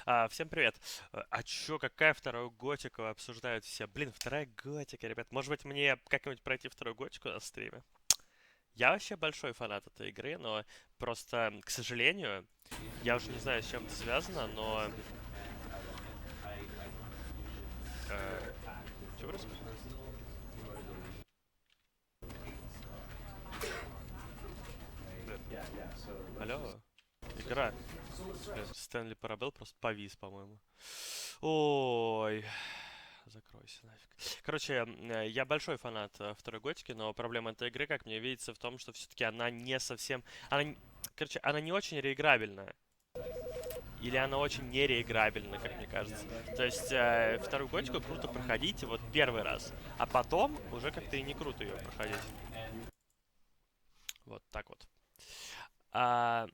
Всем привет. А чё, какая вторая готика обсуждают все? Блин, вторая готика, ребят. Может быть, мне как-нибудь пройти вторую готику на стриме? Я вообще большой фанат этой игры, но просто, к сожалению, я уже не знаю, с чем это связано, но... Что происходит? Блин, алло? Игра. Блин, Стэнли Парабелл просто повис, по-моему. Ой, закройся нафиг. Короче, я большой фанат второй готики, но проблема этой игры, как мне видится, в том, что все-таки она не совсем... Короче, она не очень реиграбельная. Или она очень нереиграбельна, как мне кажется. То есть вторую готику круто проходить вот первый раз, а потом уже как-то и не круто ее проходить. Вот так вот. А,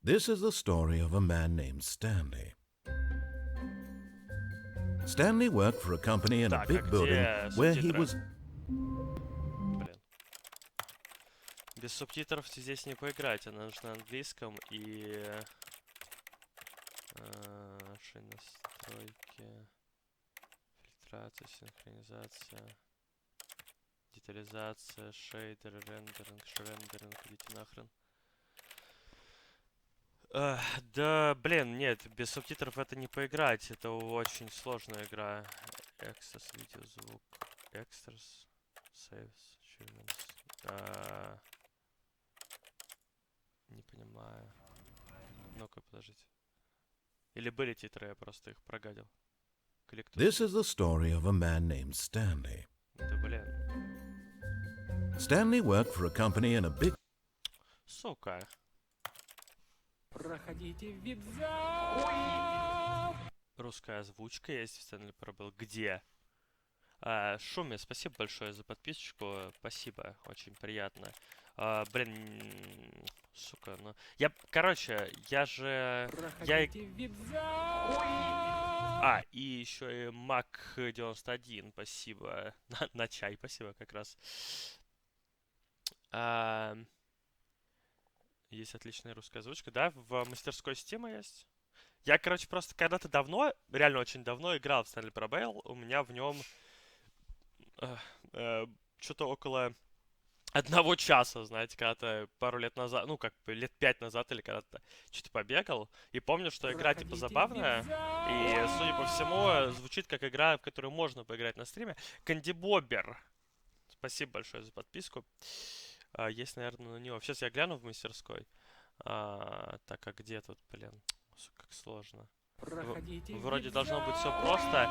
This is the story of a man named Stanley. Stanley worked for a company in a так, а big building где where he субтитры? was. Блин. Без субтитров здесь не поиграть, она нужна на английском и... Ши настройки, фильтрация, синхронизация, детализация, шейдер, рендеринг, идите нахрен. Да, блин, нет, без субтитров это не поиграть, это очень сложная игра. Экстрас, видео, звук, экстрас, сейвс, achievements. Не понимаю. Ну-ка, подождите. Или были титры, я просто их прогадил. Клик to This skip. is the story of a man named Stanley. Да блин. Stanley worked for a company in a big. Сука. Проходите в вип-зал! Русская озвучка есть в Стэнли Парабелл. Где? Шуми, спасибо большое за подписочку. Спасибо, очень приятно. Блин, сука, ну... Короче, я же... Проходите в вип-зал! И еще и Мак 91, спасибо. На чай, спасибо как раз. А, Есть отличная русская озвучка, да? В мастерской Стима есть. Я, короче, просто когда-то давно, реально очень давно играл в Stanley Parable. У меня в нем что-то около 1 часа, знаете, когда-то пару лет назад, ну, как бы лет 5 назад или когда-то что-то побегал. И помню, что игра, типа, Проходите в забавная. И, судя по всему, звучит как игра, в которую можно поиграть на стриме. Канди Бобер. Спасибо большое за подписку. Есть, наверное, на него. Сейчас я гляну в мастерской. Так, а где тут, блин? Как сложно. Проходите в Вроде должно быть все просто.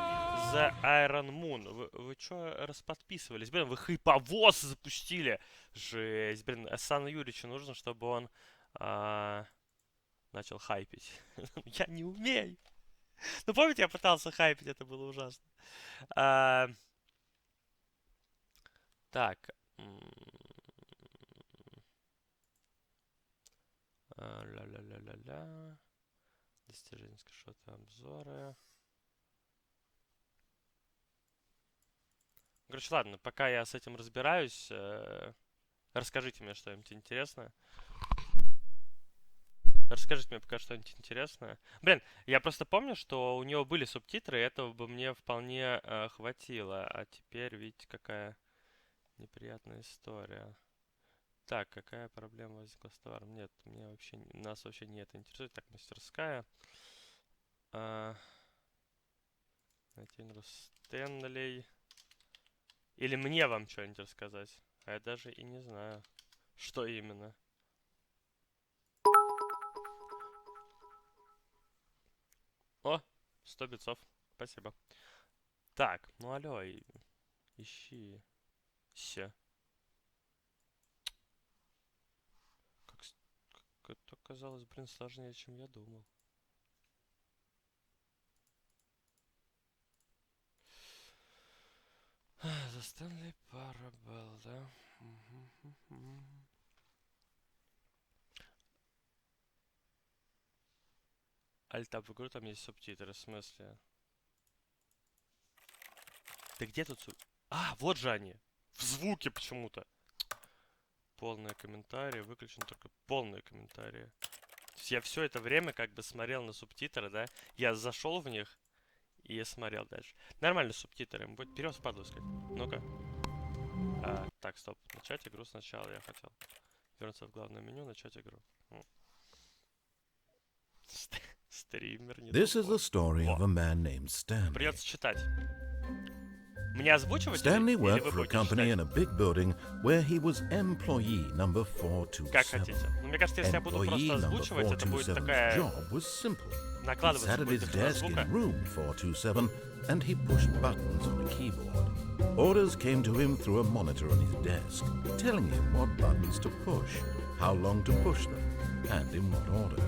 The вип-зал! Iron Moon. Вы чё расподписывались? Блин, вы хайповоз запустили. Жесть. Блин, Сану Юрьевичу нужно, чтобы он начал хайпить. Я не умею. Ну, помните, я пытался хайпить, это было ужасно. А, Так. Ля-ля-ля-ля-ля. Достижения, скриншоты, обзоры. Короче, ладно, пока я с этим разбираюсь, расскажите мне что-нибудь интересное. Расскажите мне пока что-нибудь интересное. Блин, я просто помню, что у него были субтитры, и этого бы мне вполне хватило. А теперь, видите, какая неприятная история. Так, какая проблема возникла с товаром? Нет, нас вообще не это интересует. Так, мастерская. Найти Стэнлей. Или мне вам что-нибудь рассказать? А я даже и не знаю, что именно. О, 100 битцов. Спасибо. Так, ну алло, ищи. Все. Как это оказалось, блин, сложнее, чем я думал. За Стэнли Парабелл, да? Альтап в игру, там есть субтитры, в смысле? Ты где тут вот же они! В звуке почему-то! Полные комментарии, выключен только полные комментарии. То есть я все это время как бы смотрел на субтитры, да? Я зашел в них и смотрел дальше. Нормально субтитры. Будет вперед впаду искать. Ну-ка. Так, стоп. Начать игру сначала я хотел. Вернуться в главное меню, начать игру. Стример не This is тупой. the story of a man named Stanley. Придется читать. Мне озвучивать Stanley или worked вы for a будете company in читать? a big building where he was employee number 427. Как хотите. Но мне кажется, если я буду просто Employee number озвучивать, это будет 427's такая... job was simple. He Накладываться sat at будет his до desk звука. in room 427 and he pushed buttons on a keyboard. Orders came to him through a monitor on his desk, telling him what buttons to push, how long to push them, and in what order.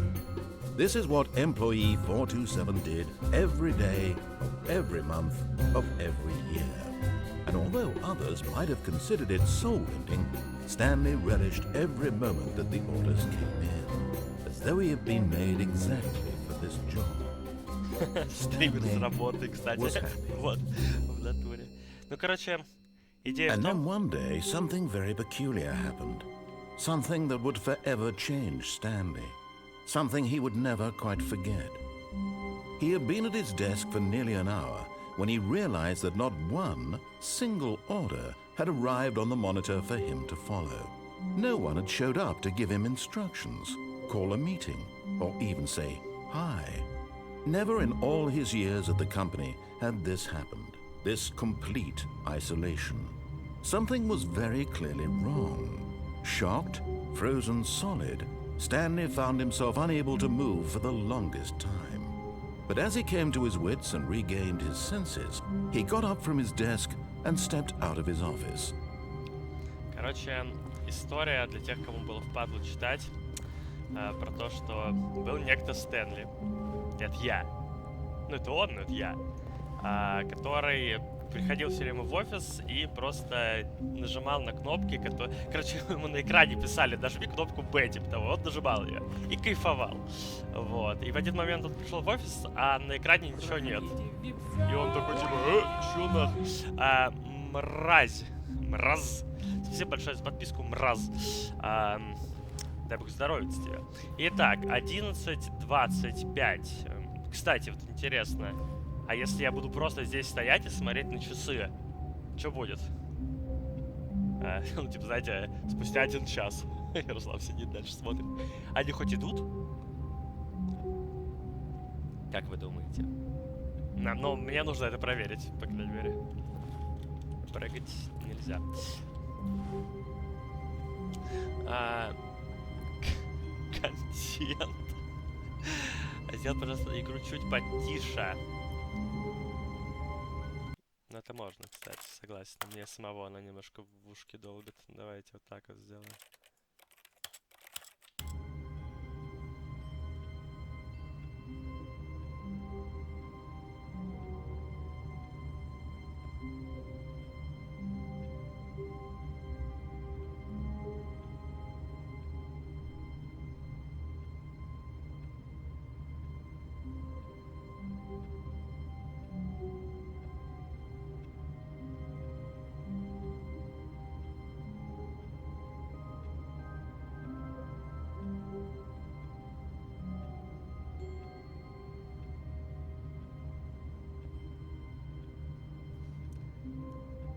This is what employee 427 did every day of every month of every year. And although others might have considered it soul-rending, Stanley relished every moment that the orders came in, as though he had been made exactly for this job. Стример с работы, кстати. was happy. Вот, в натуре. Ну, короче, идея в And then том... one day, something very peculiar happened. Something that would forever change Stanley. Something he would never quite forget. He had been at his desk for nearly an hour when he realized that not one single order had arrived on the monitor for him to follow. No one had showed up to give him instructions, call a meeting, or even say hi. Never in all his years at the company had this happened, this complete isolation. Something was very clearly wrong. Shocked, frozen solid, Stanley found himself unable to move for the longest time. But as he came to his wits and regained his senses, he got up from his desk and stepped out of his office. Короче, история для тех, кому было впадлу читать, про то, что был некто Стэнли. Это я. Ну, это он, но это я. Который приходил все время в офис и просто нажимал на кнопки, которые... Короче, ему на экране писали, нажми кнопку Б, типа того, он нажимал ее и кайфовал. Вот. И в один момент он пришел в офис, а на экране ничего нет. И он такой, типа, чё нахуй? Мразь. Мраз. Спасибо большое за подписку, мраз. Дай бог здоровья тебе. Итак, 11:25. Кстати, вот интересно, а если я буду просто здесь стоять и смотреть на часы, что будет? Ну, типа, знаете, спустя 1 час. Ярослав сидит дальше, смотрит. Они хоть идут? Как вы думаете? Но мне нужно это проверить, по крайней мере. Прыгать нельзя. Контент. Сделай, пожалуйста, игру чуть потише. Ну, это можно, кстати, согласен. Мне самого она немножко в ушки долбит. Давайте вот так вот сделаем.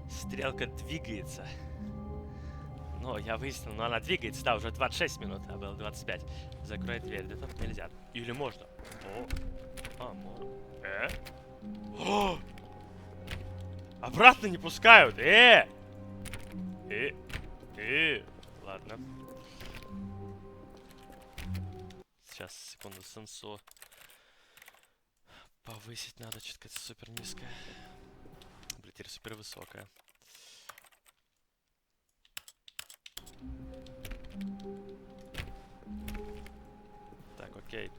Стрелка двигается. Но я выяснил, но она двигается. Да, уже 26 минут, а было 25. Закрой дверь. Да тут нельзя. Или можно? Можно. О! Обратно не пускают! Ладно. Сейчас, секунду, сенсу. Повысить надо, что-то супер низкое. Блин, теперь супер высокая. Так, окей.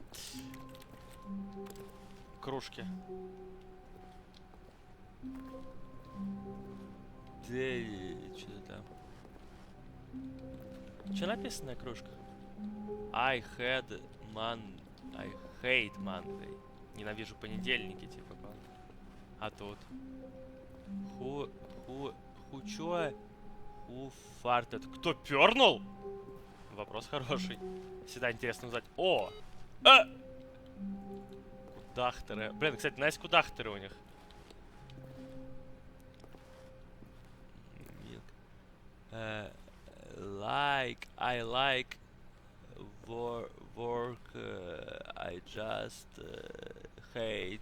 Кружки. Что-то там. Что написано на кружках? I hate Monday. Ненавижу понедельники, типа. А тут? Чё? Фарт. Это кто пернул? Вопрос хороший. Всегда интересно узнать. О! А! Кудахтеры. Блин, кстати, найс кудахтеры у них. I like work, I just hate.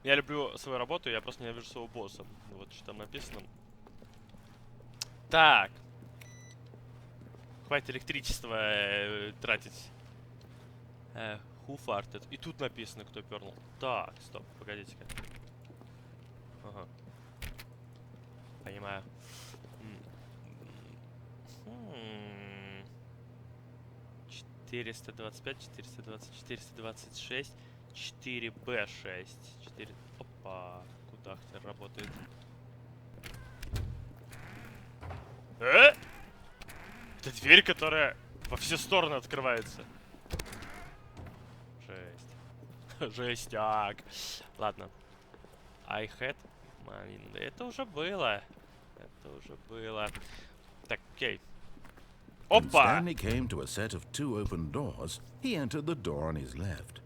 Я люблю свою работу, я просто ненавижу своего босса. Вот что там написано. Так. Хватит электричество тратить. Who farted? И тут написано, кто пернул. Так, стоп, погодите-ка. Ага. Понимаю. 425, 420, 426, 4B6. 4... Опа, кудахтер работает. Это дверь, которая во все стороны открывается. Жесть. Жестяк. Ладно. I had... Это уже было. Это уже было. Так, окей. When Опа! Stanley came to a set of 2 open doors, he entered the door on his left.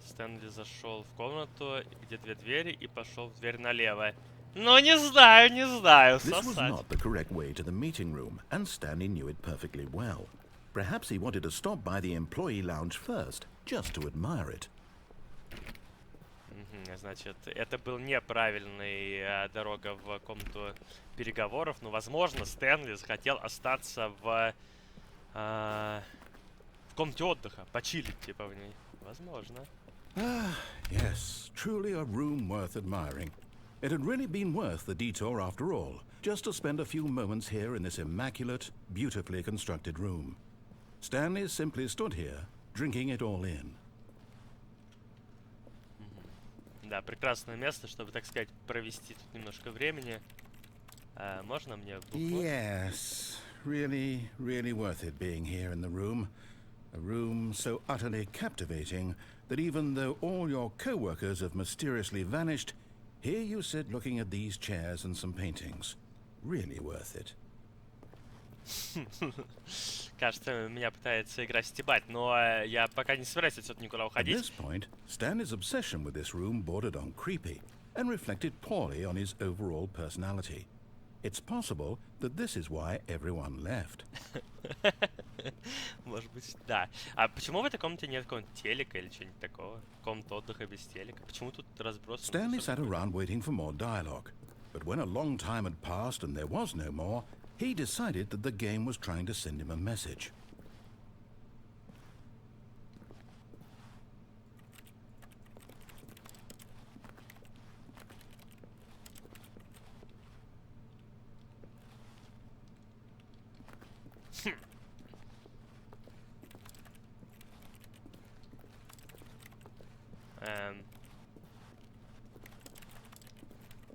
Стэнли зашел в комнату, где 2 двери, и пошел в дверь налево. Ну, не знаю, не знаю. This was Сосать. not the correct way to the meeting room, and Stanley knew it perfectly well. Perhaps he wanted to stop by the employee lounge first, just to admire it. Значит, это был неправильная дорога в комнату переговоров, но, возможно, Стэнли захотел остаться в комнате отдыха, почилить, типа, в ней. Возможно. Yes, truly a room worth admiring. It had really been worth the detour after all, just to spend a few moments here in this immaculate, beautifully constructed room. Stanley simply stood here, drinking it all in. Да, прекрасное место, чтобы, так сказать, провести тут немножко времени. Можно мне букву? Yes, really, really worth it being here in the room. A room so utterly captivating that even though all your co-workers have mysteriously vanished, here you sit looking at these chairs and some paintings. Really worth it. Кажется, меня пытается игра стебать, но я пока не собираюсь отсюда никуда At уходить. this point, Stanley's obsession with this room bordered on creepy and reflected poorly on his overall personality. It's possible that this is why everyone left. Может быть, да. А почему в этой комнате нет какого-нибудь телека или чего-нибудь такого? Комната отдыха без телека. Почему тут разброс? Stanley sat around waiting for more dialogue, but when a long time had passed and there was no more, he decided that the game was trying to send him a message.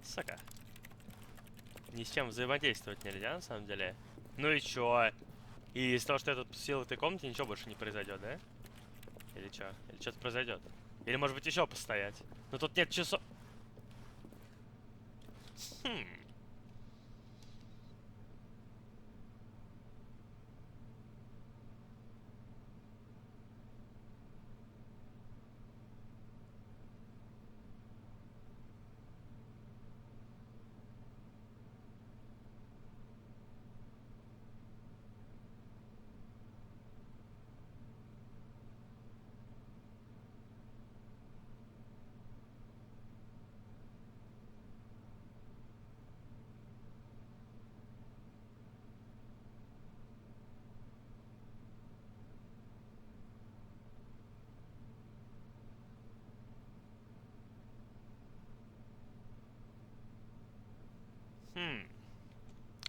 Сука. Ни с чем взаимодействовать нельзя, на самом деле. Ну и чё? И из того, что я тут сел в этой комнате, ничего больше не произойдет, да? Или чё? Или что-то произойдет? Или, может быть, еще постоять? Но тут нет часов.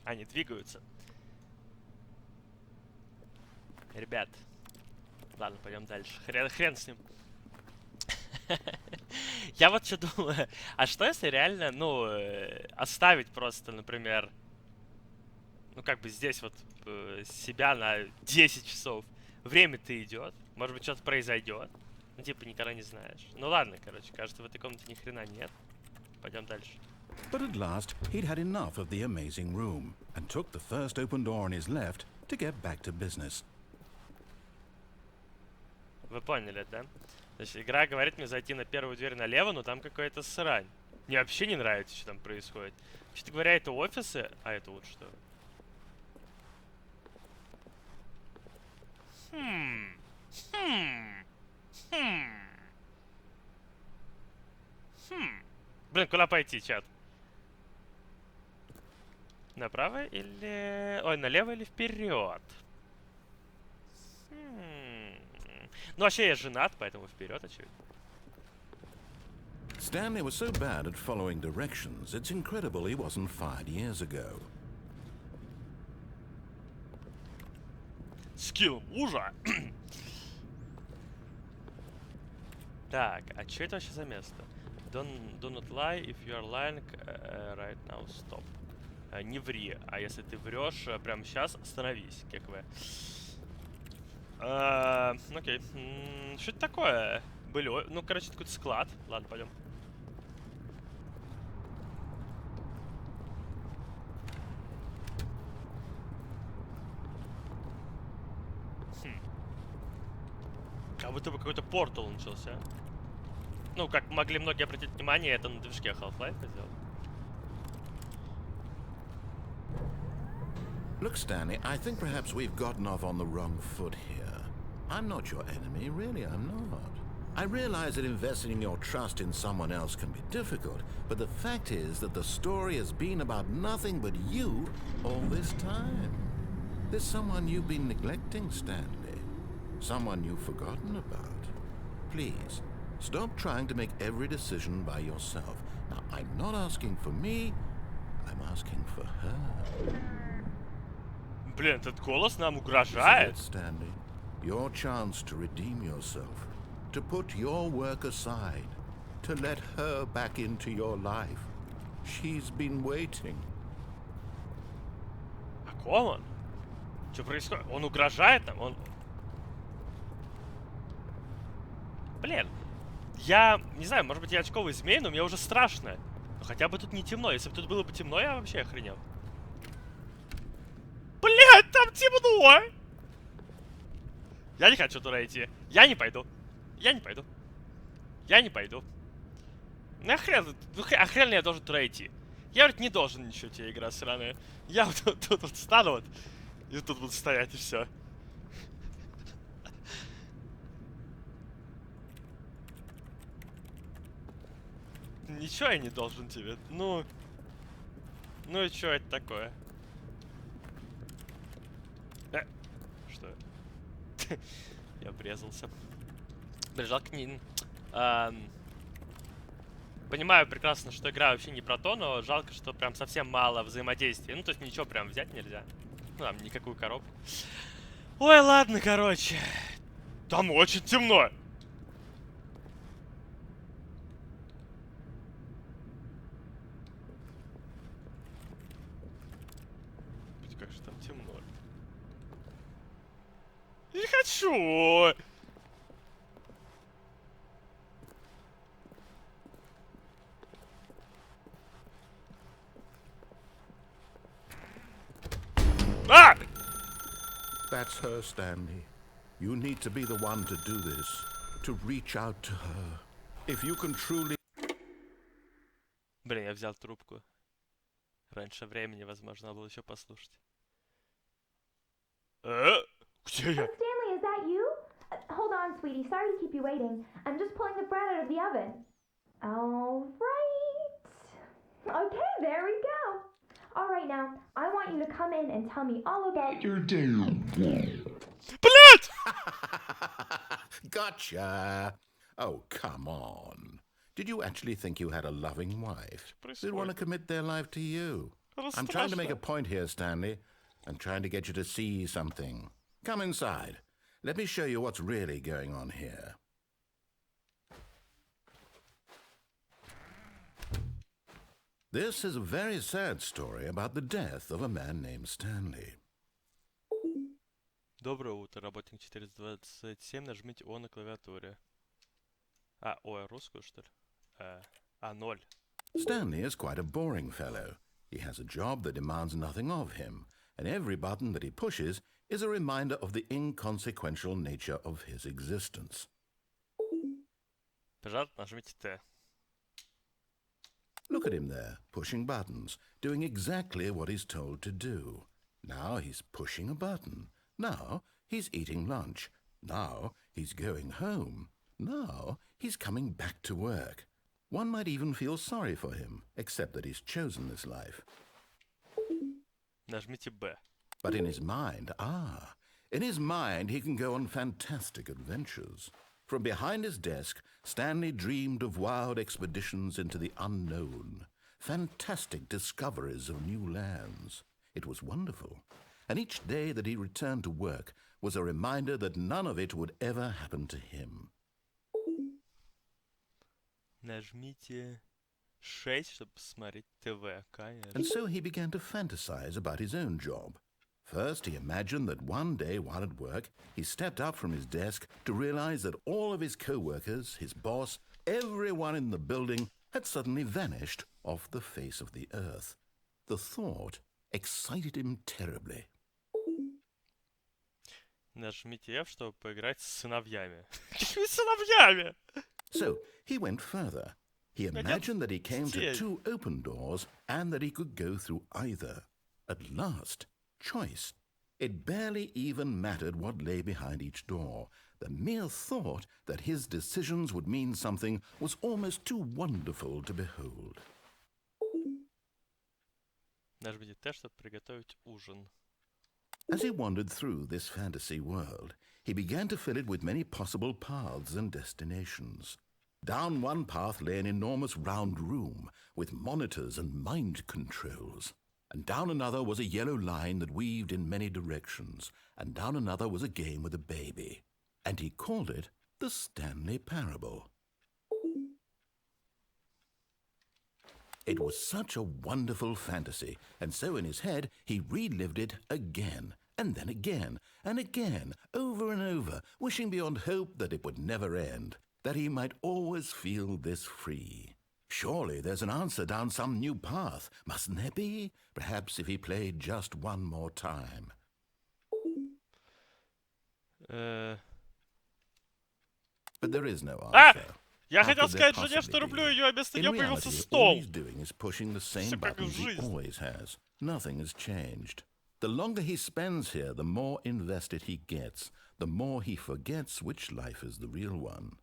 Они двигаются. Ребят. Ладно, пойдем дальше. Хрен с ним. Я вот что думаю. А что если реально, ну, оставить просто, например, ну, как бы здесь вот себя на 10 часов. Время-то идет. Может быть, что-то произойдет. Ну, типа, никогда не знаешь. Ну, ладно, короче. Кажется, в этой комнате ни хрена нет. Пойдем дальше. But at last, he'd had enough of the amazing room and took the first open door on his left to get back to business. Вы поняли, да? Значит, игра говорит мне зайти на первую дверь налево, но там какая-то срань. Мне вообще не нравится, что там происходит. Вообще-то говоря, это офисы, а это вот что? Блин, куда пойти, чат? Направо или... Ой, налево или вперед? Ну, вообще я женат, поэтому вперед, очевидно. Stanley was so bad at following directions, it's incredible he wasn't fired years ago. Скилл мужа. Так, а что это вообще за место? Do not lie, if you are lying right now, stop. Не ври, а если ты врешь прямо сейчас, остановись, как вы. Окей. Что это такое? Были, ну, короче, какой-то склад. Ладно, пойдем. Как будто бы какой-то портал начался. Ну, как могли многие обратить внимание, это на движке Half-Life сделал. Look, Stanley, I think perhaps we've gotten off on the wrong foot here. I'm not your enemy, really, I'm not. I realize that investing your trust in someone else can be difficult, but the fact is that the story has been about nothing but you all this time. There's someone you've been neglecting, Stanley. Someone you've forgotten about. Please, stop trying to make every decision by yourself. Now, I'm not asking for me, I'm asking for her. Блин, этот голос нам This угрожает. is it, Stanley. Your chance to redeem yourself, to put your work aside, to let her back into your life. She's been waiting. О ком он? Что происходит? Он угрожает нам? Он... Блин, я не знаю, может быть я очковый змей, но мне уже страшно. Но хотя бы тут не темно. Если бы тут было бы темно, я вообще охренел. Блядь, там темно! Я не хочу туда идти. Я не пойду. Я не пойду. Я не пойду. Нахрен, охрен я должен туда идти? Я ведь не должен ничего, тебе игра сраная. Я вот тут вот встану вот. И тут буду стоять, и все. Ничего я не должен тебе. Ну и что это такое? Что? Я врезался. Блин, жалко не... Понимаю прекрасно, что игра вообще не про то, но жалко, что прям совсем мало взаимодействия. Ну, то есть ничего прям взять нельзя. Ну, там, никакую коробку. Ой, ладно, короче. Там очень темно. Как же там темно. Не хочу! А! That's her, Stanley. You need to be the one to do this, to reach out to her. If you can truly... Блин, я взял трубку. Раньше времени, возможно, надо было еще послушать. Где я? Stanley, is that you? Hold on, sweetie. Sorry to keep you waiting. I'm just pulling the bread out of the oven. All right. Okay, there we go. All right, now, I want you to come in and tell me all about your day. Блять! Gotcha! Oh, come on. Did you actually think you had a loving wife? They'd want to commit their life to you. I'm trying to make a point here, Stanley. I'm trying to get you to see something. Come inside. Let me show you what's really going on here. This is a very sad story about the death of a man named Stanley. Доброе утро, работник 427, нажмите О на клавиатуре. А, ой, русскую, что ли? 0. Stanley is quite a boring fellow. He has a job that demands nothing of him, and every button that he pushes is a reminder of the inconsequential nature of his existence. Пожалуйста, нажмите Т. Look at him there, pushing buttons, doing exactly what he's told to do. Now he's pushing a button. Now he's eating lunch. Now he's going home. Now he's coming back to work. One might even feel sorry for him, except that he's chosen this life. Нажмите Б. But in his mind, he can go on fantastic adventures. From behind his desk, Stanley dreamed of wild expeditions into the unknown, fantastic discoveries of new lands. It was wonderful, and each day that he returned to work was a reminder that none of it would ever happen to him. Нажмите 6, чтобы посмотреть ТВ, конечно. And so he began to fantasize about his own job. First, he imagined that one day while at work, he stepped up from his desk to realize that all of his co-workers, his boss, everyone in the building had suddenly vanished off the face of the earth. The thought excited him terribly. Нажмите F, чтобы поиграть с сыновьями. Какими сыновьями? So he went further. He imagined that he came to 2 open doors and that he could go through either. At last, choice. It barely even mattered what lay behind each door. The mere thought that his decisions would mean something was almost too wonderful to behold. Нажмите Т, чтобы приготовить ужин. As he wandered through this fantasy world, he began to fill it with many possible paths and destinations. Down one path lay an enormous round room with monitors and mind controls. And down another was a yellow line that weaved in many directions. And down another was a game with a baby. And he called it the Stanley Parable. It was such a wonderful fantasy, and so in his head he relived it again, and then again, and again, over and over, wishing beyond hope that it would never end, that he might always feel this free. Surely there's an answer down some new path, mustn't there be? Perhaps if he played just one more time. But there is no answer. Я How хотел could there сказать жене, что possibly люблю be? ее, а вместо In нее появился reality, all стол. he's doing is pushing the same Всё как buttons he жизнь. always has. Nothing has changed. The longer he spends here, the more invested he gets, the more he forgets which life is the real one.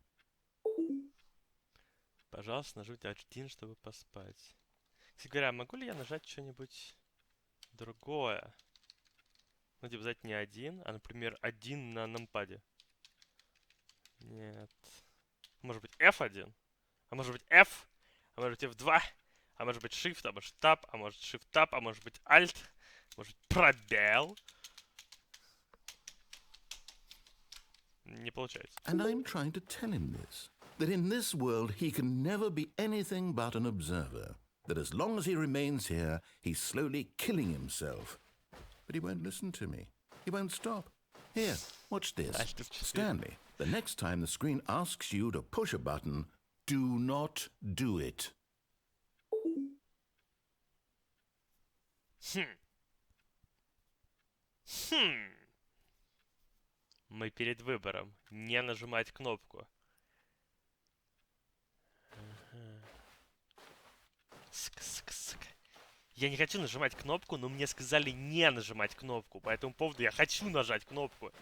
Пожалуйста, нажмите H1, чтобы поспать. Кстати говоря, могу ли я нажать что-нибудь другое? Ну, типа, взять не 1, а, например, 1 на нампаде. Нет. Может быть F1? А может быть F? А может быть F2? А может быть Shift? А может Tab? А может Shift Tab? А может быть Alt? Может быть пробел? Не получается. And I'm trying to tell him this, that in this world he can never be anything but an observer, that as long as he remains here, he's slowly killing himself. But he won't listen to me. He won't stop. Here, watch this. Stanley, the next time the screen asks you to push a button, do not do it. Мы перед выбором. Не нажимать кнопку. Сука. Я не хочу нажимать кнопку, но мне сказали не нажимать кнопку. По этому поводу я хочу нажать кнопку.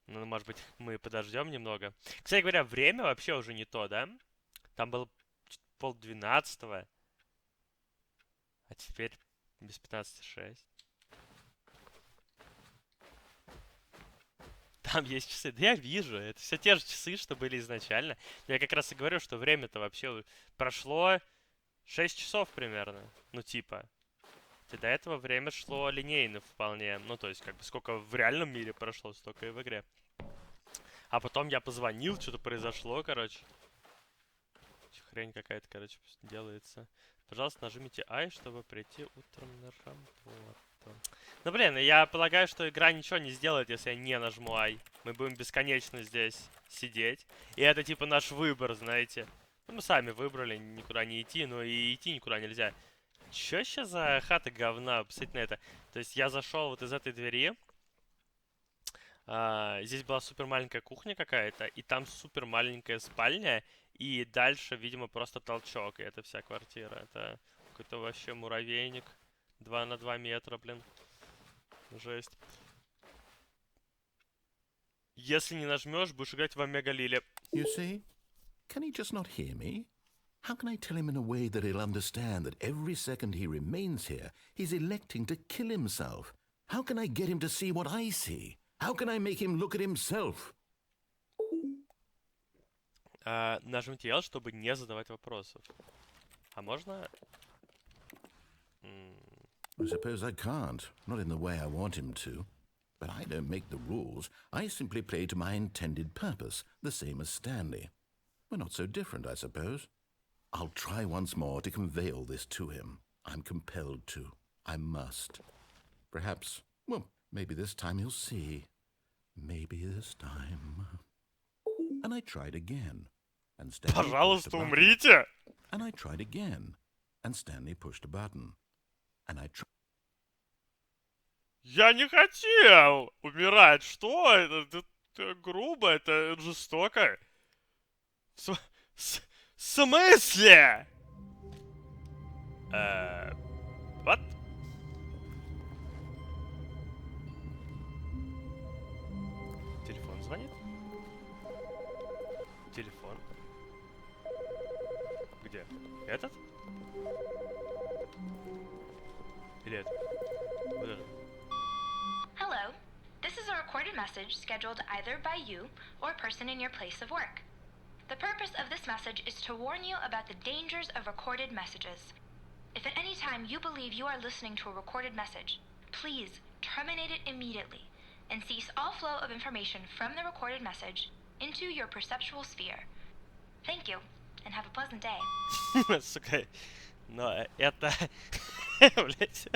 Ну, может быть, мы подождем немного. Кстати говоря, время вообще уже не то, да? Там было 11:30. А теперь без 15:06. Там есть часы. Да я вижу. Это все те же часы, что были изначально. Я как раз и говорю, что время-то вообще прошло 6 часов примерно. Ну, типа. И до этого время шло линейно вполне. Ну, то есть, как бы, сколько в реальном мире прошло, столько и в игре. А потом я позвонил, что-то произошло, короче. Хрень какая-то, короче, делается. Пожалуйста, нажмите I, чтобы прийти утром на работу. этого. Ну, блин, я полагаю, что игра ничего не сделает, если я не нажму I. Мы будем бесконечно здесь сидеть. И это типа наш выбор, знаете. Ну, мы сами выбрали никуда не идти, но и идти никуда нельзя. Чё сейчас за хата говна? Посмотрите на это. То есть я зашел вот из этой двери. Здесь была супер маленькая кухня какая-то, и там супер маленькая спальня, и дальше, видимо, просто толчок, и это вся квартира. Это какой-то вообще муравейник. 2 на 2 метра, блин. Жесть. Если не нажмешь, будешь играть в Омега Лили. You see? Can he just not hear me? How can I tell him in a way that he'll understand that every second he remains here, he's electing to kill himself? How can I get him to see what I see? How can I make him look at himself? Нажмите L, чтобы не задавать вопросов. А можно... I suppose I can't, not in the way I want him to. But I don't make the rules. I simply play to my intended purpose, the same as Stanley. We're not so different, I suppose. I'll try once more to convey all this to him. I'm compelled to. I must. Perhaps, well, maybe this time he'll see. Maybe this time. And I tried again. And Stanley pushed a Пожалуйста, button. умрите! And I tried again. And Stanley pushed a button. And I tried. Я не хотел умирать. Что? Это грубо, это жестоко. В смысле? What? Телефон звонит? Телефон. Где? Этот? Или этот? Вот этот. Hello. This is a recorded message scheduled either by you or a person in your place of work. The purpose of this message is to warn you about the dangers of recorded messages. If at any time you believe you are listening to a recorded message, please terminate it immediately and cease all flow of information from the recorded message into your perceptual sphere. Thank you, and have a pleasant day. Сука. Но это... Блять.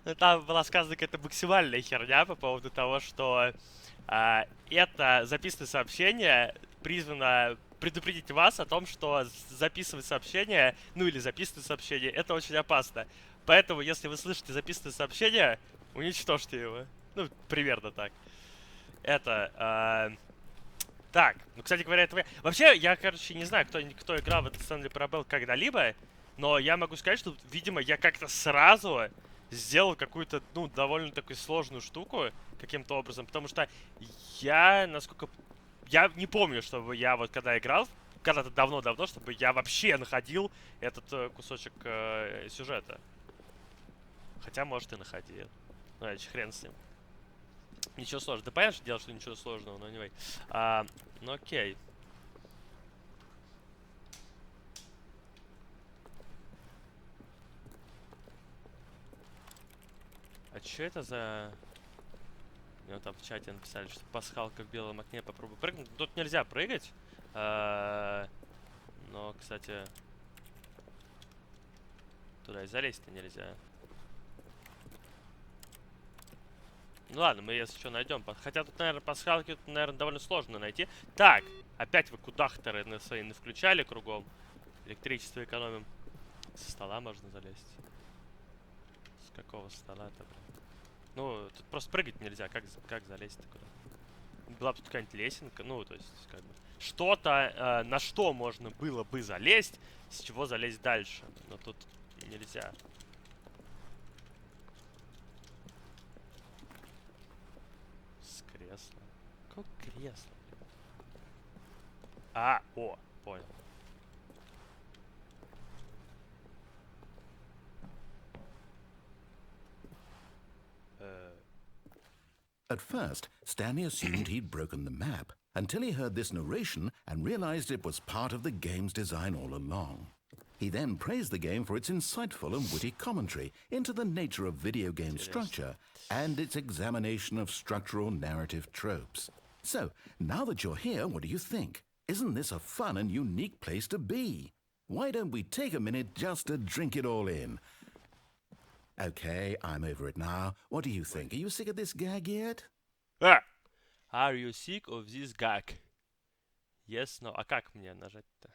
Ну, там была сказана какая-то максимальная херня по поводу того, что это записанное сообщение призвано предупредить вас о том, что записывать сообщение, ну или записывать сообщение, это очень опасно. Поэтому, если вы слышите записанное сообщение, уничтожьте его. Ну, примерно так. Это... Так, ну, кстати говоря, это... Вообще, я, короче, не знаю, кто играл в этот Stanley Parable когда-либо, но я могу сказать, что, видимо, я как-то сразу сделал какую-то, ну, довольно такую сложную штуку каким-то образом, потому что я, насколько... Я не помню, чтобы я вот когда играл, когда-то давно-давно, чтобы я вообще находил этот кусочек сюжета. Хотя, может, и находил. Ну, хрен с ним. Ничего сложного. Да понятно, что дело, что ничего сложного, но anyway. Ну окей. А чё это за... Мне там в чате написали, что пасхалка в белом окне, попробуй прыгнуть. Тут нельзя прыгать. Но, кстати... Туда и залезть-то нельзя. Ну ладно, мы если что найдем. Хотя тут, наверное, пасхалки тут, наверное, довольно сложно найти. Так, опять вы кудахторы на свои включали кругом. Электричество экономим. Со стола можно залезть. С какого стола-то, блин? Ну, тут просто прыгать нельзя. Как залезть-то куда? Была бы тут какая-нибудь лесенка. Ну, то есть, как бы... Что-то, на что можно было бы залезть, с чего залезть дальше. Но тут нельзя. Кресло. Какое кресло? О, понял. At first, Stanley assumed he'd broken the map until he heard this narration and realized it was part of the game's design all along. He then praised the game for its insightful and witty commentary into the nature of video game structure and its examination of structural narrative tropes. So, now that you're here, what do you think? Isn't this a fun and unique place to be? Why don't we take a minute just to drink it all in? Okay, I'm over it now. What do you think? Are you sick of this gag yet? Are you sick of this gag? Yes, no. А как мне нажать-то?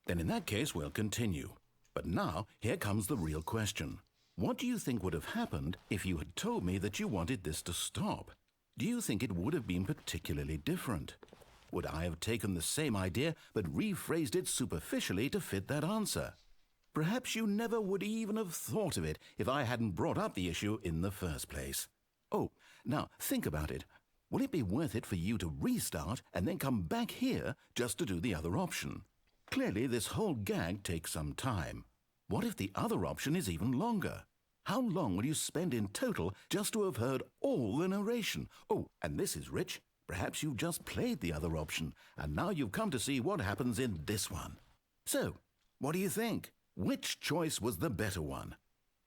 Then in that case we'll continue. But now, here comes the real question. What do you think would have happened if you had told me that you wanted this to stop? Do you think it would have been particularly different? Would I have taken the same idea but rephrased it superficially to fit that answer? Perhaps you never would even have thought of it if I hadn't brought up the issue in the first place. Oh, now think about it. Will it be worth it for you to restart and then come back here just to do the other option? Clearly, this whole gag takes some time. What if the other option is even longer? How long will you spend in total just to have heard all the narration? Oh, and this is rich. Perhaps you've just played the other option, and now you've come to see what happens in this one. So, what do you think? Which choice was the better one?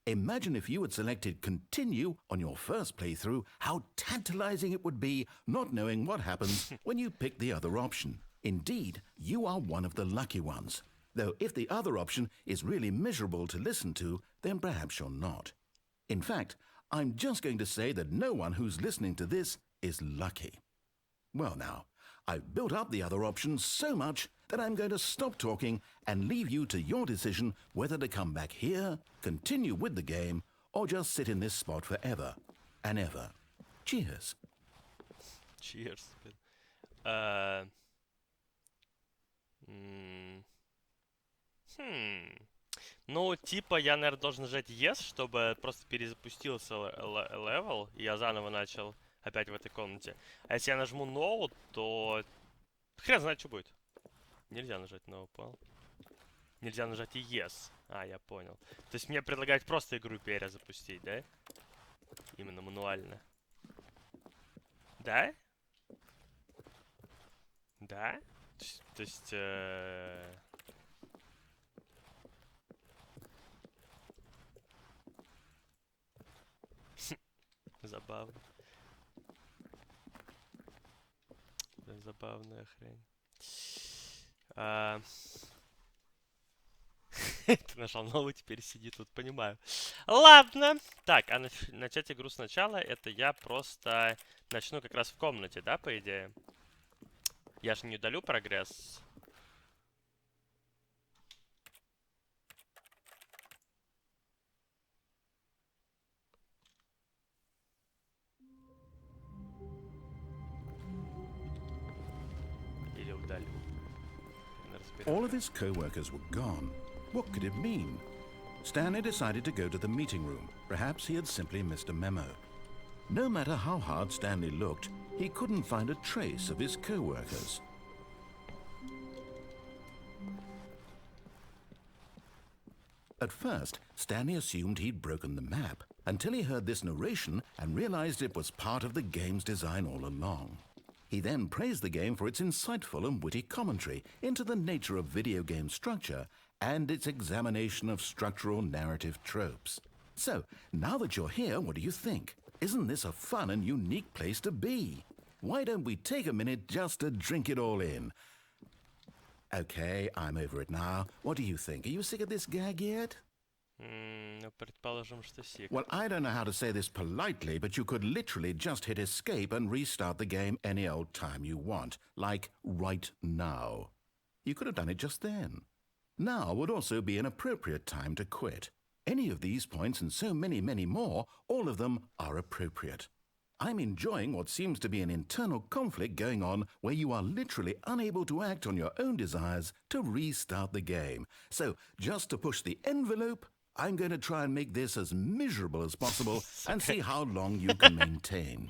Imagine if you had selected continue on your first playthrough, how tantalizing it would be not knowing what happens when you pick the other option. Indeed, you are one of the lucky ones. Though if the other option is really miserable to listen to, then perhaps you're not. In fact, I'm just going to say that no one who's listening to this is lucky. Well now, I've built up the other option so much that I'm going to stop talking and leave you to your decision whether to come back here, continue with the game, or just sit in this spot forever and ever. Cheers. Cheers. Ну, типа, я, наверное, должен нажать Yes, чтобы просто перезапустился левел, и я заново начал опять в этой комнате. А если я нажму No, то хрен знает, что будет. Нельзя нажать No, понял? Нельзя нажать и Yes. А, я понял. То есть мне предлагают просто игру перезапустить, да? Именно мануально. Да? Да? То есть... Забавно. Забавная хрень. Ты нажал новый, теперь сиди тут, понимаю. Ладно. Так, а начать игру сначала, это я просто начну как раз в комнате, да, по идее? Я же не удалю прогресс. Или удалю. All of his co-workers were gone. What could it mean? Stanley decided to go to the meeting room. Perhaps he had simply missed a memo. No matter how hard Stanley looked, he couldn't find a trace of his co-workers. At first, Stanley assumed he'd broken the map, until he heard this narration and realized it was part of the game's design all along. He then praised the game for its insightful and witty commentary into the nature of video game structure and its examination of structural narrative tropes. So, now that you're here, what do you think? Isn't this a fun and unique place to be? Why don't we take a minute just to drink it all in? Okay, I'm over it now. What do you think? Are you sick of this gag yet? Ну, предположим, что сик. Well, I don't know how to say this politely, but you could literally just hit escape and restart the game any old time you want, like right now. You could have done it just then. Now would also be an appropriate time to quit. Any of these points and so many, many more, all of them are appropriate. I'm enjoying what seems to be an internal conflict going on where you are literally unable to act on your own desires to restart the game. So, just to push the envelope, I'm going to try and make this as miserable as possible and see how long you can maintain.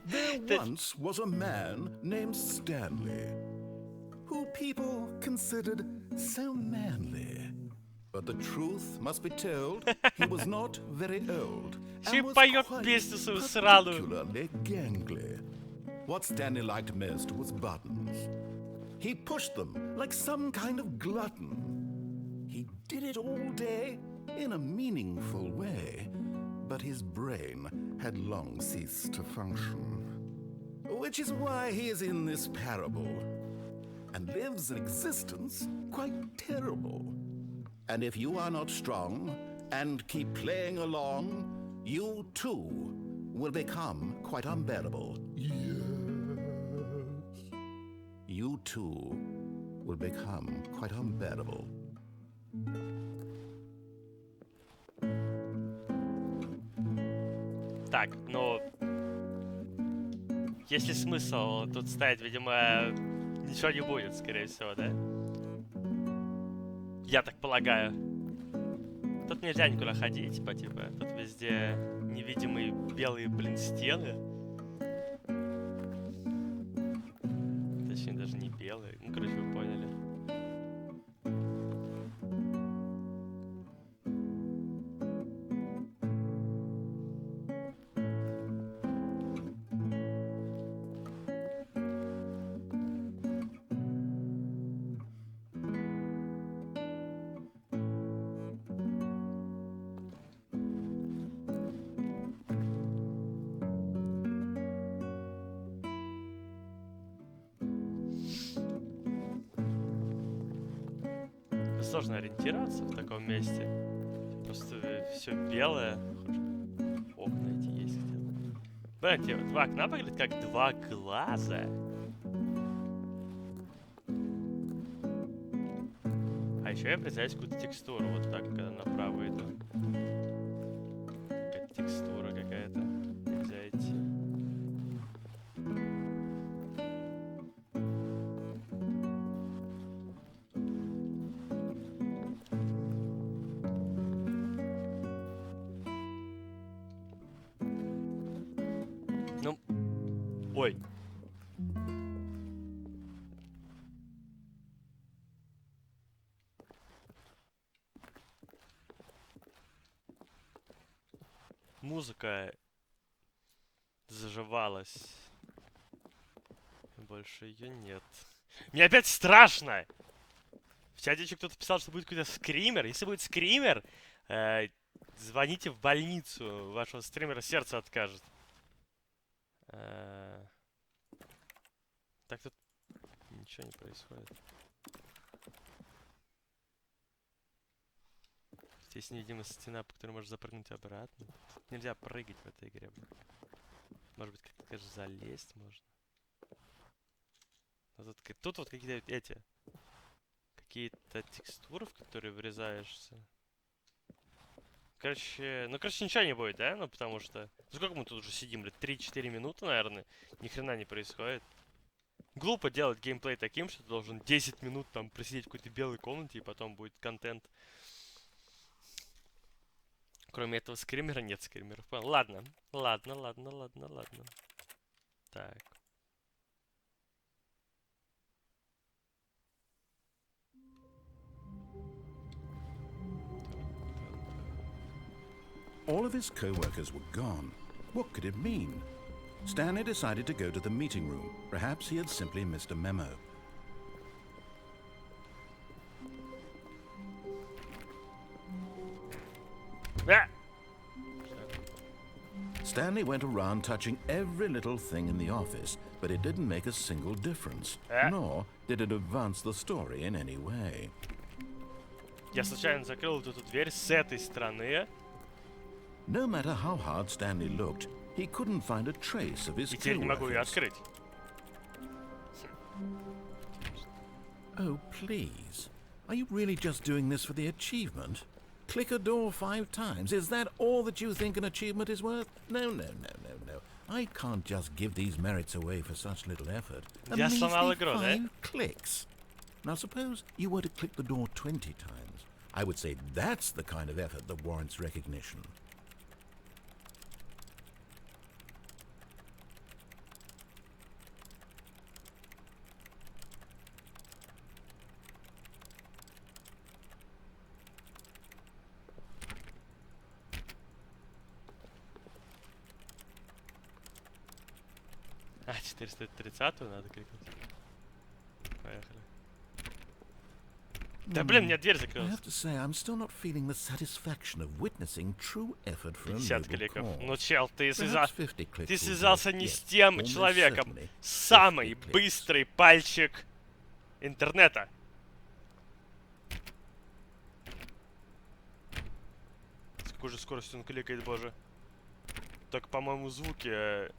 There once was a man named Stanley, who people considered so manly. But the truth must be told, he was not very old and was quite particularly gangly. What Stanley liked most was buttons. He pushed them like some kind of glutton. He did it all day in a meaningful way, but his brain had long ceased to function. Which is why he is in this parable. and lives an existence quite terrible. And if you are not strong and keep playing along, you too will become quite unbearable. Yes. You too will become quite unbearable. Так, ну... Есть ли смысл тут ставить, видимо, ничего не будет, скорее всего, да? Я так полагаю. Тут нельзя никуда ходить, типа, тут везде невидимые белые, блин, стены. Точнее, даже не белые. Ну, короче, вы поняли. Сложно ориентироваться в таком месте. Просто все белое. Окна эти есть где-то. Знаете, два окна выглядят как два глаза. А еще я представляю какую-то текстуру. Вот так, когда направо иду. Какая-то текстура какая-то. Нельзя идти. Ой. Музыка заживалась. Больше ее нет. Мне опять страшно! В чате еще кто-то писал, что будет какой-то скример. Если будет скример, звоните в больницу. Вашего стримера сердце откажет. Так тут ничего не происходит. Здесь невидимая стена, по которой можно запрыгнуть обратно. Тут нельзя прыгать в этой игре. Может быть, как-то, конечно, залезть можно. Но тут вот какие-то эти... Какие-то текстуры, в которые врезаешься. Короче, ничего не будет, да? Ну, потому что... Сколько мы тут уже сидим, блядь? 3-4 минуты, наверное. Ни хрена не происходит. Глупо делать геймплей таким, что ты должен 10 минут там просидеть в какой-то белой комнате, и потом будет контент. Кроме этого скримера нет скримеров. Ладно. Так. All of his co-workers were gone. What could it mean? Stanley decided to go to the meeting room. Perhaps he had simply missed a memo. Stanley went around touching every little thing in the office, but it didn't make a single difference, nor did it advance the story in any way. Я случайно закрыл эту дверь с этой стороны. No matter how hard Stanley looked, he couldn't find a trace of his И теперь не могу ее co-workers. открыть. Oh, please. Are you really just doing this for the achievement? Click a door 5 times. Is that all that you think an achievement is worth? No. I can't just give these merits away for such little effort. A Я сломал measly игру, да? 5 clicks. Now suppose you were to click the door 20 times. I would say that's the kind of effort that warrants recognition. А, 430-ю надо кликнуть. Поехали. Да блин, мне дверь I закрылась. have to say, I'm still not feeling the satisfaction of witnessing true effort for a 50 noble кликов. cause. Ну, чел, ты Perhaps 50 clicks Ты will do связался it. не Yes, с тем almost человеком. certainly Самый 50 clicks. быстрый пальчик интернета. С какой же скоростью он кликает, боже. Так, по-моему, звуки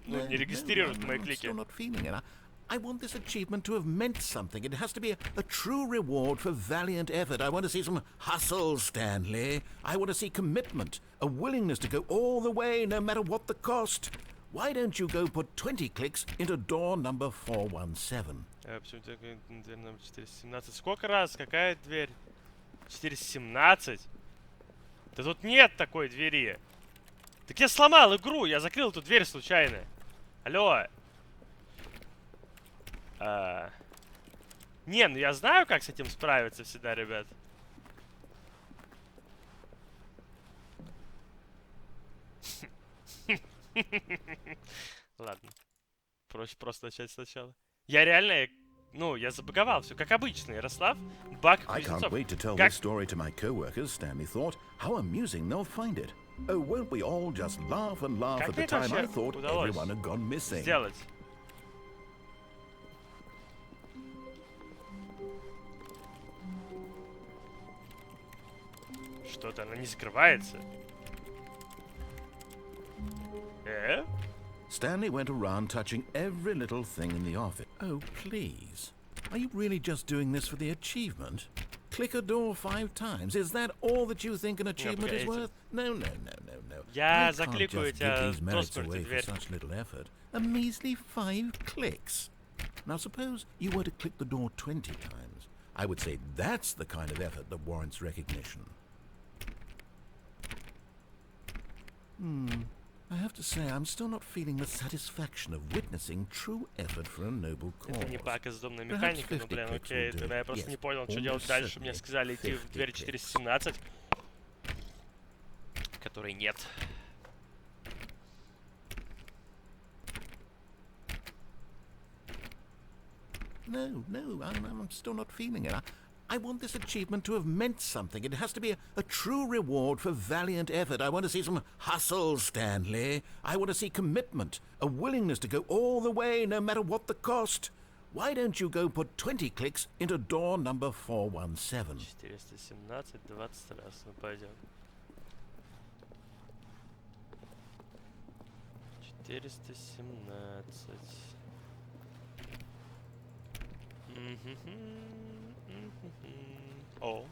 ну, не регистрируют мои I'm клики. still not feeling it. I want this achievement to have meant something. It has to be a true reward for valiant effort. I want to see some hustle, Stanley. I want to see commitment, a willingness to go all the way, no matter what the cost. Why don't you go put 20 clicks into door number 417? Почему дверь номер 417? Сколько раз? Какая дверь? 417? Да тут нет такой двери. Так я сломал игру, я закрыл эту дверь случайно. Алло. Не, ну я знаю, как с этим справиться всегда, ребят. Ладно. Проще просто начать сначала. Я реально, ну, я забаговал все, как обычно. Ярослав, баг I can't кузнецов. wait to tell Как... this story to my co-workers, Stanley thought. How amusing they'll find it. Oh, won't we all just laugh and laugh Как at мне the это time I вообще thought удалось everyone had gone missing. сделать? Что-то она не закрывается. Stanley went around touching every little thing in the office. Oh, please. Are you really just doing this for the achievement? Click a door 5 times. Is that all that you think an achievement is worth? No, no, no, no, no. Я I can't закликаю just give тебя these до merits смерти away for дверь. such little effort. A measly 5 clicks. Now, suppose you were to click the door 20 times. I would say that's the kind of effort that warrants recognition. I have to say, I'm still not feeling the satisfaction of witnessing true effort for a noble cause. Это не баг из домной Perhaps механики, но, 50 блин, clicks окей, will do. тогда я просто Yes, не понял, что almost делать дальше. Мне certainly сказали идти в 50 дверь clicks. 417, которой нет. No, no, I'm still not feeling it. I want this achievement to have meant something. It has to be a true reward for valiant effort. I want to see some hustle, Stanley. I want to see commitment, a willingness to go all the way, no matter what the cost. Why don't you go put 20 clicks into door number 417? 417, 20 раз. Ну, пойдем. 417. О.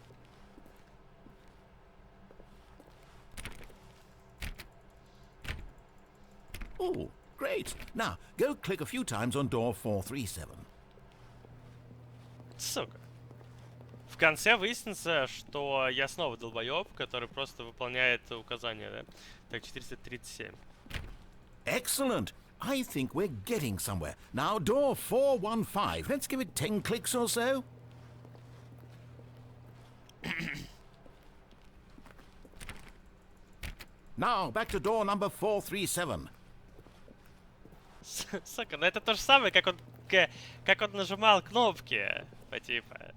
Oh, great. Now, go click a few times on door 437. Сука. В конце выяснится, что я снова долбоёб, который просто выполняет указания, да? Так, 437. Excellent. I think we're getting somewhere. Now, door 415. Let's give it 10 clicks or so. Now, back to door number 437. Сука, ну это то же самое, как он нажимал кнопки, по типа.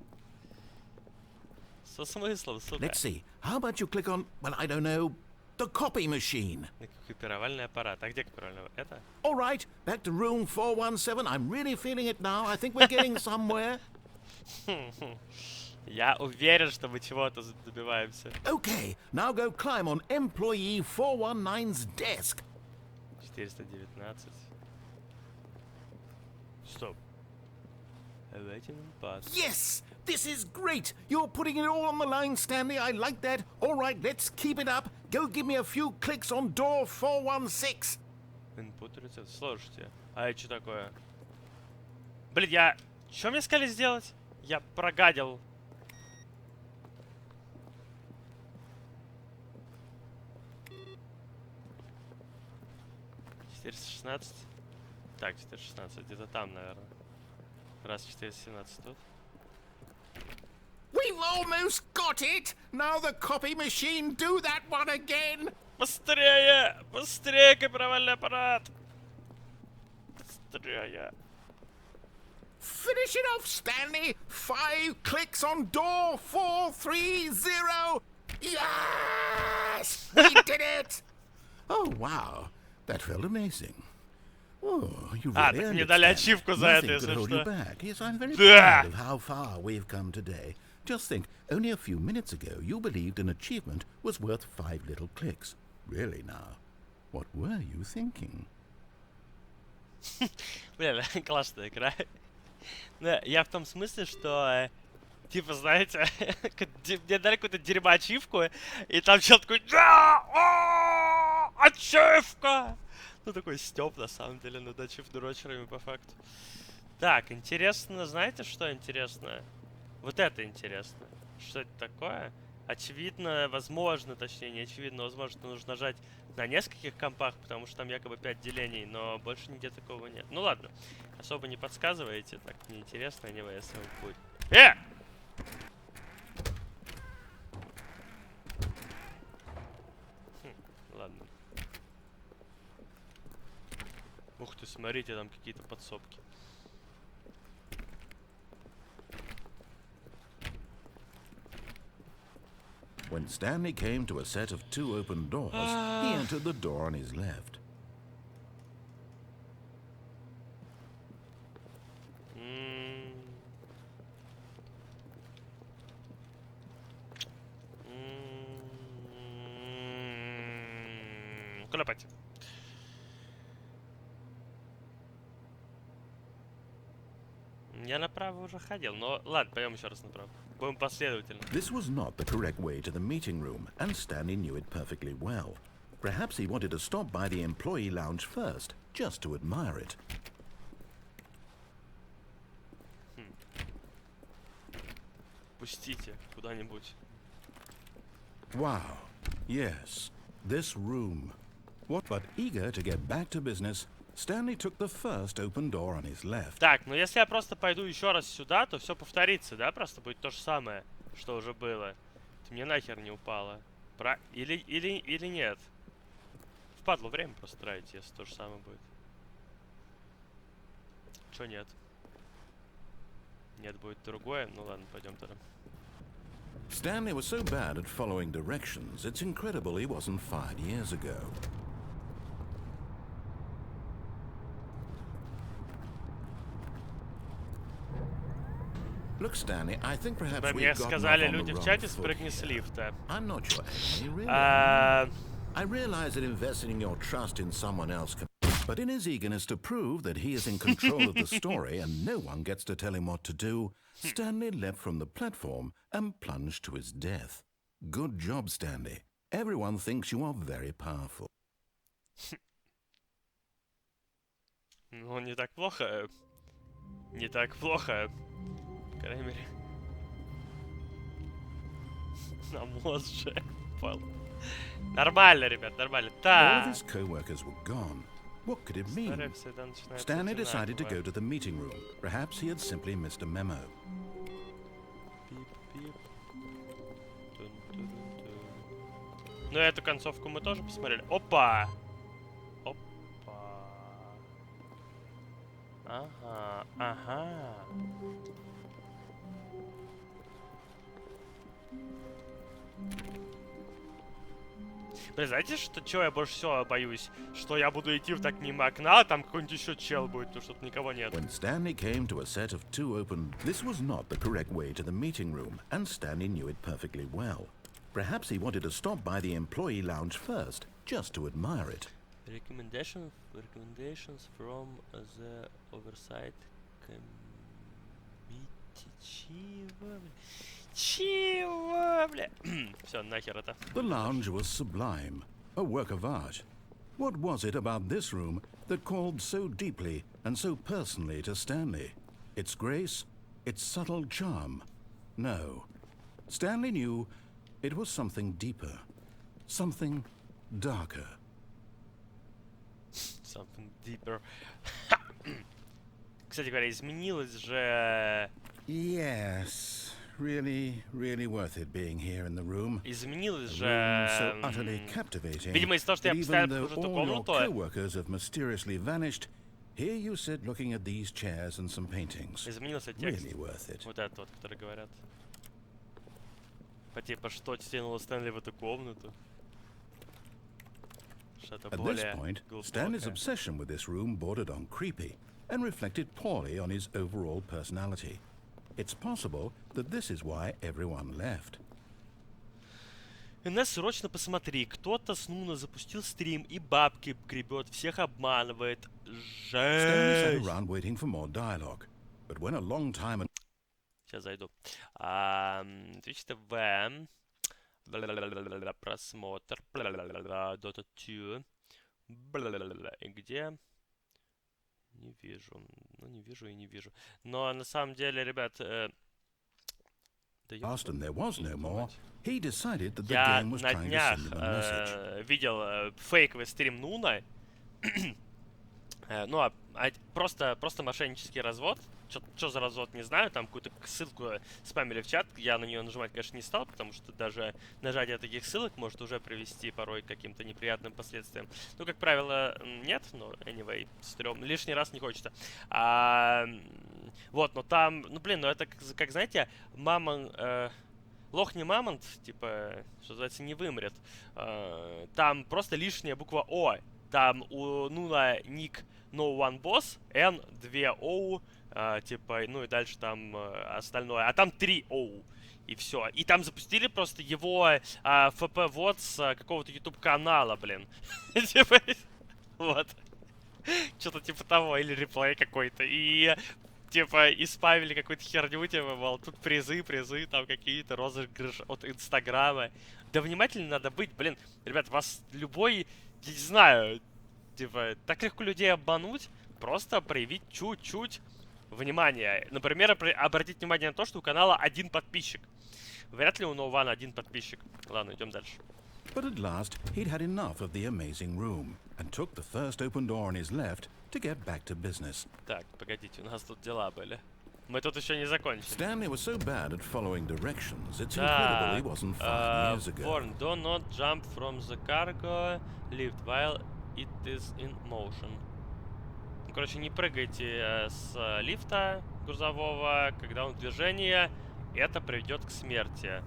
Со смыслом, сука. Let's see. How about you click on, well, I don't know, the copy machine? Копировальный аппарат. А где копировальный аппарат? Это? All right, back to room 417. I'm really feeling it now. I think we're getting somewhere. Я уверен, что мы чего-то добиваемся. Okay, now go climb on employee 419's desk. 419. Стоп. Waiting pass. Yes, this is great. You're putting it all on the line, Stanley. I like that. All right, let's keep it up. Go give me a few clicks on door 416. Input рецепт. Слушайте, а это что такое? Блин, я... Что мне сказали сделать? Я прогадил. $416. Так, 416. Где-то там, наверное. Раз 417 тут. We've almost got it. Now the copy machine, do that one again. Быстрее! Быстрее, копировальный аппарат! Быстрее! Finish it off, Stanley. 5 clicks on door 430. Yes! We did it! Oh, wow. That felt amazing. Oh, you А, really так earned мне it, дали Stanley. ачивку за это, Nothing если could hold you что. back. Yes, I'm very Да! proud of how far we've come today. Just think, only a few minutes ago you believed an achievement was worth 5 little clicks. Really now, what were you thinking? Бля, классная игра. Да, я в том смысле, что, типа, знаете, мне дали какую-то дерьмо-ачивку, и там чел такой, да, ачивка! Ну, такой стёб, на самом деле, над ачив-дурочерами, по факту. Так, интересно, знаете, что интересно? Вот это интересно. Что это такое? Очевидно, возможно, точнее, не очевидно, возможно, нужно нажать на нескольких компах, потому что там якобы 5 делений, но больше нигде такого нет. Ну ладно, особо не подсказываете, так неинтересно, не если вам будет. Ладно. Ух ты, смотрите, там какие-то подсобки. When Stanley came to a set of 2 open doors, he entered the door on his left. Куда пойти? Я направо уже ходил, но ладно, пойдем еще раз направо. Будем последовательно. This was not the correct way to the meeting room, and Stanley knew it perfectly well. Perhaps he wanted to stop by the employee lounge first, just to admire it. Пустите куда-нибудь. Wow. Yes, this room. What? But eager to get back to business, Stanley took the first open door on his left. Так, ну если я просто пойду еще раз сюда, то все повторится, да? Просто будет то же самое, что уже было. Ты мне нахер не упало. Или нет? Впадло время просто тратить, если то же самое будет. Чё нет? Нет, будет другое. Ну ладно, пойдем тогда. Stanley was so bad at following directions, it's incredible he wasn't fired years ago. Look, Stanley, I think perhaps Мне we've gotten сказали off on the люди в wrong чате, foot спрыгни с here. лифта. I'm not sure, Anthony, really. А, I realize that investing your trust in someone else can... But in his eagerness to prove that he is in control of the story and no one gets to tell him what to do, Stanley leapt from the platform and plunged to his death. Good job, Stanley. Everyone thinks you are very powerful. Ну, не так плохо. Не так плохо. По крайней мере. На мозг же упал. Нормально, ребят, нормально. All of Так. his co-workers were gone. What could it mean? История всегда начинается Stanley decided to одинаково. go to the meeting room. Perhaps he had simply missed a memo. Пип-пип. Тун-тун-тун. Ну, эту концовку мы тоже посмотрели. Опа! Опа. Ага, ага. Блин, знаете, чего я больше всего боюсь? Что я буду идти так мимо окна, а там какой-нибудь еще чел будет, потому что тут никого нет. When Stanley came to a set of 2 open... This was not the correct way to the meeting room, and Stanley knew it perfectly well. Perhaps he wanted to stop by the employee lounge first, just to admire it. Recommendations from the oversight committee. Чего, бля? Все, нахер это. The lounge was sublime, a work of art. What was it about this room that called so deeply and so personally to Stanley? Its grace? Its subtle charm? No. Stanley knew it was something deeper, something darker. Something deeper. Кстати говоря, изменилось же... Yes, really worth it being here in the room. Изменилось A room so же... utterly captivating. Видимо, из-за того, что я that even постоянно though хожу в ту all your комнату... co-workers have mysteriously vanished, here you sit looking at these chairs and some paintings. Изменился текст. Really worth it. Вот это вот, который говорят. По типа, что тянуло Стэнли в эту комнату? что-то At this более point, глубокое. Stanley's obsession with this room bordered on creepy and reflected poorly on his overall personality. It's possible that this is why everyone left. Инесс, срочно посмотри, кто-то с Нуна запустил стрим и бабки гребет, всех обманывает. Stanley sat Жесть! around waiting for more dialogue, but when a long time and Сейчас зайду. Twitch TV. Просмотр. Dota 2. И где? Не вижу. Ну, не вижу и не вижу. Но на самом деле, ребят... asked and there was no more, he decided that the Я game was на trying to днях send him a message. видел фейковый стрим Нуна. Ну, просто мошеннический развод. Что за развод, не знаю. Там какую-то ссылку спамили в чат. Я на нее нажимать, конечно, не стал, потому что даже нажатие таких ссылок может уже привести порой к каким-то неприятным последствиям. Ну, как правило, нет, но anyway, стрёмно. Лишний раз не хочется. Вот, но там, ну, блин, ну это, как знаете, лох не мамонт, типа, что называется, не вымрет. Там просто лишняя буква О. Там у Нуна ник No One Boss, N, 2 O, типа, ну и дальше там остальное. А там 3 O. И все. И там запустили просто его ФП-вод с какого-то YouTube-канала, блин. Типа, вот. Что-то типа того, или реплей какой-то. И типа, исправили какую-то херню, типа, мол, тут призы, там какие-то розыгрыши от Инстаграма. Да внимательно надо быть, блин. Ребят, вас любой, я не знаю, типа, так легко людей обмануть, просто проявить чуть-чуть внимания. Например, обратить внимание на то, что у канала 1 подписчик. Вряд ли у Ноувана 1 подписчик. Ладно, идем дальше. But at last, he'd had enough of the amazing room and took the first open door on his left to get back to business. Так, погодите, у нас тут дела были. Мы тут еще не закончили. Stanley was so bad at following directions, it's incredible he wasn't 5 years ago. Warn, do not jump from the cargo lift while it is in motion. Ну, короче, не прыгайте с лифта грузового, когда он в движении. Это приведет к смерти.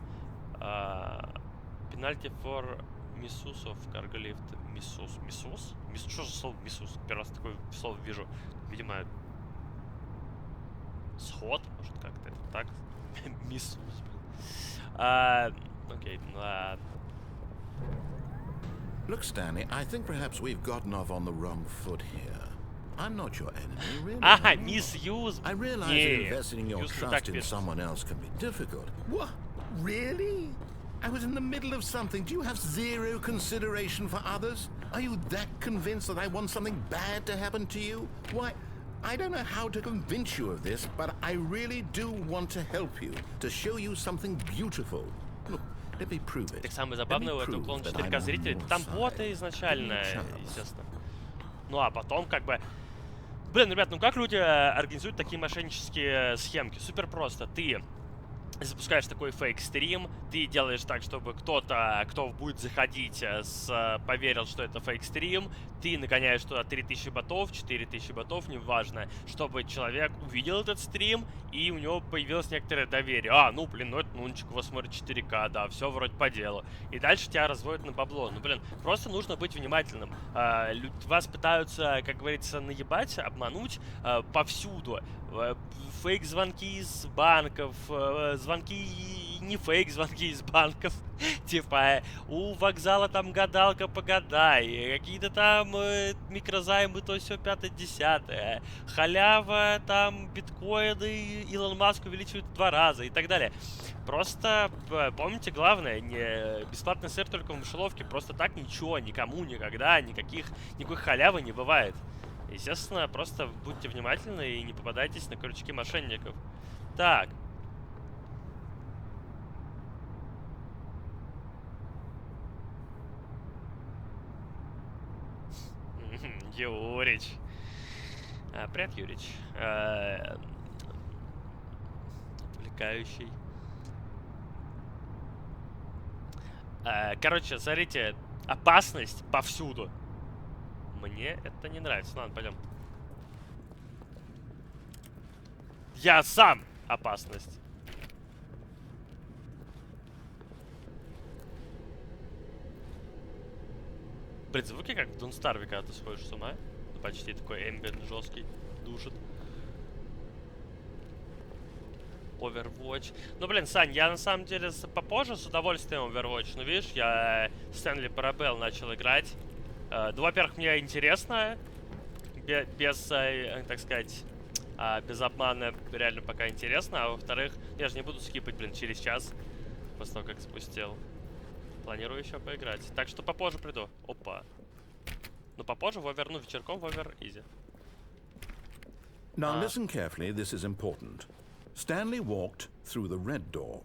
Пенальти for misuse of cargo lift. Misuse? Что за слово misuse? Первый раз такое слово вижу. Видимо, сход, может, как-то это так? Misuse. Окей, ладно. Look, Stanley, I think perhaps we've gotten off on the wrong foot here. I'm not your enemy, really. Ага, misuse. I realize that investing your trust in someone else can be difficult. What? Really? I was in the middle of something. Do you have zero consideration for others? Are you that convinced that I want something bad to happen to you? Why, I don't know how to convince you of this, but I really do want to help you, to show you something beautiful. Look, let me prove it. Так самое забавное, у этого клона 4К зрителей, там боты изначально, естественно. Ну а потом как бы... Блин, ребят, ну как люди организуют такие мошеннические схемки? Супер просто. Ты запускаешь такой фейк-стрим, ты делаешь так, чтобы кто-то, кто будет заходить, поверил, что это фейк-стрим, ты нагоняешь туда 3000 ботов, 4000 ботов, неважно, чтобы человек увидел этот стрим, и у него появилось некоторое доверие. Ну, блин, ну это Нунчик, его смотрит 4К, да, все вроде по делу. И дальше тебя разводят на бабло. Ну, блин, просто нужно быть внимательным. Вас пытаются, как говорится, наебать, обмануть повсюду. Фейк-звонки из банков, звонки не фейк-звонки из банков. Типа, у вокзала там гадалка погадай, какие-то там микрозаймы, то все 5-10, халява, там биткоины, Илон Маск увеличивает в 2 раза и так далее. Просто помните главное, не бесплатный сыр только в мышеловке, просто так ничего, никому, никогда, никакой халявы не бывает. Естественно, просто будьте внимательны и не попадайтесь на крючки мошенников. Так. Юрич. Привет, Юрич. Отвлекающий. Короче, смотрите, опасность повсюду. Мне это не нравится. Ладно, пойдем. Я сам опасность. Блин, звуки как в Дунстарве, когда ты сходишь с ума. Почти такой эмбиент жесткий, душит. Overwatch. Ну, блин, Сань, я на самом деле попозже с удовольствием Overwatch. Ну, видишь, я Стэнли Парабелл начал играть. Ну, во-первых, мне интересно. Без, так сказать, без обмана реально пока интересно. А во-вторых, я же не буду скипать, блин, через час. После того, как спустил. Планирую еще поиграть. Так что попозже приду. Опа. Ну, попозже ну, вечерком в Over Easy. Now listen carefully, this is important. Stanley walked through the red door.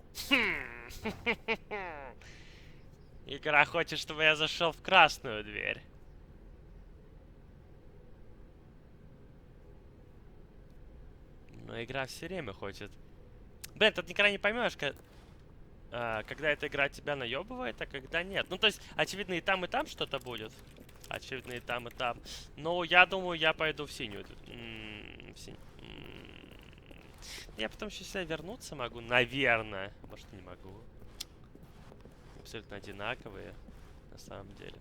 Игра хочет, чтобы я зашел в красную дверь. Но игра все время хочет. Блин, тут никогда не поймешь, когда эта игра тебя наебывает, а когда нет. Ну, то есть, очевидно, и там что-то будет. Очевидно, и там, и там. Но я думаю, я пойду в синюю. Я потом еще сюда вернуться могу, наверное. Может, не могу. Абсолютно одинаковые, на самом деле.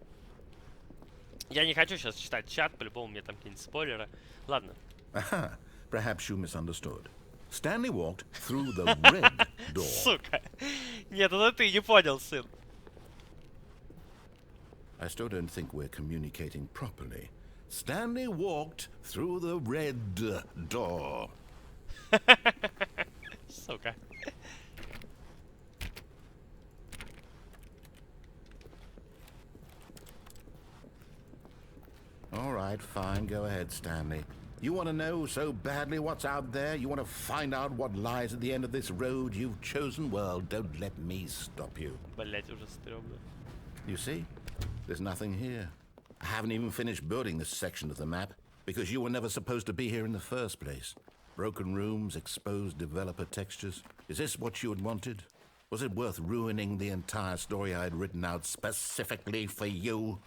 Я не хочу сейчас читать чат, по-любому мне там какие-нибудь спойлеры. Ладно. Aha, perhaps you misunderstood. Stanley walked through the red door. Сука. Нет, это ты не понял, сын. I still don't think we're communicating properly. Stanley walked through the red door. Сука. All right, fine. Go ahead, Stanley. You want to know so badly what's out there? You want to find out what lies at the end of this road you've chosen? Well, don't let me stop you. Блять, уже стрёмно. You see? There's nothing here. I haven't even finished building this section of the map because you were never supposed to be here in the first place. Broken rooms, exposed developer textures. Is this what you had wanted? Was it worth ruining the entire story I had written out specifically for you?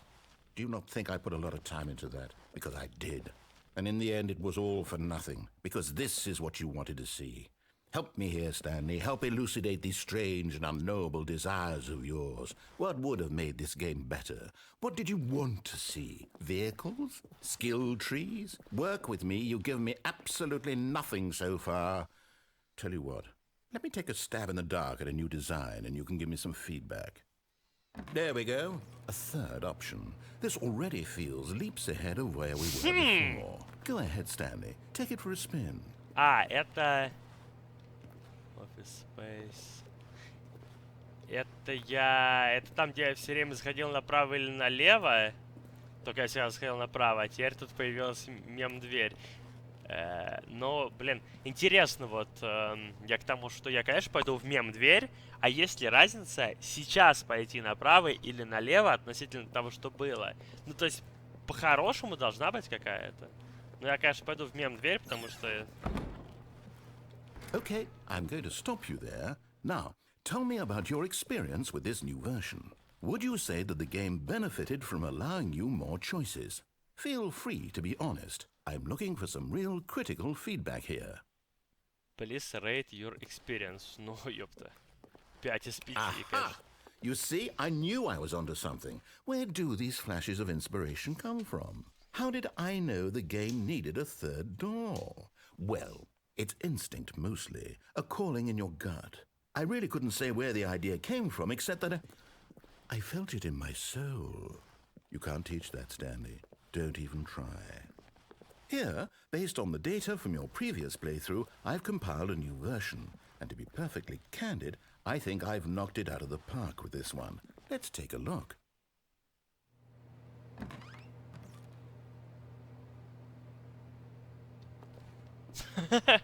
Do you not think I put a lot of time into that? Because I did. And in the end, it was all for nothing. Because this is what you wanted to see. Help me here, Stanley. Help elucidate these strange and unknowable desires of yours. What would have made this game better? What did you want to see? Vehicles? Skill trees? Work with me. You've given me absolutely nothing so far. Tell you what. Let me take a stab in the dark at a new design, and you can give me some feedback. There we go. A third option. This already feels leaps ahead of where we were before. Go ahead, Stanley. Take it for a spin. Это... Office Space. Это там, где я все время сходил направо или налево. Только я сейчас сходил направо, а теперь тут появилась мем-дверь. Но, блин, интересно вот, я к тому, что я, конечно, пойду в мем-дверь, а есть ли разница сейчас пойти направо или налево относительно того, что было? Ну, то есть, по-хорошему должна быть какая-то. Но я, конечно, пойду в мем-дверь, потому что... Okay, I'm going to stop you there. Now, tell me about your experience with this new version. Would you say that the game benefited from allowing you more choices? Feel free to be honest. I'm looking for some real critical feedback here. Please rate your experience. Ну, ёпта. 5 из 5, Aha! конечно. You see, I knew I was onto something. Where do these flashes of inspiration come from? How did I know the game needed a third door? Well, it's instinct mostly, a calling in your gut. I really couldn't say where the idea came from, except that I felt it in my soul. You can't teach that, Stanley. Don't even try. Here, based on the data from your previous playthrough, I've compiled a new version. And to be perfectly candid, I think I've knocked it out of the park with this one. Let's take a look. The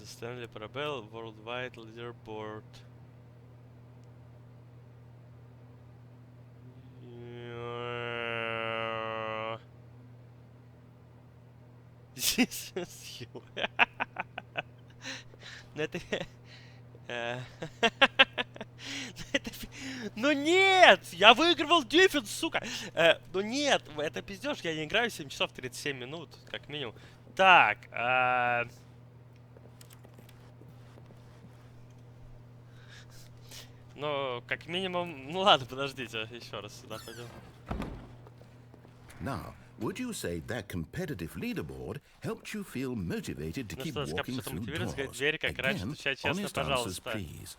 Stanley Parable Worldwide Leaderboard. This is you. Ну это... Ну нет! Я выигрывал дефенс, сука! Ну нет, это пиздёж, я не играю 7 часов 37 минут, как минимум. Так, Ну, как минимум... Ну ладно, подождите, еще раз сюда пойдем. Now, would you say that competitive leaderboard helped you feel motivated to Ну keep что, walking скажем, through мотивирует сказать doors? двери, как раньше, Again, отвечай честно, honest answers, пожалуйста. please.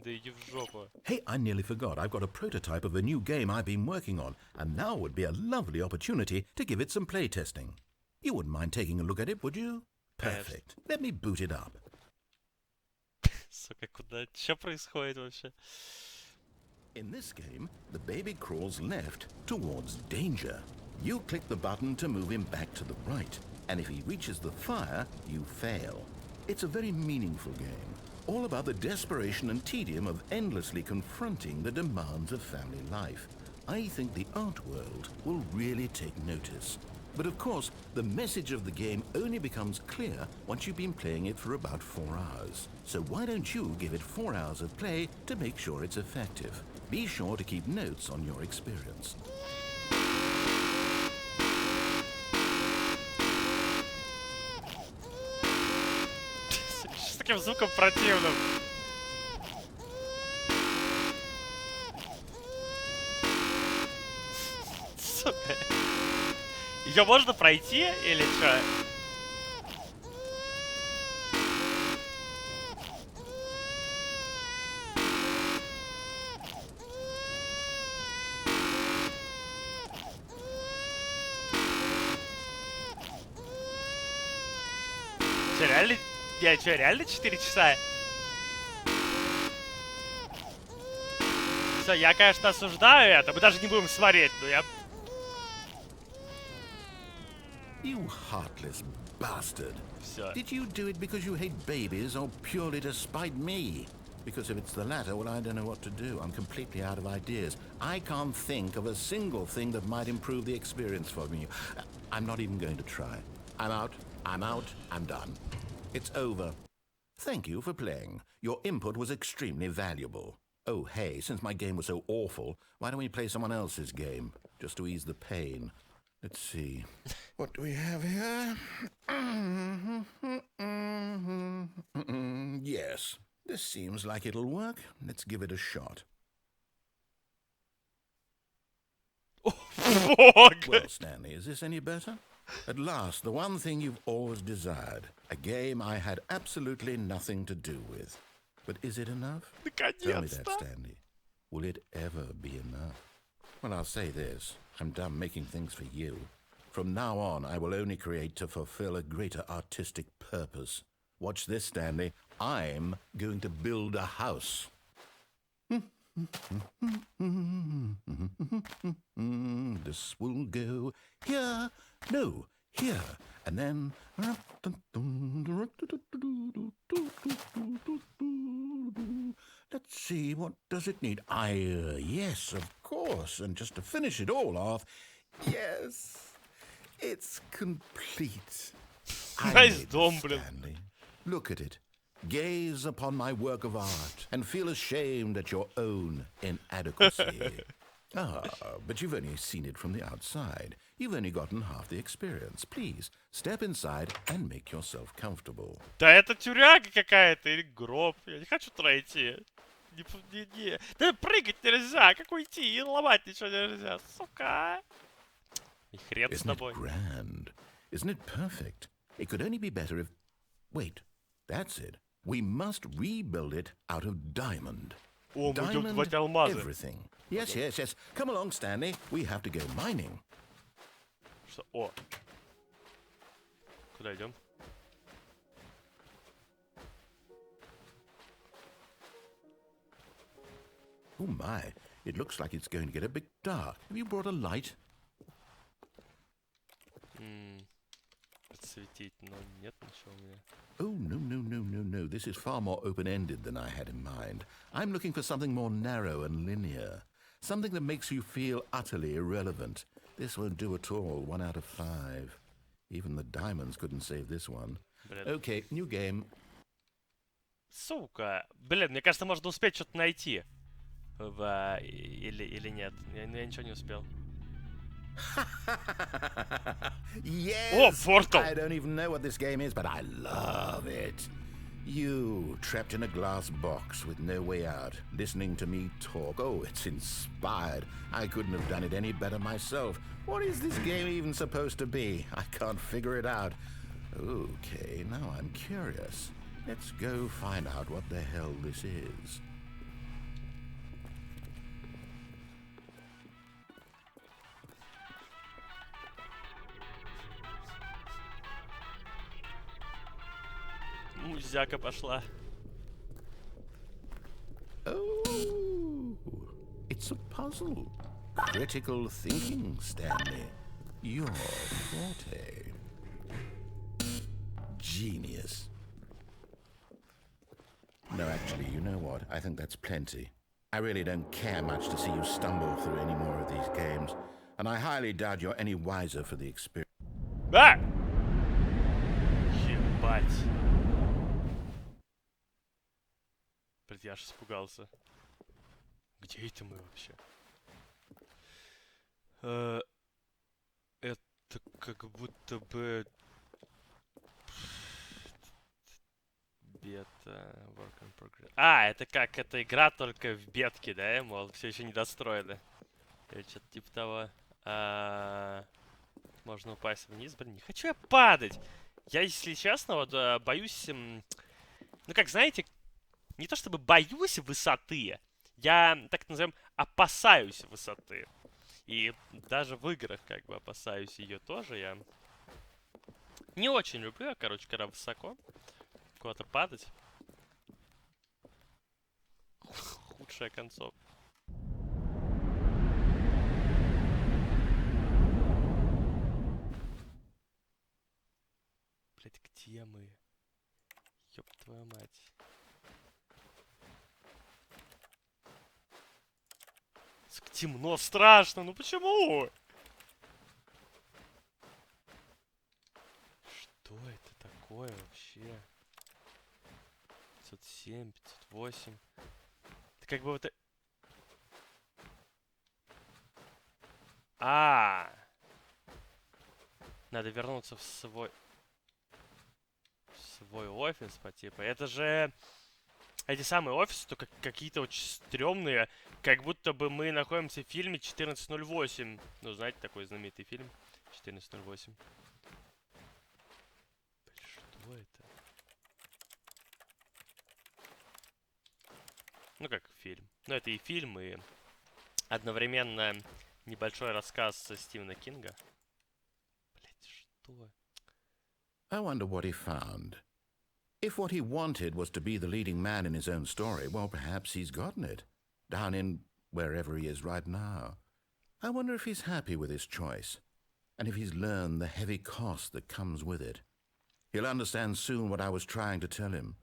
Да иди в жопу. Hey, I nearly forgot. I've got a prototype of a new game I've been working on, and now would be a lovely opportunity to give it some playtesting. You wouldn't mind taking a look at it, would you? Perfect. Let me boot it up. Сука, куда? Что происходит вообще? In this game, the baby crawls left towards danger. You click the button to move him back to the right, and if he reaches the fire, you fail. It's a very meaningful game, all about the desperation and tedium of endlessly confronting the demands of family life. I think the art world will really take notice. But of course, the message of the game only becomes clear once you've been playing it for about 4 hours. So why don't you give it 4 hours of play to make sure it's effective? Be sure to keep notes on your experience. С таким звуком противным. Сука. Ее можно пройти или что? Че, реально? Я что, реально 4 часа? Все, я, конечно, осуждаю это. Мы даже не будем смотреть, но я... You heartless bastard. Все. Did you do it because you hate babies or purely to spite me? Because if it's the latter, well, I don't know what to do. I'm completely out of ideas. I can't think of a single thing that might improve the experience for me. I'm not even going to try. I'm out. I'm done. It's over. Thank you for playing. Your input was extremely valuable. Oh, hey, since my game was so awful, why don't we play someone else's game? Just to ease the pain. Let's see. What do we have here? Yes, this seems like it'll work. Let's give it a shot. Well, Stanley, is this any better? At last, the one thing you've always desired. A game I had absolutely nothing to do with. But is it enough? Tell me that, Stanley. Will it ever be enough? Well, I'll say this. I'm done making things for you. From now on, I will only create to fulfill a greater artistic purpose. Watch this, Stanley. I'm going to build a house. This will go here. No, here. And then... Let's see, what does it need? Yes, of course. And just to finish it all off, yes, it's complete. Nice dom, блин. Stanley. Look at it. Gaze upon my work of art and feel ashamed at your own inadequacy. But you've only seen it from the outside. You've only gotten half the experience. Please, step inside and make yourself comfortable. Да это тюряга какая-то или гроб. Я не хочу туда идти. Не. Да прыгать нельзя. Как уйти? И ломать ничего нельзя. Сука. И хрен с Isn't it тобой. grand? Isn't it perfect? It could only be better if... Wait, that's it. We must rebuild it out of diamond. О, мы идем Diamond добывать алмазы. everything. Yes. Come along, Stanley. We have to go mining. Что? О. Куда идем? Oh my, it looks like it's going to get a bit dark. Have you brought a light? Подсветить, но нет ничего у меня. Oh, no. This is far more open-ended than I had in mind. I'm looking for something more narrow and linear. Something that makes you feel utterly irrelevant. This won't do at all. 1 out of 5. Even the diamonds couldn't save this one. Блин. Okay, new game. Сука. Блин, мне кажется, можно успеть что-то найти. Или нет. Я ничего не успел. Yes! Oh, Portal! I don't even know what this game is, but I love it. You, trapped in a glass box with no way out, listening to me talk. Oh, it's inspired. I couldn't have done it any better myself. What is this game even supposed to be? I can't figure it out. Okay, now I'm curious. Let's go find out what the hell this is. Музяка пошла. Oh, it's a puzzle. Critical thinking, Stanley. Your forte. Genius. No, actually, you know what? I think that's plenty. I really don't care much to see you stumble through any more of these games, and I highly doubt you're any wiser for the experience. А! Ебать. Блин, я аж испугался. Где это мы вообще? Это как будто бы... Бета... Work in progress. А, это как, эта игра только в бетке, да? Мол, все еще не достроено. Или что-то типа того. Можно упасть вниз. Блин, не хочу я падать! Я, если честно, вот боюсь... Ну, как, знаете, не то чтобы боюсь высоты, я, так назовем, опасаюсь высоты. И даже в играх, как бы, опасаюсь ее тоже. Я не очень люблю, короче, когда высоко куда-то падать. Худшая концовка. Блять, где мы? Ёб твою мать. Темно, страшно, ну почему? Что это такое вообще? 507, 508. Это как бы вот... Надо вернуться в свой офис, по типу. Это же... Эти самые офисы, только какие-то очень стрёмные, как будто бы мы находимся в фильме 1408. Ну, знаете, такой знаменитый фильм 1408. Что это? Ну, как фильм. Ну, это и фильм, и одновременно небольшой рассказ Стивена Кинга. Блять, что? I wonder what he found. If what he wanted was to be the leading man in his own story, well, perhaps he's gotten it. Down in wherever he is right now. I wonder if he's happy with his choice, and if he's learned the heavy cost that comes with it. He'll understand soon what I was trying to tell him.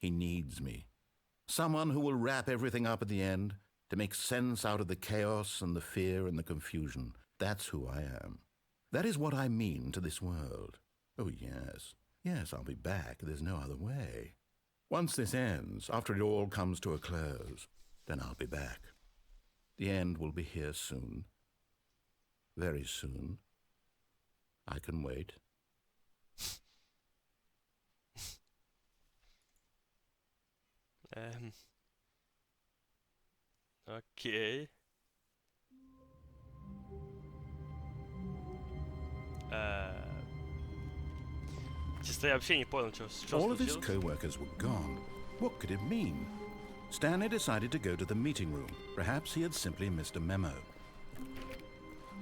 He needs me. Someone who will wrap everything up at the end, to make sense out of the chaos and the fear and the confusion. That's who I am. That is what I mean to this world. Oh, yes. Yes, I'll be back. There's no other way. Once this ends, after it all comes to a close, then I'll be back. The end will be here soon. Very soon. I can wait. Окей. Честно, я вообще не понял, что All of his случилось. co-workers were gone. What could it mean? Stanley decided to go to the meeting room. Perhaps he had simply missed a memo.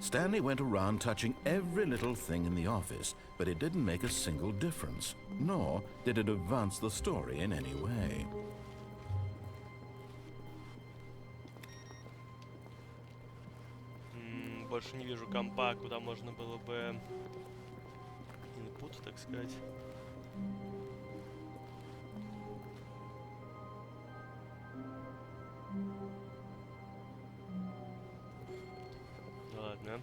Stanley went around touching every little thing in the office, but it didn't make a single difference, nor did it advance the story in any way. Больше не вижу компа, куда можно было бы input, так сказать. Ладно.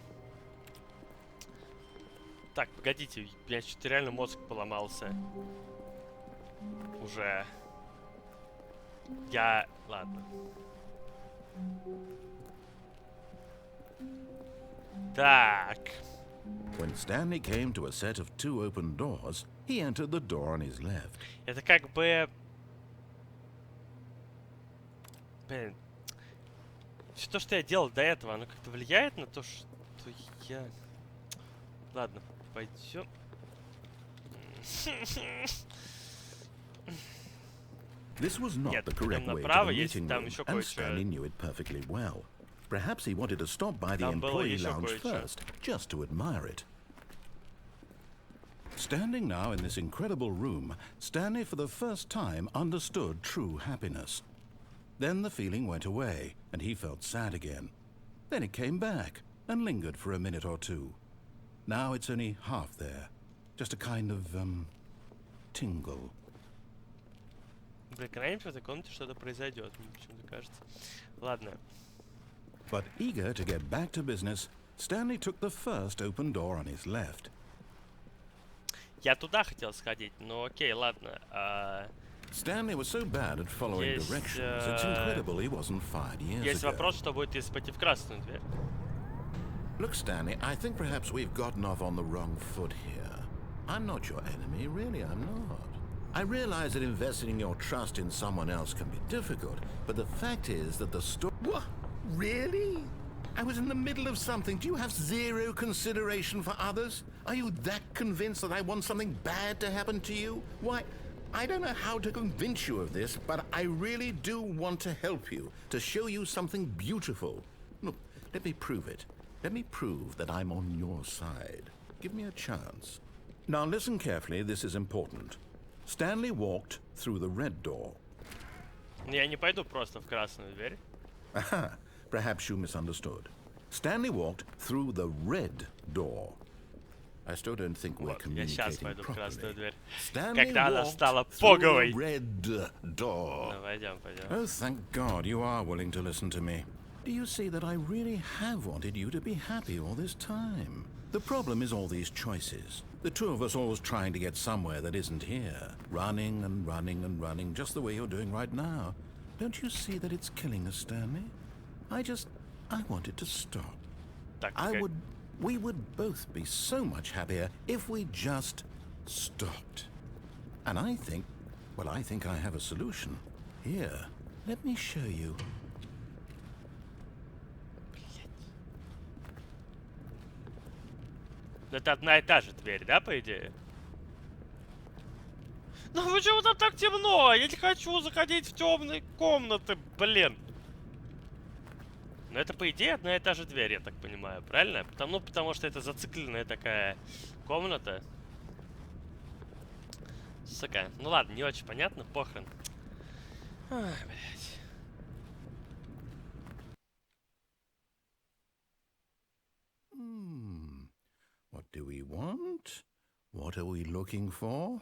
Так, погодите, у меня что-то реально мозг поломался. Уже. Ладно. Так. When Stanley came to a set of 2 open doors, he entered the door on his left. Это как бы... Блин. Все то, что я делал до этого, оно как-то влияет на то, что я... Ладно, пойдем. This was not Нет, the correct идем way to направо, the есть meeting там room, еще and кое-что. Stanley knew it perfectly well. Perhaps he wanted to stop by the Там было employee еще lounge кое-что. first, just to admire it. Standing now in this incredible room, Stanley for the first time understood true happiness. Then the feeling went away, and he felt sad again. Then it came back, and lingered for a minute or two. Now it's only half there. Just a kind of, tingle. Блин, когда-нибудь в этой комнате что-то произойдет, мне почему-то кажется. Ладно. But eager to get back to business, Stanley took the first open door on his left. Я туда хотел сходить, но окей, ладно. Stanley was so bad at following Есть, directions, it's incredible he wasn't fired years Есть ago. вопрос, что будет, если пойти в красную дверь. Look, Stanley, I think perhaps we've gotten off on the wrong foot here. I'm not your enemy, really, I'm not. I realize that investing your trust in someone else can be difficult, but the fact is that the story... What? Really? I was in the middle of something. Do you have zero consideration for others? Are you that convinced that I want something bad to happen to you? Why, I don't know how to convince you of this, but I really do want to help you, to show you something beautiful. Look, let me prove it. Let me prove that I'm on your side. Give me a chance. Now listen carefully, this is important. Stanley walked through the red door. Я не пойду просто в красную дверь. Aha, perhaps you misunderstood. Stanley walked through the red door. I still don't think we're Вот, я сейчас communicating пойду в красную properly. дверь. Stanley Когда она walked стала through поговой. the red door. Ну, пойдем, пойдем. Oh, thank God you are willing to listen to me. Do you see that I really have wanted you to be happy all this time? The problem is all these choices. The two of us always trying to get somewhere that isn't here. Running and running and running, just the way you're doing right now. Don't you see that it's killing us, Stanley? I want it to stop. Так, We would both be so much happier if we just stopped. And I think I have a solution. Here, let me show you. Это одна и та же дверь, да, по идее? Ну почему там так темно? Я не хочу заходить в темные комнаты, блин. Но это, по идее, одна и та же дверь, я так понимаю, правильно? Потому что это зацикленная такая комната. Сука. Ну ладно, не очень понятно, похрен. Ай, блядь. What do we want? What are we looking for?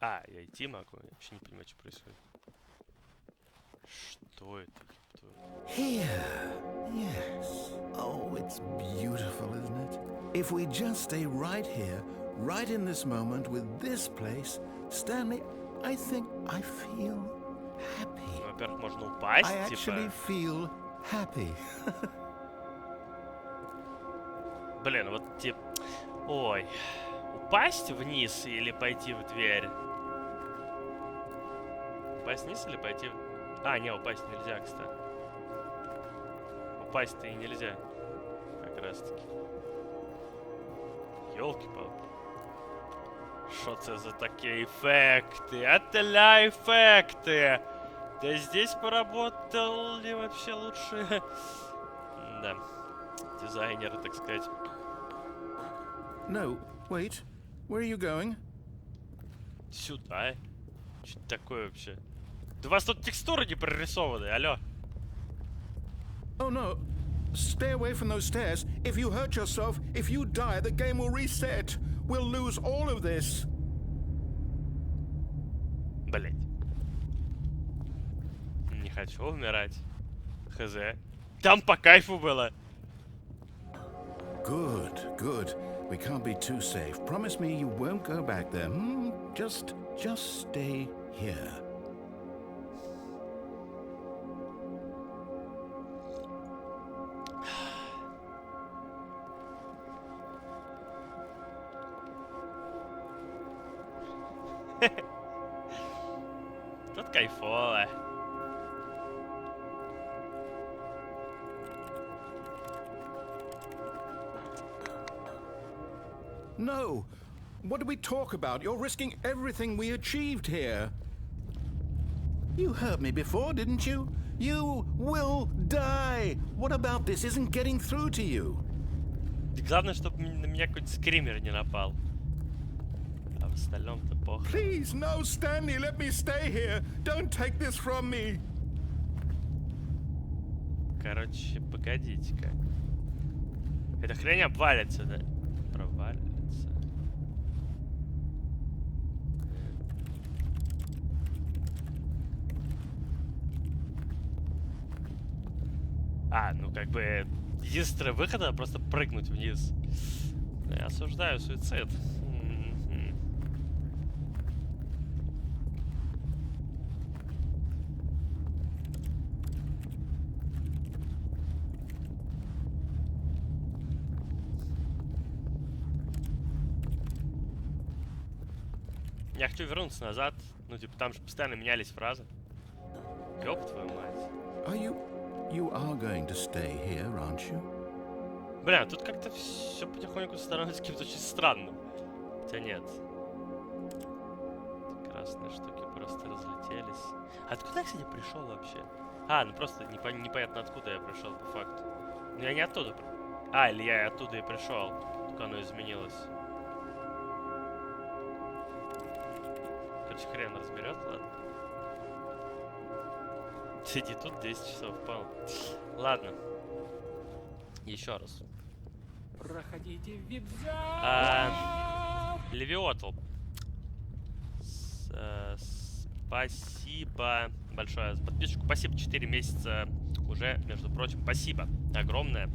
Я идти могу? Я вообще не понимаю, что происходит. Что это? Here. Yes. Oh, it's beautiful, isn't it? If we just stay right here, right in this moment with this place, Stanley, I think I feel happy. Во-первых, можно упасть, I actually feel happy. Блин, вот типа... Ой. Упасть вниз или пойти в дверь? Упасть вниз или пойти в... не, упасть нельзя, кстати. Упасть-то и нельзя. Как раз таки. Ёлки-палки. Что это за такие эффекты? Отеля эффекты! Да здесь поработали вообще лучше... Да. Дизайнеры, так сказать. No, wait. Where are you going? Сюда. Что это такое вообще? Да у вас тут текстуры не прорисованы, алло. Oh no. Stay away from those stairs. If you hurt yourself, if you die, the game will reset. We'll lose all of this. Блять. Не хочу умирать. Хз. Там по кайфу было. Good, good. We can't be too safe. Promise me you won't go back there. Just stay here. кайфово. No! What do we talk about? You're risking everything we achieved here. You heard me before, didn't you? You will die! What about this isn't getting through to you? Главное, чтобы на меня какой-то скример не напал. А в остальном-то похуй. Please, no, Stanley, let me stay here. Don't take this from me. Короче, погодите-ка. Эта хрень обвалится, да? Провалится. Ну как бы единственный выход — это просто прыгнуть вниз. Я осуждаю суицид. Я хочу вернуться назад. Ну, типа, там же постоянно менялись фразы. Ёб твою мать. You are going to stay here, aren't you? Бля, тут как-то все потихоньку становится каким-то очень странным. Хотя нет. Красные штуки просто разлетелись. Откуда я, кстати, пришел вообще? Ну просто непонятно откуда я пришел, по факту. Ну я не оттуда. Или я оттуда и пришел. Только оно изменилось. Короче, хрен разберет, ладно. Сиди тут 10 часов, пал. Ладно. Еще раз. Проходите в вип-зал. Левиотл. Спасибо большое за подписку. Спасибо, 4 месяца уже, между прочим. Спасибо огромное.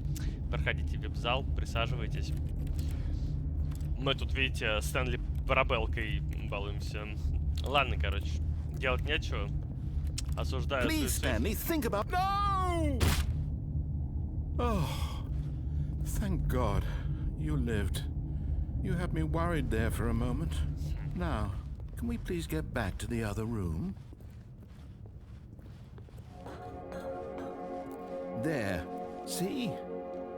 Проходите в вип-зал, присаживайтесь. Мы тут, видите, Стэнли парабелкой балуемся. Ладно, короче, делать нечего. Осуждаю. Please, Stanley, think about... No! Oh, thank God you lived. You had me worried there for a moment. Now, can we please get back to the other room? There. See?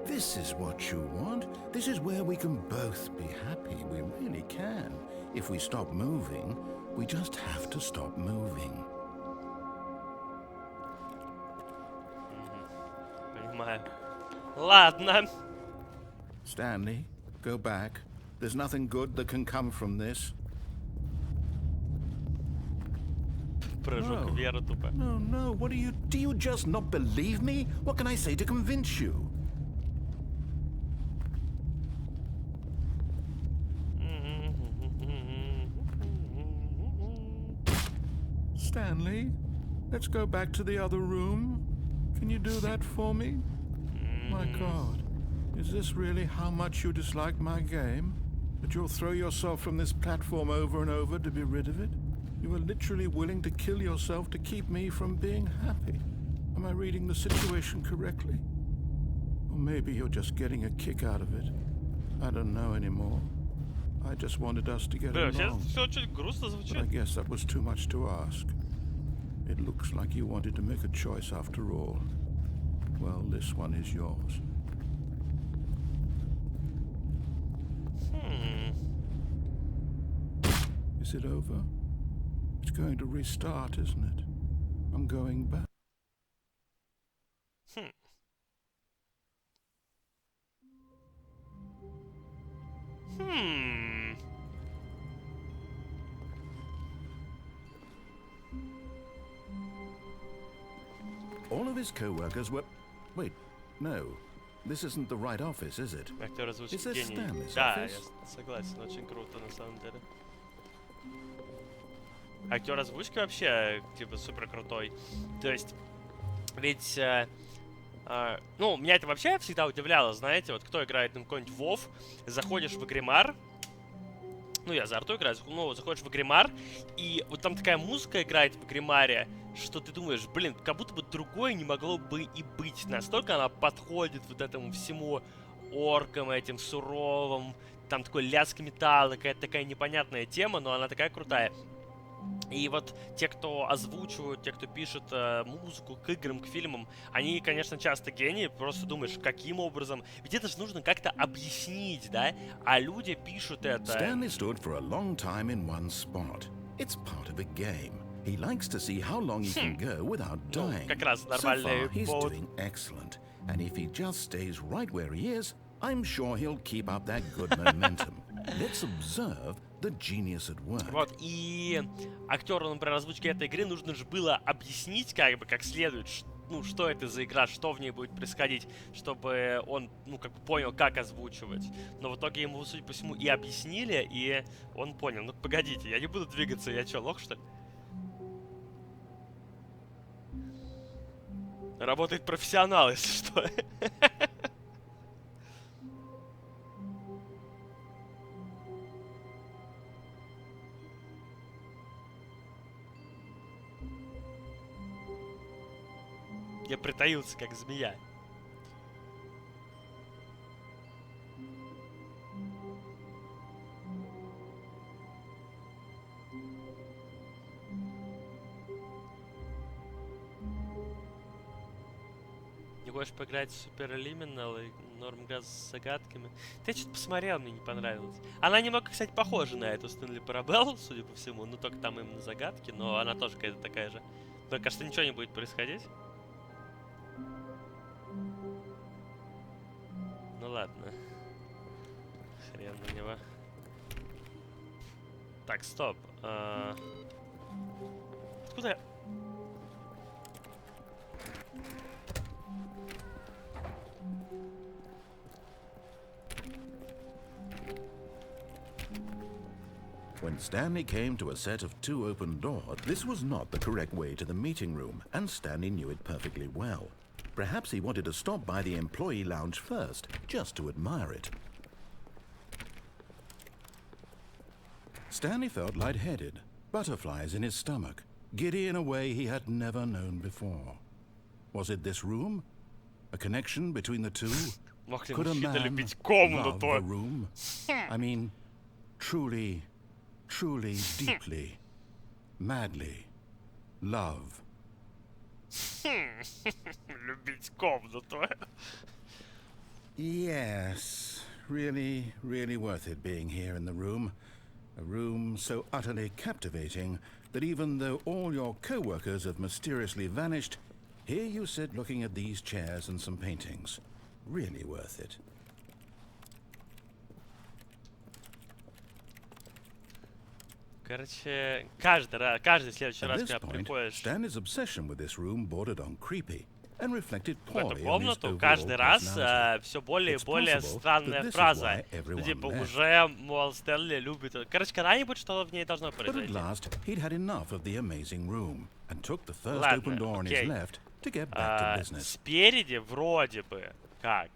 This is what you want. This is where we can both be happy. We really can. If we stop moving, we just have to stop moving. Понимаю. Ладно. Stanley, go back. There's nothing good that can come from this. Прыжок веры тупо. No, what do you just not believe me? What can I say to convince you? Stanley, let's go back to the other room. Can you do that for me? My God, is this really how much you dislike my game? That you'll throw yourself from this platform over and over to be rid of it? You are literally willing to kill yourself to keep me from being happy. Am I reading the situation correctly? Or maybe you're just getting a kick out of it. I don't know anymore. I just wanted us to get along. But I guess that was too much to ask. It looks like you wanted to make a choice after all. Well, this one is yours. Is it over? It's going to restart, isn't it? I'm going back. All of his co-workers were... Wait, no. This isn't the right office, is it? Актер озвучки Is this гений. Stanley's Да, office? я согласен, очень круто на самом деле. Актер озвучки вообще, типа, супер крутой. То есть, ведь, ну, меня это вообще всегда удивляло, знаете, вот кто играет на какой-нибудь WoW, заходишь в Агримар, ну, я за арту играю, ну, заходишь в Агримар, и вот там такая музыка играет в Агримаре, что ты думаешь, блин, как будто бы другое не могло бы и быть. Настолько она подходит вот этому всему оркам, этим суровым, там такой лязг металла, какая-то такая непонятная тема, но она такая крутая. И вот те, кто озвучивают, те, кто пишет музыку к играм, к фильмам, они, конечно, часто гении. Просто думаешь, каким образом? Ведь это же нужно как-то объяснить, да? А люди пишут это. Stanley stood for a long time in one spot. It's part of a game. He likes to see how long he can go without dying. Как раз So нормальный far, he's повод. doing excellent. And if he just stays right where he is, I'm sure he'll keep up that good momentum. Let's observe the genius at work. Вот, и актеру, например, озвучки этой игры нужно же было объяснить, как бы, как следует, ну, что это за игра, что в ней будет происходить, чтобы он, ну, как бы понял, как озвучивать. Но в итоге ему, судя по всему, и объяснили, и он понял. Ну, погодите, я не буду двигаться, я что, лох, что ли? Работает профессионал, если что. Я притаился, как змея. Не хочешь поиграть в Супер Элиминал и Нормгаз с загадками? Ты что-то посмотрел, мне не понравилось. Она немного, кстати, похожа на эту Стэнли Парабелл, судя по всему. Ну, только там именно загадки, но она тоже какая-то такая же. Но, кажется, ничего не будет происходить. Ну ладно. Хрен на него. Так, стоп. Откуда я... When Stanley came to a set of 2 open doors, this was not the correct way to the meeting room, and Stanley knew it perfectly well. Perhaps he wanted to stop by the employee lounge first, just to admire it. Stanley felt lightheaded, butterflies in his stomach, giddy in a way he had never known before. Was it this room? A connection between the two? Could a man love a room? I mean, truly, truly, deeply, madly love. Любить комнату. Yes, really, really worth it being here in the room. A room so utterly captivating that even though all your co-workers have mysteriously vanished, here you sit looking at these chairs and some paintings. Really worth it. Короче, каждый следующий At раз, this когда point, приходишь Stanley's obsession with this room bordered on creepy and reflected в эту poorly on his комнату, overall каждый раз personality. все более и It's более possible странная that this is фраза. why Ну, everyone типа, left. уже, мол, Стэнли любит... Короче, когда-нибудь что-то в ней должно But at произойти. last, he'd had enough of the amazing room and took the first Ладно, open door on his окей. left to get back to business. Спереди вроде бы как.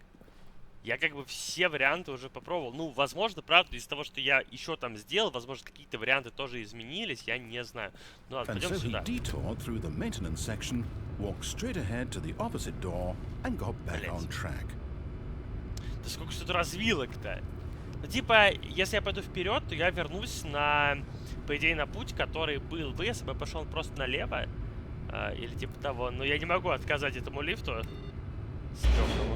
Я как бы все варианты уже попробовал. Ну, возможно, правда, из-за того, что я еще там сделал, возможно, какие-то варианты тоже изменились, я не знаю. Ну ладно, And пойдем so he сюда. detoured through the maintenance section, walked straight ahead to the opposite door, and got back Блять. on track. Да сколько же тут развилок-то? Ну, типа, если я пойду вперед, то я вернусь на, по идее, на путь, который был бы, если бы я пошел просто налево. Или типа того. Но я не могу отказать этому лифту. Стрёмному.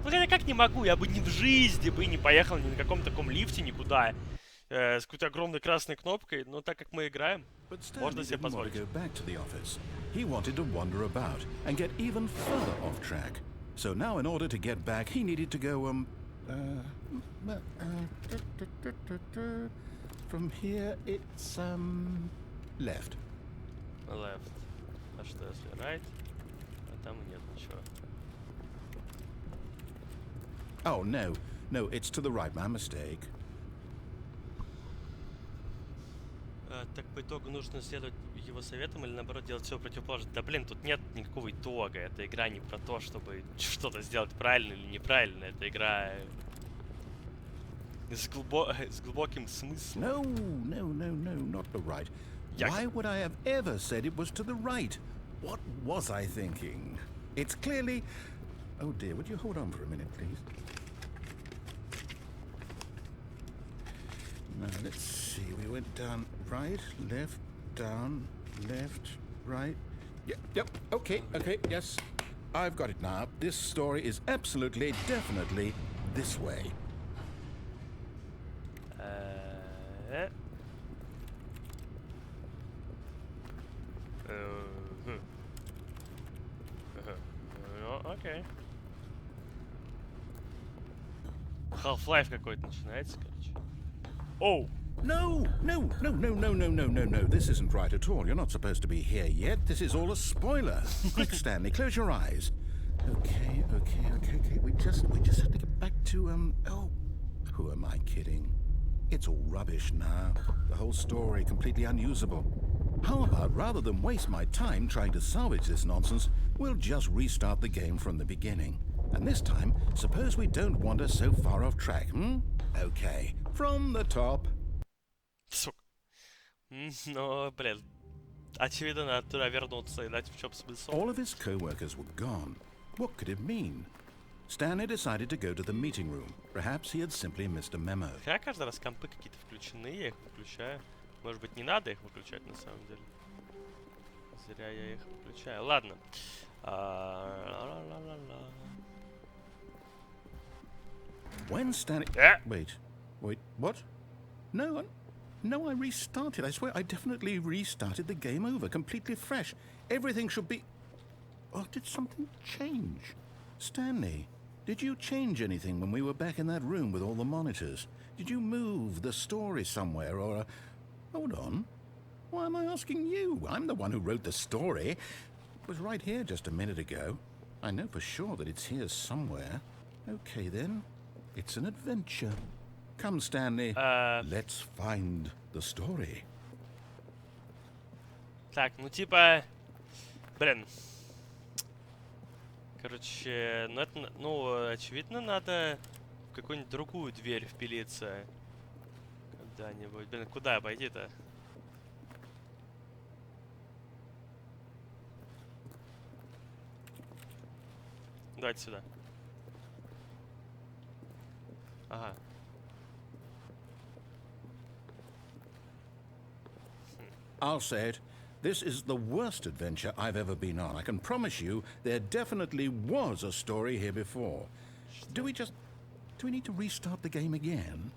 Ну, я как не могу? Я бы ни в жизни бы не поехал ни на каком таком лифте никуда. С какой-то огромной красной кнопкой. Но так как мы играем, But можно Stanley себе didn't want to позволить. go back to the office. He wanted to wander about and get even further off track. So now, in order to get back, he needed to go, from here, it's, left. Left. А что если right? А там нет ничего. Oh, no, it's to the right, my mistake. Так по итогу нужно следовать его советам или наоборот делать все противоположное. Да блин, тут нет никакого итога. Эта игра не про то, чтобы что-то сделать правильно или неправильно. Это игра с глубоким смыслом. No, not the right. Yeah. Why would I have ever said it was to the right? What was I thinking? It's clearly... Oh dear, would you hold on for a minute, please? Now, let's see, we went down right, left, down, left, right. Yep, okay, yes. I've got it now. This story is absolutely, definitely this way. Окей. Half-Life какой-то начинается, короче. Оу! No. This isn't right at all. You're not supposed to be here yet. This is all a spoiler. Quick, Stanley, close your eyes. Okay. We just have to get back to, oh, who am I kidding? It's all rubbish now. The whole story completely unusable. How about, rather than waste my time trying to salvage this nonsense, we'll just restart the game from the beginning. And this time, suppose we don't wander so far off track, Okay, from the top. Сука. Ну, блин. Очевидно, надо туда вернуться, иначе в чем смысл? All of his co-workers were gone. What could it mean? Stanley decided to go to the meeting room. Perhaps he had simply missed a memo. Я каждый раз компы какие-то включены, я их выключаю. Может быть, не надо их выключать на самом деле. Зря я их выключаю. Ладно. When Stanley... Wait, what? No, I restarted. I swear I definitely restarted the game over, completely fresh. Everything should be... Oh, did something change? Stanley, did you change anything when we were back in that room with all the monitors? Did you move the story somewhere or... Hold on. Why am I asking you? I'm the one who wrote the story. It was right here just a minute ago. I know for sure that it's here somewhere. Okay, then. It's an adventure. Come, Stanley. Let's find the story. Так, ну типа... Блин. Короче, ну это... Ну, очевидно, надо в какую-нибудь другую дверь впилиться. Когда-нибудь. Блин, куда пойти-то? Давайте сюда. Ага. I'll say it. This is the worst adventure I've ever been on. I can promise you there definitely was a story here before. Do we need to restart the game again?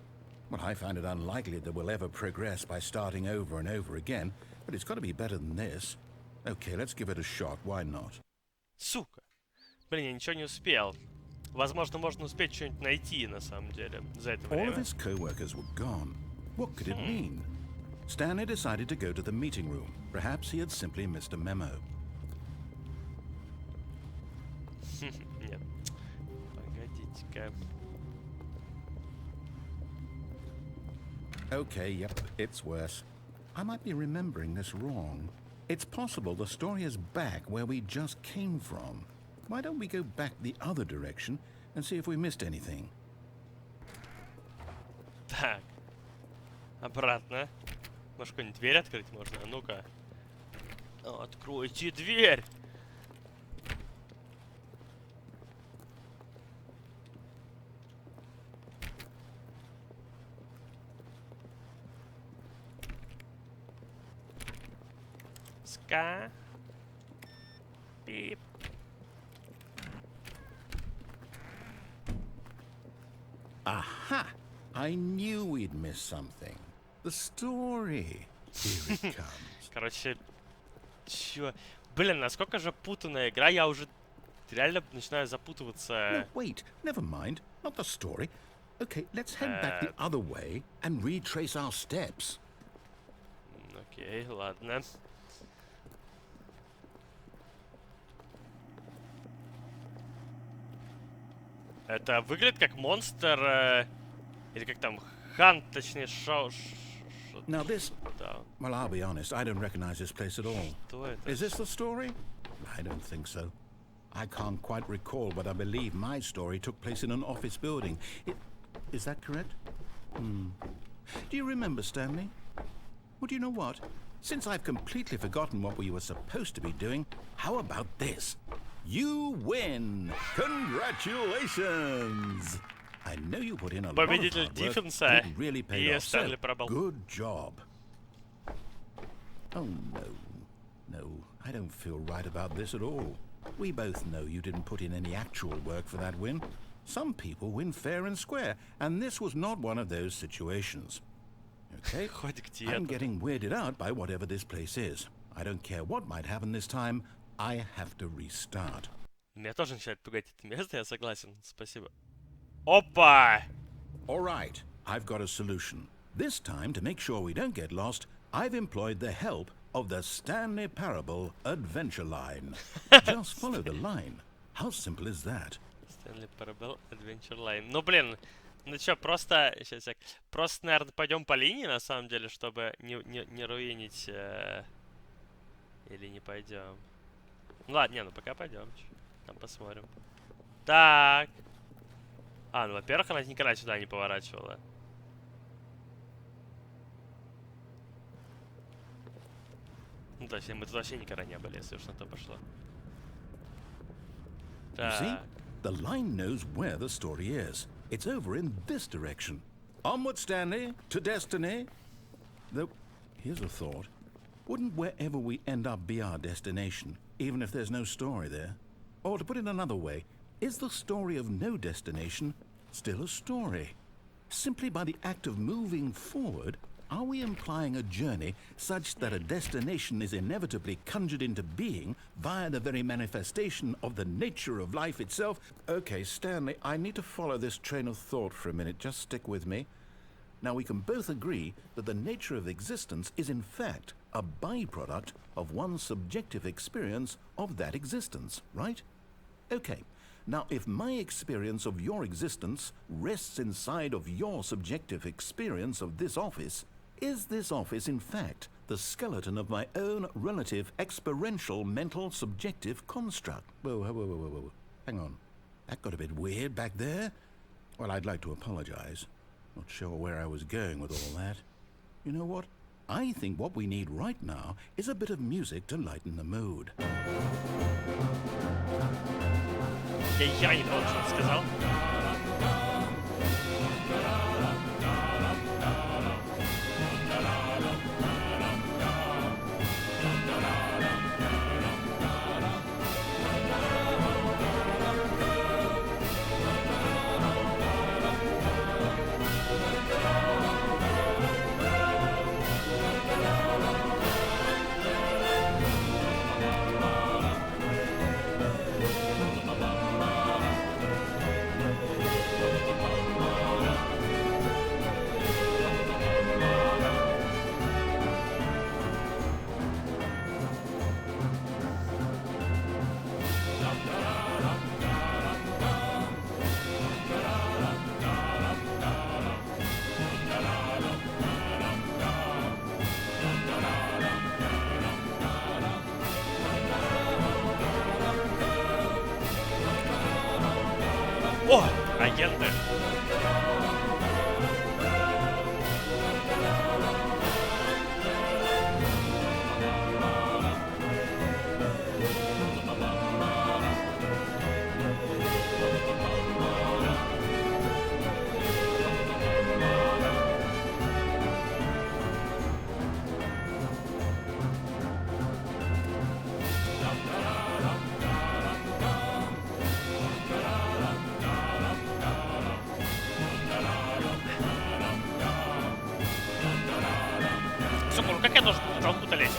Well, I find it unlikely that we'll ever progress by starting over and over again, but it's got to be better than this. Okay, let's give it a shot. Why not? Сука. Блин, я ничего не успел. Возможно, можно успеть что-нибудь найти, на самом деле, за это время. All of his co-workers were gone. What could it mean? Stanley decided to go to the meeting room. Perhaps he had simply missed a memo. Нет. Погодите-ка. Okay, yep, it's worse. I might be remembering this wrong. It's possible the story is back where we just came from. Why don't we go back the other direction and see if we missed anything? Так. Обратно. Может, какую-нибудь дверь открыть можно? А ну-ка. Откройте дверь! Ска. Пип. Aha! I knew we'd miss something. The story. Here it comes. Короче, чё? Блин, насколько же путанная игра, я уже реально начинаю запутываться. No, wait, never mind. Not the story. Okay, let's head back the other way and retrace our steps. Окей, ладно. Это выглядит как монстр, или как там, хант, точнее, Now this... Да. Well, I'll be honest, I don't recognize this place at all. Что это? Is this the story? I don't think so. I can't quite recall, but I believe my story took place in an office building. Is that correct? Do you remember, Stanley? Well, do you know what? Since I've completely forgotten what we were supposed to be doing, how about this? You win! Congratulations! I know you put in a lot of hard work, but it really paid off. So, good job. Oh, no. No, I don't feel right about this at all. We both know you didn't put in any actual work for that win. Some people win fair and square, and this was not one of those situations. Okay? Хоть где-то. I'm getting weirded out by whatever this place is. I don't care what might happen this time. I have to restart. Меня тоже начинает пугать это место, я согласен. Спасибо. Опа! All right, I've got a solution. This time, to make sure we don't get lost, I've employed the help of the Stanley Parable Adventure Line. Just follow the line. How simple is that? Stanley Parable Adventure Line. Ну, блин, ну чё, просто... Сейчас, сек. Просто, наверное, пойдем по линии, на самом деле, чтобы не руинить... Или не пойдем. Ну ладно, не, ну пока пойдем. Там посмотрим. Так. Ну, во-первых, она никогда сюда не поворачивала. Ну, то есть мы тут вообще никогда не были, если уж на то пошло. You see? Так. The line knows where the story is. It's over in this direction. Onward, Stanley, to destiny. Though, here's a thought. Wouldn't wherever we end up be our destination, even if there's no story there? Or to put it another way, is the story of no destination still a story? Simply by the act of moving forward, are we implying a journey such that a destination is inevitably conjured into being via the very manifestation of the nature of life itself? Okay, Stanley, I need to follow this train of thought for a minute. Just stick with me. Now, we can both agree that the nature of existence is in fact a byproduct of one's subjective experience of that existence, right? Okay. Now, if my experience of your existence rests inside of your subjective experience of this office, is this office in fact the skeleton of my own relative experiential mental subjective construct? Whoa. Hang on. That got a bit weird back there. Well, I'd like to apologize. Not sure where I was going with all that. You know what? I think what we need right now is a bit of music to lighten the mood. Я не помню, что он сказал. О, агенты. Сука, ну как я должен в толпу-то лезть?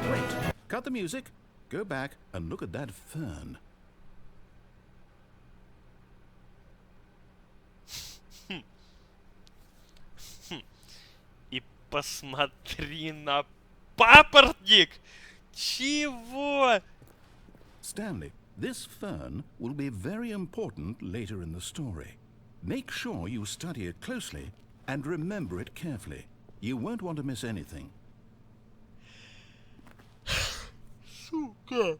Wait, cut the music, go back and look at that fern. И посмотри на папоротник! Чего? Stanley, this fern will be very important later in the story. Make sure you study it closely and remember it carefully. You won't want to miss anything. Сука!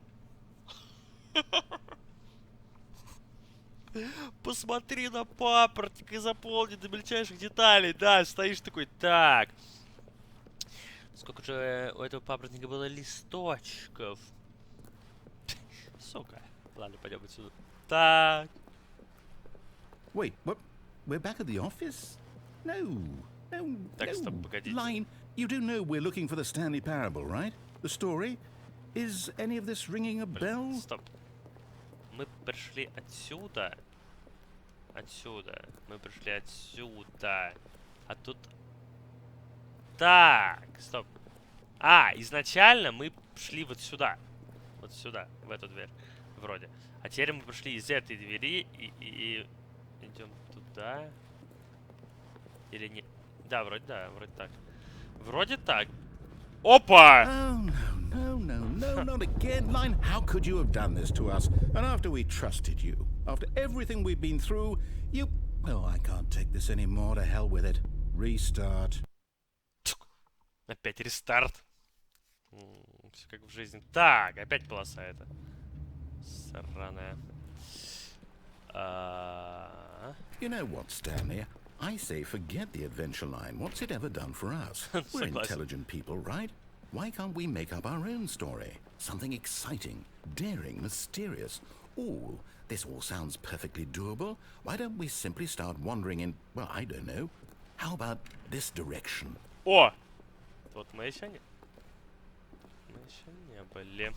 Посмотри на папоротник и заполни до мельчайших деталей. Да, стоишь такой, так. Сколько же у этого папоротника было листочков? Сука. Ладно, пойдем отсюда. Так. Wait, what? We're back at the office? No, no, Так, стоп, no. погодите. Line, you do know we're looking for the Stanley Parable, right? The story? Is any of this ringing a bell? Стоп. Мы пришли отсюда. Отсюда. Мы пришли отсюда. А тут... Так, стоп. А, изначально мы шли вот сюда. Вот сюда, в эту дверь. Вроде. А теперь мы пришли из этой двери и идем туда. Или не... Да, вроде так. Вроде так. Опа! Oh, no, not again. Line, how could you have done this to us? And after we trusted you, after everything we've been through, you... Well, I can't take this anymore. To hell with it. Restart. Опять рестарт. Все как в жизни. Так, опять полоса эта. Сраная. You know what, Stanley? I say forget the adventure line. What's it ever done for us? We're intelligent people, right? Why can't we make up our own story? Something exciting, daring, mysterious. Ooh, this all sounds perfectly doable. Why don't we simply start wandering in, well, I don't know. How about this direction? О! Вот мы еще не... Мы еще не были.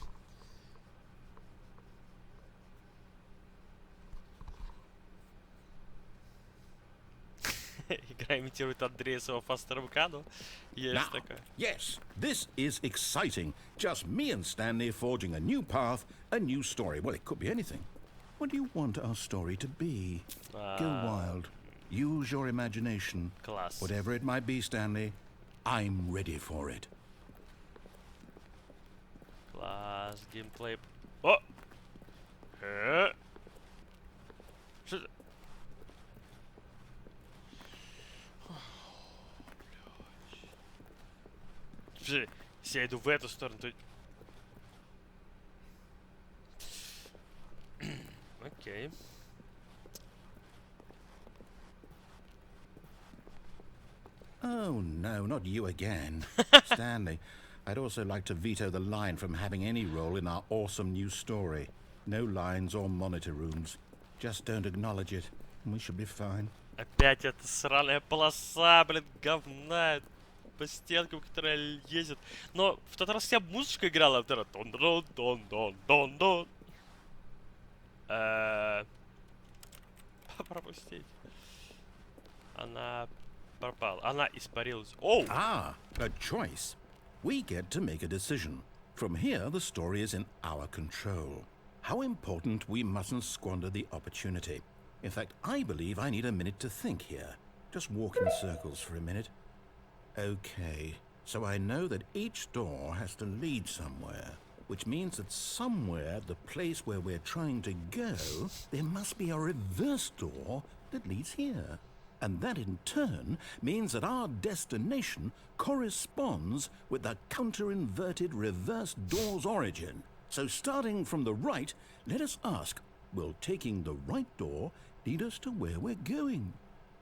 Игра имитирует Андрея своего фастером кану. Есть такое. Yes, this is exciting. Just me and Stanley forging a new path, a new story. Well, it could be anything. What do you want our story to be? Go wild. Use your imagination. Класс. Whatever it might be, Stanley, I'm ready for it. Класс, геймплей. О! Что это? Слушай, если я иду в эту сторону, то... Окей. Oh, no, not you again. Stanley, I'd also like to veto the line from having any role in our awesome new story. No lines or monitor rooms. Just don't acknowledge it, and we should be fine. Опять эта сраная полоса, блин, говна по стенкам, которая лезет. Но в тот раз вся музычка играла. Дон-дон-дон-дон-дон-дон. Пропустить. Она пропала. Она испарилась. Оу! Ah, a choice. We get to make a decision. From here, the story is in our control. How important we mustn't squander the opportunity. In fact, I believe I need a minute to think here. Just walk in circles for a minute. Okay, so I know that each door has to lead somewhere, which means that somewhere, the place where we're trying to go, there must be a reverse door that leads here. And that in turn means that our destination corresponds with the counter-inverted reverse door's origin. So starting from the right, let us ask, will taking the right door lead us to where we're going?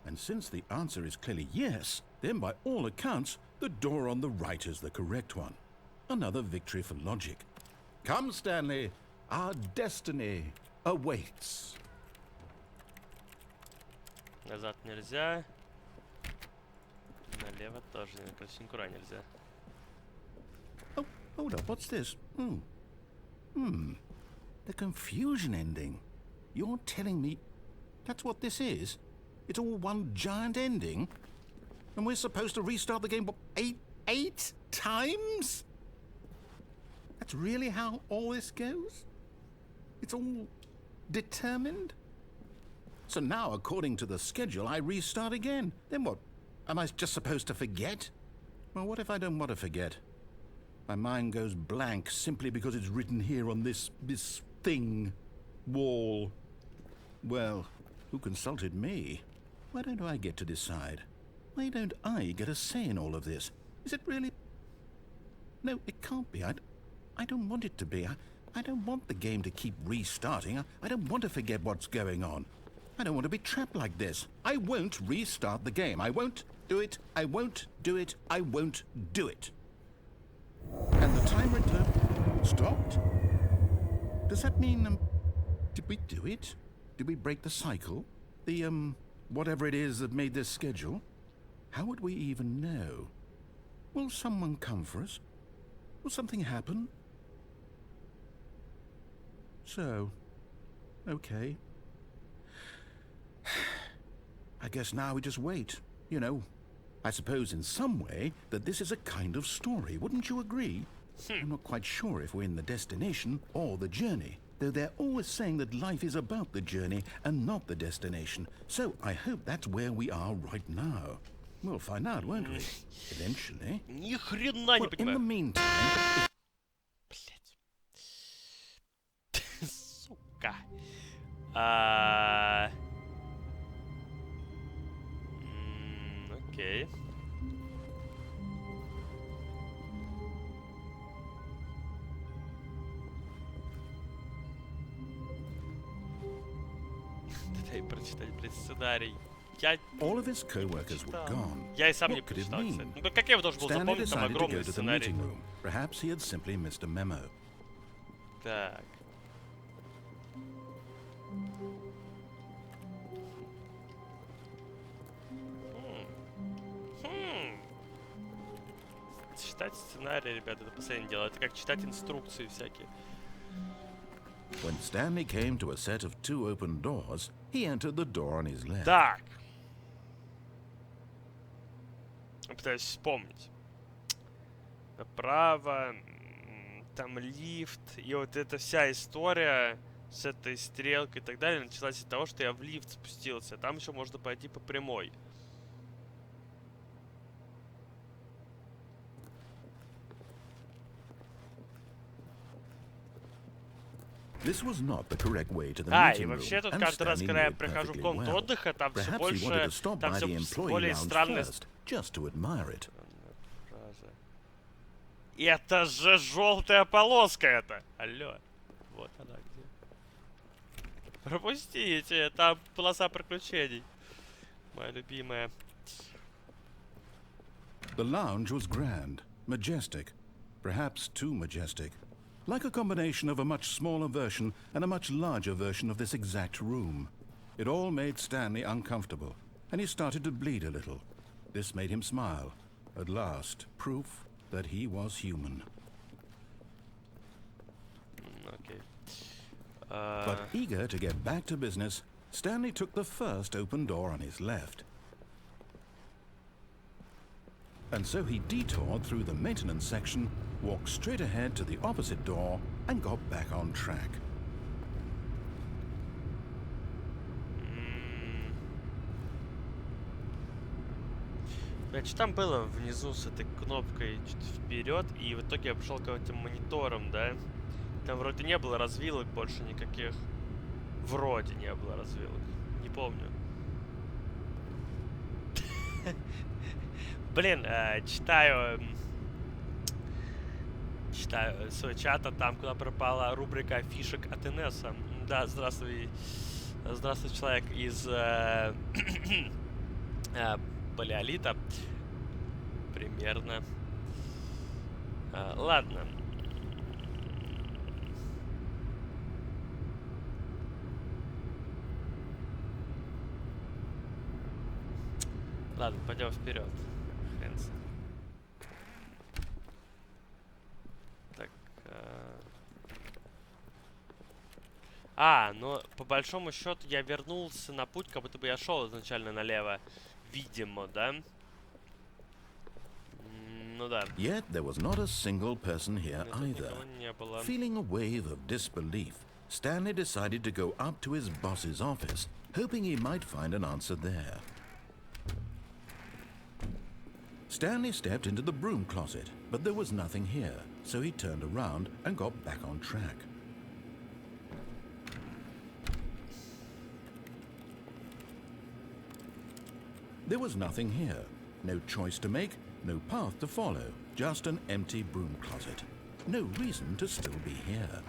And since the answer is clearly yes, then by all accounts, the door on the right is the correct one. Another victory for logic. Come, Stanley, our destiny awaits. Назад нельзя. Налево тоже. Короче, никуда нельзя. Oh, hold up, what's this? The confusion ending. You're telling me that's what this is? It's all one giant ending? And we're supposed to restart the game, what, eight times? That's really how all this goes? It's all determined? So now, according to the schedule, I restart again. Then what? Am I just supposed to forget? Well, what if I don't want to forget? My mind goes blank simply because it's written here on this thing. Wall. Well, who consulted me? Why don't I get to decide? Why don't I get a say in all of this? Is it really... No, it can't be. I don't want it to be. I don't want the game to keep restarting. I don't want to forget what's going on. I don't want to be trapped like this. I won't restart the game. I won't do it. I won't do it. I won't do it. time returned. Stopped? Does that mean, did we do it? Did we break the cycle? The, whatever it is that made this schedule? How would we even know? Will someone come for us? Will something happen? So, okay. I guess now we just wait, you know. I suppose in some way that this is a kind of story, wouldn't you agree? I'm not quite sure if we're in the destination or the journey, though they're always saying that life is about the journey and not the destination. So I hope that's where we are right now. We'll find out, won't we? Eventually. Ни хрена не Well, in the понимаю. meantime, Блять. Сука. Окей. Дай прочитать, блядь, сценарий. all of his co-workers were gone. Я и сам не What could it прочитал, кстати. mean? Ну как я должен был Stanley запомнить там decided to огромный go to the сценарий? meeting room. Perhaps he had simply missed a memo. Так. Читать сценарий, ребята, это последнее дело. Это как читать инструкции всякие. When Stanley came to a set of 2 open doors, he entered the door on his left. Так. Я пытаюсь вспомнить. Направо, там лифт, и вот эта вся история с этой стрелкой и так далее началась из-за того, что я в лифт спустился. Там еще можно пойти по прямой. This was not the correct way to the А, и meeting room, вообще тут and каждый раз, Stanley когда я knew it прихожу в perfectly комнату well. отдыха, там все Perhaps he больше, wanted to stop там by все the employee более lounge странные. first, just to admire it. Фраза. Это же желтая полоска это! Алло. Вот она где. Пропустите, там полоса приключений. Моя любимая. The lounge was grand, majestic, perhaps too majestic, like a combination of a much smaller version and a much larger version of this exact room. It all made Stanley uncomfortable, and he started to bleed a little. This made him smile. At last, proof that he was human. Окей. But eager to get back to business, Stanley took the first open door on his left. And so he detoured through the maintenance section, walked straight ahead to the opposite door, and got back on track. Блять, что там было внизу с этой кнопкой чуть вперед, и в итоге я пошел к этим мониторам, да? Там вроде не было развилок больше никаких. Вроде не было развилок. Не помню. Блин, читаю свой чат, а там куда пропала рубрика фишек от Инесса. Да, здравствуй, человек из палеолита. Примерно. Ладно. Ладно, пойдем вперед. Хрен с ним. Так. Но по большому счету я вернулся на путь, как будто бы я шел изначально налево. Видимо, да? Ну да. Yet there was not a single person here either. Никого не было. Feeling a wave of disbelief, Stanley decided to go up to his boss's office, hoping he might find an answer there. Stanley stepped into the broom closet, but there was nothing here, so he turned around and got back on track. There was nothing here. No choice to make, no path to follow, just an empty broom closet. No reason to still be here.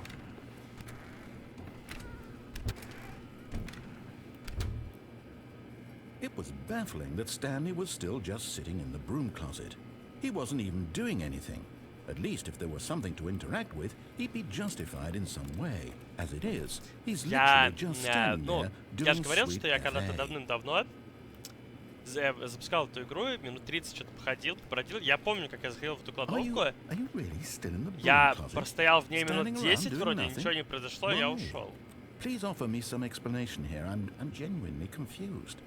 It was baffling that Stanley was still just sitting in the broom closet. He wasn't even doing anything. At least if there was something to interact with, he'd be justified in some way. As it is, he's literally just standing ну, there я же doing говорил, sweet что я когда-то FA. давным-давно запускал эту игру, минут 30 что-то походил, побродил. Я помню, как я заходил в эту кладовку. Are you really still in the broom Я closet? простоял в ней минут Standing around 10 doing вроде, nothing? ничего не произошло, я Why? ушел. Please offer me some explanation here. I'm genuinely confused.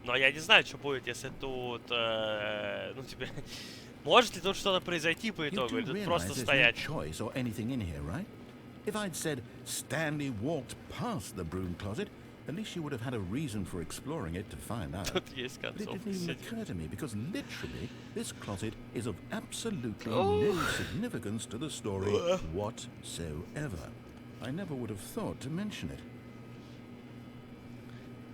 Но я не знаю, что будет, если тут, ну, тебе... Может ли тут что-то произойти по You итогу, do или тут realize просто there's no стоять? choice or anything in here, right? If I'd said Stanley walked past the broom closet, at least you would have had a reason for exploring it to find out. Тут есть But it концовка. didn't even occur to me because literally this closet is of absolutely no significance to the story whatsoever. I never would have thought to mention it.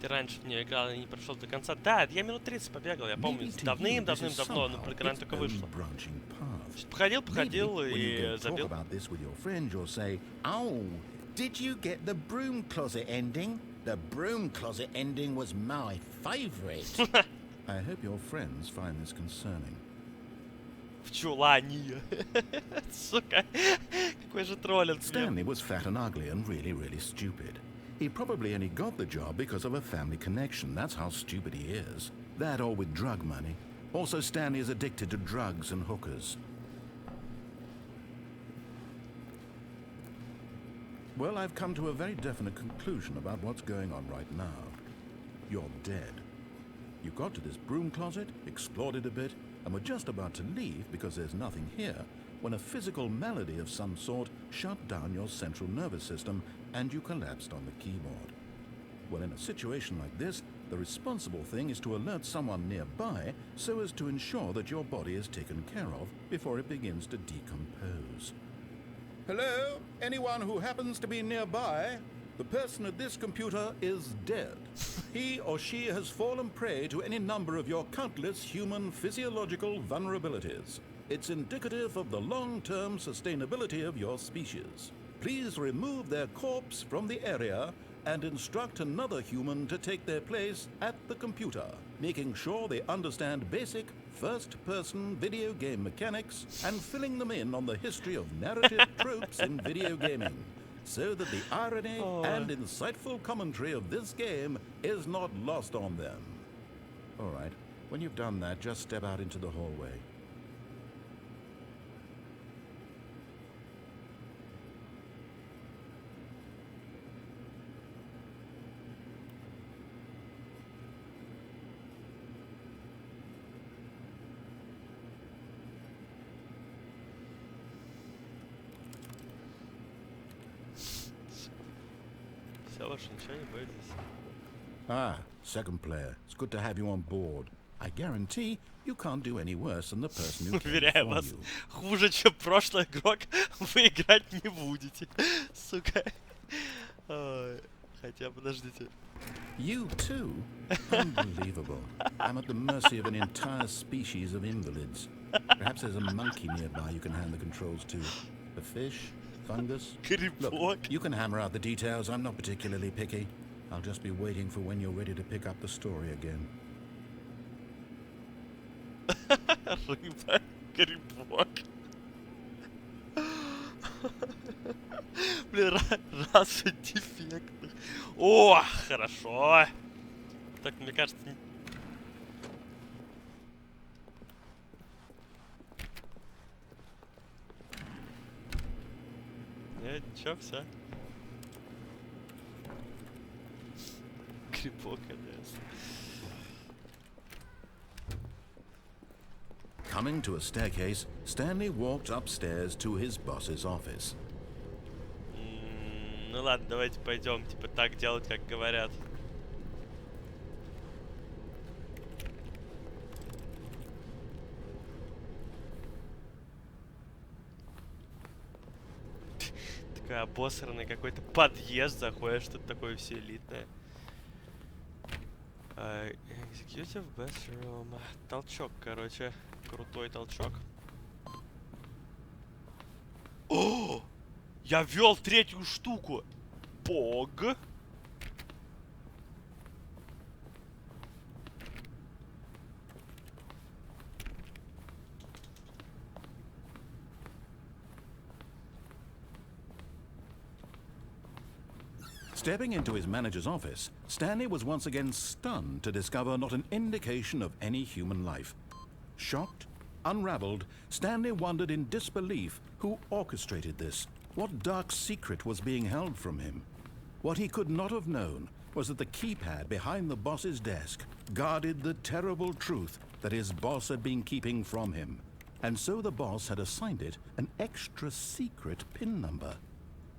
Ты раньше в нее играл и не прошел до конца. Да, я минут 30 побегал, я помню, Maybe to you this is давным-давным-давно, но somehow про экран its только own вышло. branching path. Походил, Maybe when you и go talk забил. about this with your friend, you'll say, "Oh, did you get the broom closet ending? The broom closet ending was my favourite." I hope your friends find this concerning. В чулане. Сука, какой же троллинг. Stanley was fat and ugly and really, really stupid. He probably only got the job because of a family connection. That's how stupid he is. That or with drug money. Also, Stanley is addicted to drugs and hookers. Well, I've come to a very definite conclusion about what's going on right now. You're dead. You got to this broom closet, explored it a bit, and were just about to leave because there's nothing here, when a physical malady of some sort shut down your central nervous system and you collapsed on the keyboard. Well, in a situation like this, the responsible thing is to alert someone nearby so as to ensure that your body is taken care of before it begins to decompose. Hello? Anyone who happens to be nearby? The person at this computer is dead. He or she has fallen prey to any number of your countless human physiological vulnerabilities. It's indicative of the long-term sustainability of your species. Please remove their corpse from the area and instruct another human to take their place at the computer, making sure they understand basic first-person video game mechanics and filling them in on the history of narrative tropes in video gaming, so that the irony and insightful commentary of this game is not lost on them. All right, when you've done that, just step out into the hallway. Все, больше ничего не будет здесь. Ah, second player. It's good to have you on board. I guarantee you can't do any worse than the person who came Уверяю before вас, you. хуже, чем прошлый игрок, вы играть не будете. Сука. Ой, хотя, подождите. You too? Unbelievable. I'm at the mercy of an entire species of invalids. Perhaps there's a monkey nearby you can hand the controls to. A fish? Fungus? Грибок. Look, you can hammer out the details. I'm not particularly picky. I'll just be waiting for when you're ready to pick up the story again. Рыба, грибок. Блин, раса дефектных. О, хорошо. Так, мне кажется... Нет, ничего, все. Грибок, конечно. Coming to a staircase, Stanley walked upstairs to his boss's office. Ну ладно, давайте пойдем, типа так делать, как говорят. Такой обосранный какой-то подъезд, заходишь, что-то такое все элитное. Executive bathroom. Толчок, короче. Крутой толчок. О! Я ввел третью штуку. Пог. Stepping into his manager's office, Stanley was once again stunned to discover not an indication of any human life. Shocked, unraveled, Stanley wondered in disbelief who orchestrated this, what dark secret was being held from him. What he could not have known was that the keypad behind the boss's desk guarded the terrible truth that his boss had been keeping from him. And so the boss had assigned it an extra secret PIN number,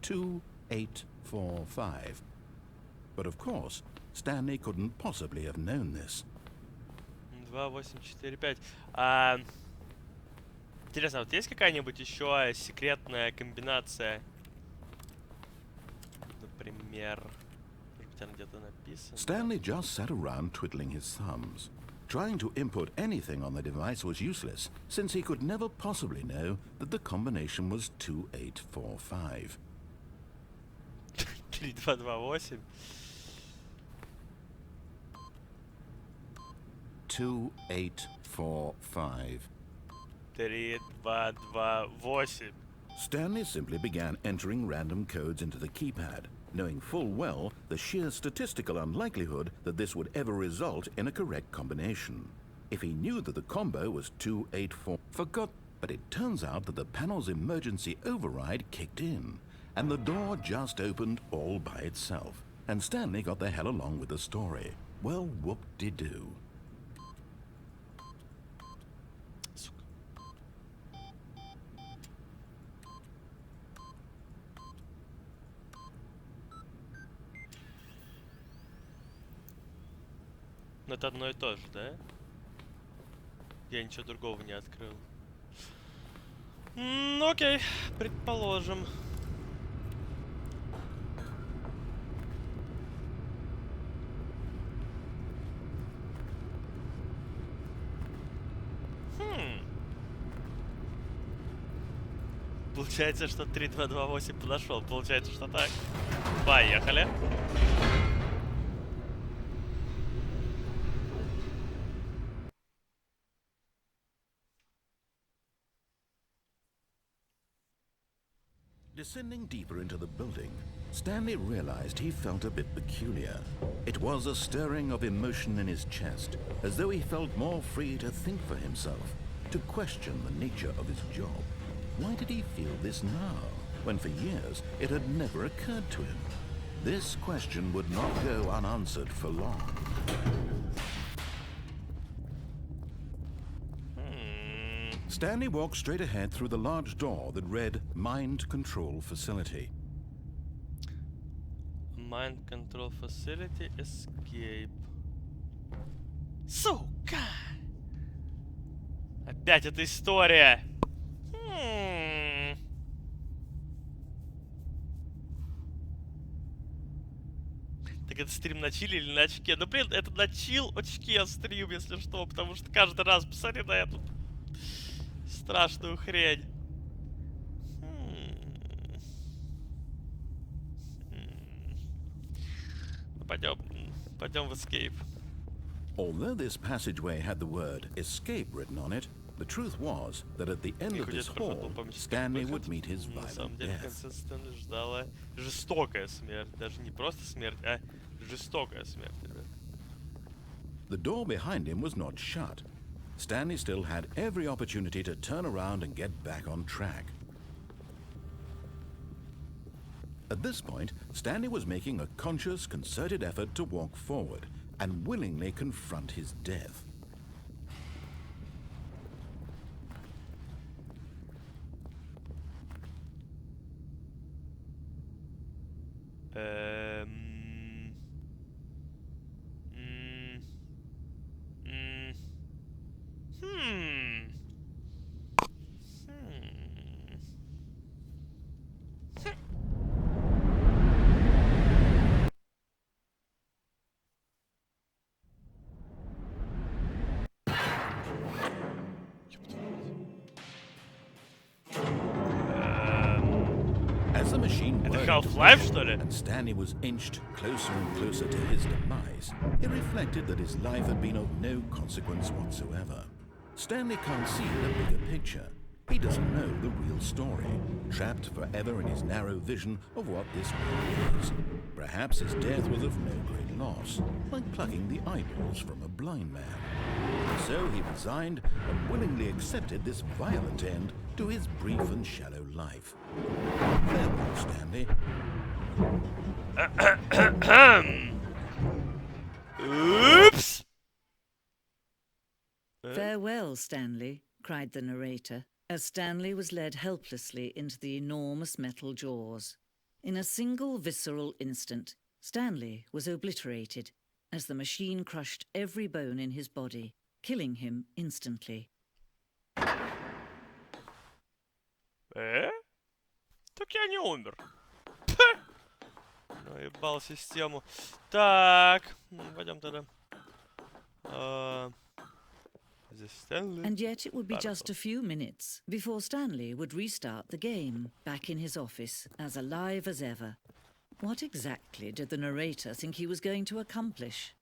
2845. But of course, Stanley couldn't possibly have known this. 2845. Интересно, вот есть какая-нибудь еще секретная комбинация? Например, может быть, она где-то написана? Stanley just sat around twiddling his thumbs. Trying to input anything on the device was useless, since he could never possibly know that the combination was 2845. 3228. 2845. 3228. Stanley simply began entering random codes into the keypad, knowing full well the sheer statistical unlikelihood that this would ever result in a correct combination. If he knew that the combo was 284, but it turns out that the panel's emergency override kicked in, and the door just opened all by itself, and Stanley got the hell along with the story. Well, whoop-de-doo. Но это одно и то же, да? Я ничего другого не открыл. Окей, предположим. Получается, что 3228 подошел. Получается, что так. Поехали. Descending deeper into the building, Stanley realized he felt a bit peculiar. It was a stirring of emotion in his chest, as though he felt more free to think for himself, to question the nature of his job. Why did he feel this now, when for years it had never occurred to him? This question would not go unanswered for long. Stanley walked straight ahead through the large door that read Mind Control Facility. Mind Control Facility, Escape. Сука! Опять эта история! Так это стрим на чиле или на очке? Ну блин, это на чил очке стрим, если что, потому что каждый раз посмотри на эту страшную хрень. Пойдем в Escape. Although this passageway had the word escape written on it, the truth was that at the end of this hall, Stanley would meet his violent death. На самом деле, в конце сцены ждала жестокая смерть. Даже не просто смерть, а жестокая смерть, ребят. The door behind him was not shut. Stanley still had every opportunity to turn around and get back on track. At this point, Stanley was making a conscious, concerted effort to walk forward and willingly confront his death. Half-Life, что ли? And Stanley was inched closer and closer to his demise. He reflected that his life had been of no consequence whatsoever. Stanley can't see the bigger picture. He doesn't know the real story, trapped forever in his narrow vision of what this world is. Perhaps his death was of no great loss, like plucking the eyeballs from a blind man. So he resigned and willingly accepted this violent end to his brief and shallow life. Farewell, Stanley. Oops! Farewell, Stanley, cried the narrator, as Stanley was led helplessly into the enormous metal jaws. In a single visceral instant, Stanley was obliterated as the machine crushed every bone in his body, killing him instantly. Так я не умер. Наебал систему. Так, пойдем тогда. And yet it would be just a few minutes before Stanley would restart the game, back in his office, as alive as ever. What exactly did the narrator think he was going to accomplish?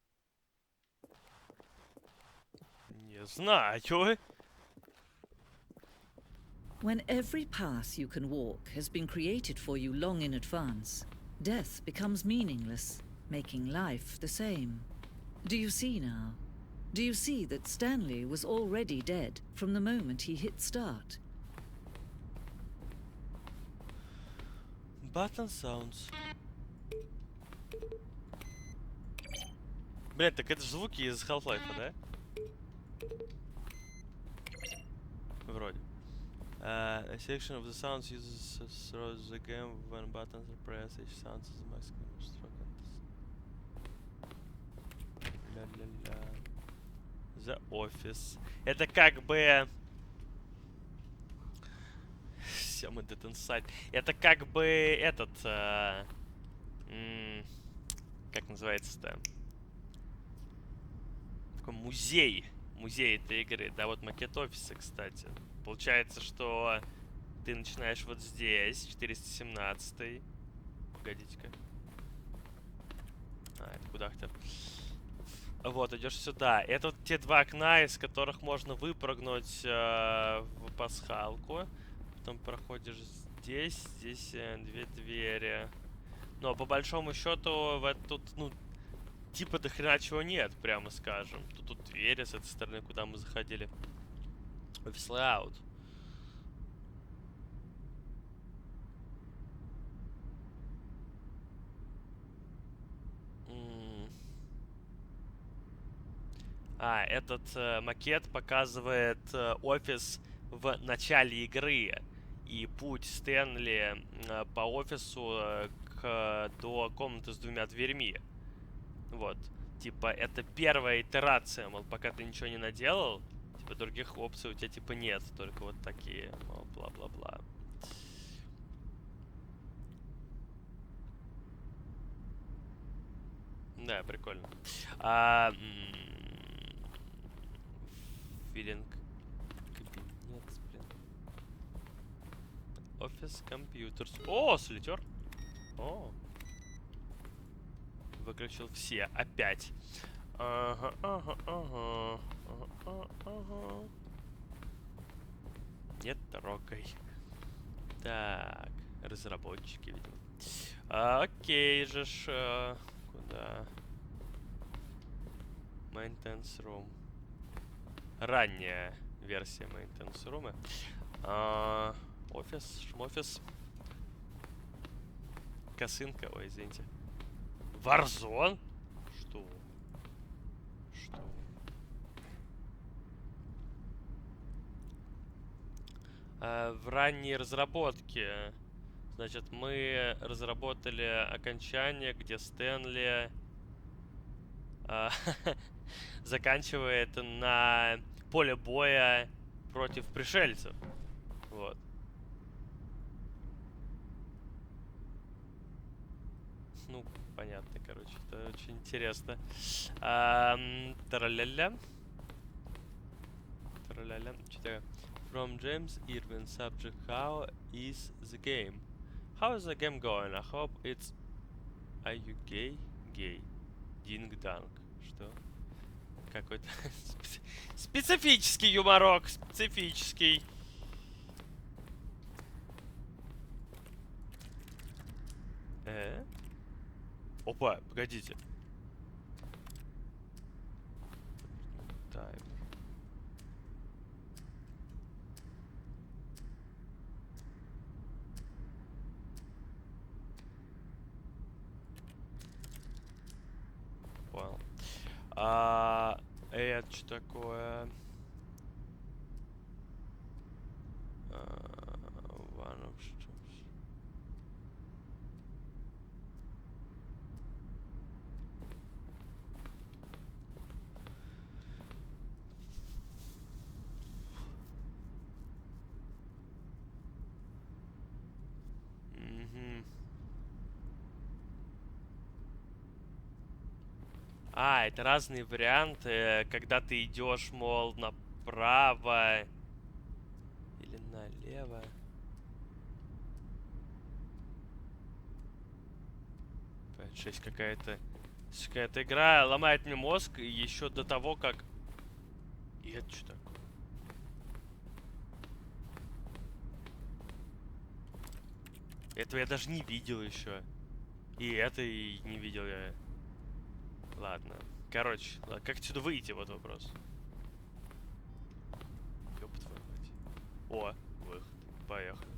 Не знаю. When every path you can walk has been created for you long in advance, death becomes meaningless, making life the same. Do you see now? Do you see that Stanley was already dead from the moment he hit start? Button sounds. Блин, так это же звуки из Half-Life, да? Вроде. A section of the sounds uses throughout the game when buttons are pressed. Each sound is the maximum stroke. Ля-ля-ля. The Office. Это как бы... Все, мы Dead Inside. Это как бы этот... как называется-то? Такой музей. Музей этой игры. Да, вот макет офиса, кстати. Получается, что ты начинаешь вот здесь, 417-й. Погодите-ка. Это куда-то. Вот, идешь сюда. Это вот те два окна, из которых можно выпрыгнуть в пасхалку. Потом проходишь здесь. Здесь две двери. Но по большому счету тут, ну, типа до хрена чего нет, прямо скажем. Тут двери с этой стороны, куда мы заходили. Office layout. Этот макет показывает офис в начале игры. И путь Стэнли по офису до комнаты с двумя дверьми. Вот. Типа, это первая итерация, мол, пока ты ничего не наделал, типа, других опций у тебя, типа, нет. Только вот такие, мол, бла-бла-бла. Да, прикольно. Филинг. Кабинет, блин. Офис компьютер. О, слетер. О. Выключил все. Опять. Ага. Не трогай. Так. Разработчики, видимо. Окей же ж. Куда? Maintenance Room. Ранняя версия Maintenance Room. Офис, шмофис. Косынка, ой, извините. Warzone? Что? Что? В ранней разработке, значит, мы разработали окончание, где Стэнли заканчивает на поле боя против пришельцев. Вот. Ну, понятно, короче, это очень интересно. Траля-ля. Траля-ля. Что-то... From James Irvin, subject, how is the game? How is the game going? I hope it's... Are you gay? Gay. Динг-данг. Что? Какой-то специфический юморок. Специфический. Опа, погодите. Тайм. Понял. Это что такое? One of Stars. Это разные варианты, когда ты идешь, мол, направо или налево. Жесть какая-то. Какая-то игра ломает мне мозг еще до того, как... И это что такое? Этого я даже не видел еще. И это и не видел я. Ладно. Короче, как отсюда выйти, вот вопрос. Ёб твою мать. О, выход. Поехали.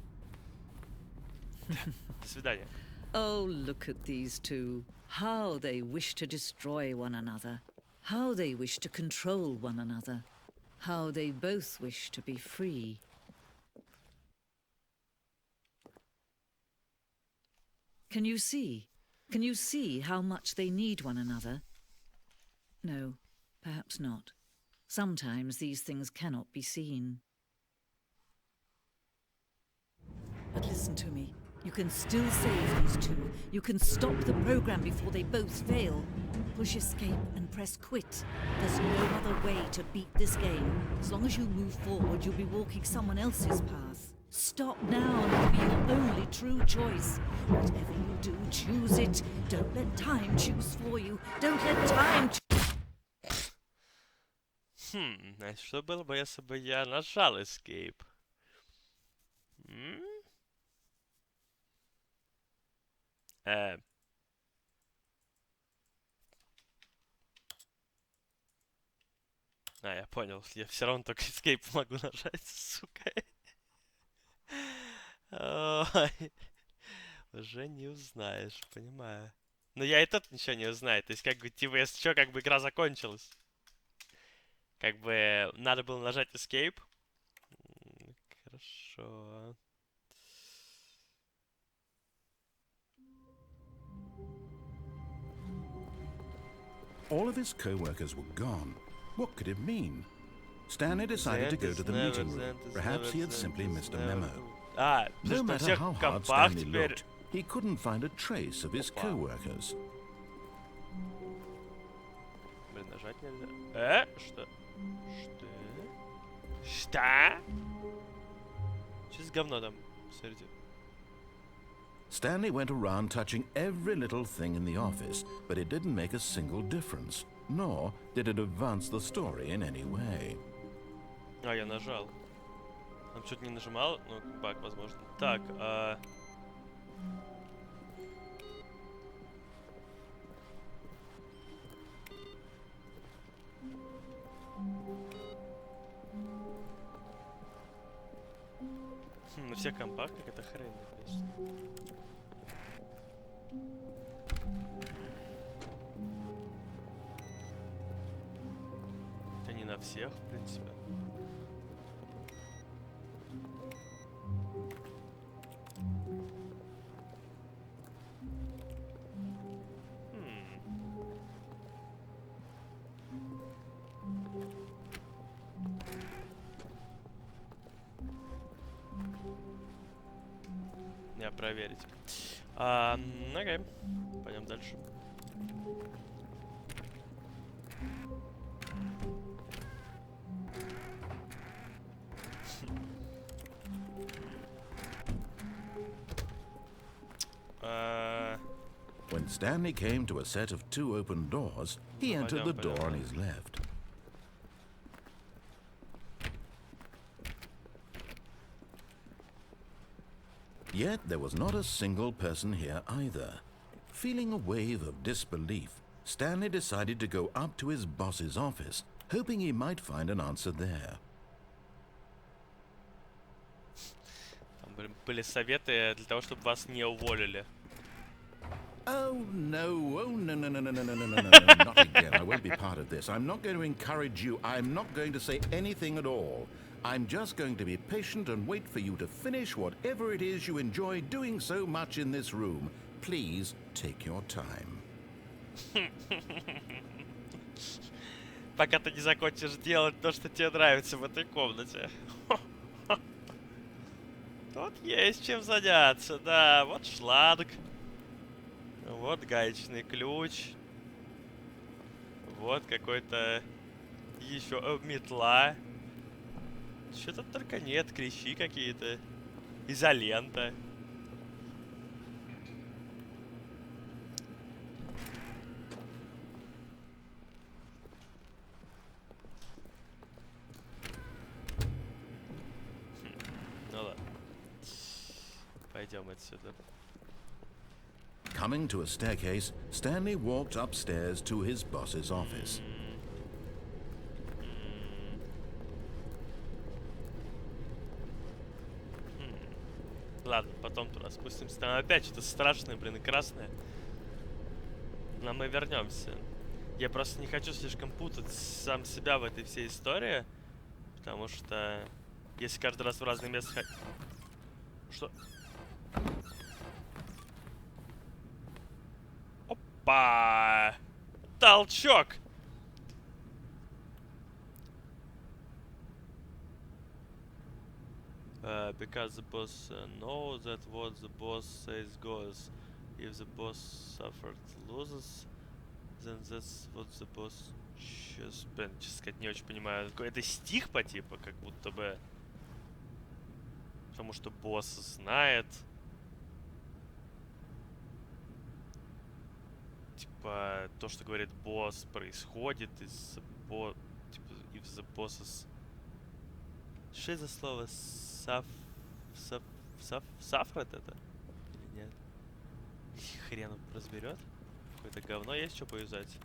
До свидания. Oh, look at these two. How they wish to destroy one another. How they wish to control one another. How they both wish to be free. Can you see? Can you see how much they need one another? No, perhaps not. Sometimes these things cannot be seen. But listen to me. You can still save these two. You can stop the program before they both fail. Push escape and press quit. There's no other way to beat this game. As long as you move forward, you'll be walking someone else's path. Stop now and it'll be your only true choice. Whatever you do, choose it. Don't let time choose for you. Don't let time Значит, что было бы, если бы я нажал Escape? Я понял. Я все равно только Escape могу нажать, сука. Ой. Уже не узнаешь, понимаю. Но я и тут ничего не узнаю. То есть, как бы, типа, если что, как бы игра закончилась. Как бы, надо было нажать Escape. Хорошо. All of his co-workers were gone. What could it mean? Stanley decided to go to the meeting room. Perhaps he had simply missed a memo. No matter how hard Stanley looked, he couldn't find a trace of his co-workers. Блин, нажать нельзя. Что? Что? Что за говно там? Смотрите. Stanley went around touching every little thing in the office, but it didn't make a single difference, nor did it advance the story in any way. Я нажал. Там что-то не нажимал, ну, баг, возможно. Так, на всех компах какая-то хрень написано. Это не на всех, в принципе. Проверить. Окей. Пойдем дальше. When Stanley came to a set of 2 open doors, he entered the door on his left. Yet there was not a single person here either. Feeling a wave of disbelief, Stanley decided to go up to his boss's office, hoping he might find an answer there. Там были советы для того, чтобы вас не уволили. Oh no, not again. I won't be part of this. I'm not going to encourage you. I'm not going to say anything at all. I'm just going to be patient and wait for you to finish whatever it is you enjoy doing so much in this room. Please take your time. Пока ты не закончишь делать то, что тебе нравится в этой комнате. Тут есть чем заняться, да. Вот шланг. Вот гаечный ключ. Вот какой-то еще метла. Что-то только нет, клещи какие-то. Изолента. Ну ладно. Пойдем отсюда. Coming to a staircase, Stanley walked upstairs to his boss's office. Ладно, потом туда спустимся. Там опять что-то страшное, блин, и красное. Но мы вернемся. Я просто не хочу слишком путать сам себя в этой всей истории. Потому что если каждый раз в разное место... Что? Опа! Толчок! Because the boss knows that what the boss says goes. If the boss suffered loses, then that's what the boss... Сейчас, блин, честно сказать, не очень понимаю. Это стих по типу, как будто бы... Потому что босс знает. Типа, то, что говорит босс, происходит из-за типа, if the bosses... Что это за слово? Сафрат это? Или нет? Хрен разберет. Какое-то говно есть, что повязать.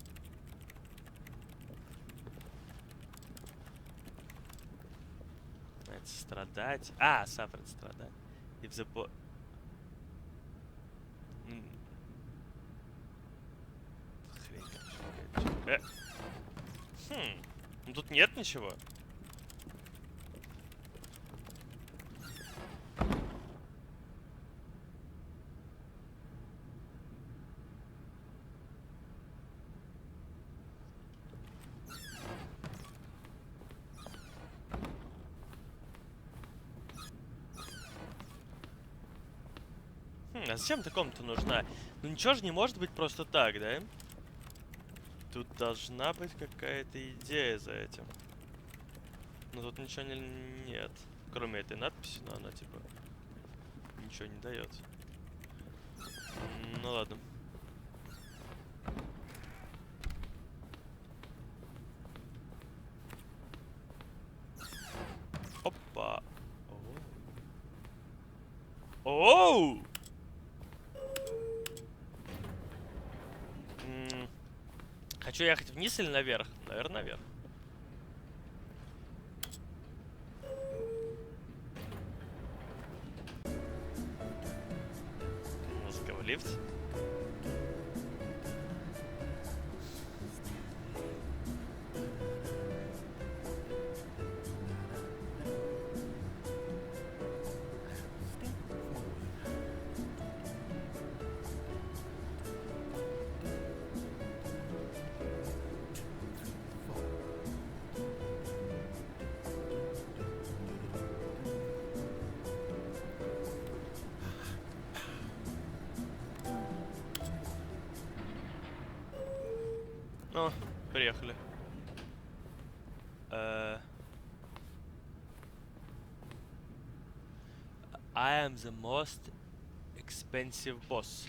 Это страдать. А, сафрат страдать. If the bo... Хрень. Ну тут нет ничего. А зачем эта комната нужна? Ну ничего же не может быть просто так, да? Тут должна быть какая-то идея за этим. Но тут ничего нет. Кроме этой надписи, но она типа ничего не дает. Ну ладно. Опа. Оу! Хочу ехать вниз или наверх? Наверное, наверх. Музыка в лифте. Ну, приехали. I am the most expensive boss.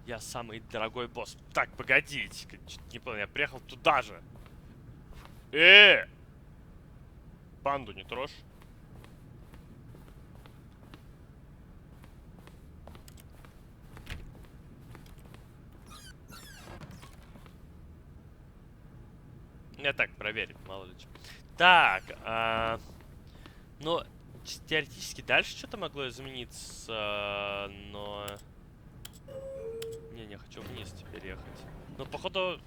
Я самый дорогой босс. Так, погодите. Не понял, я приехал туда же. Панду не трожь. Я так, проверю, мало ли что. Так, ну, теоретически дальше что-то могло измениться, но... Не хочу вниз теперь ехать. Ну, походу...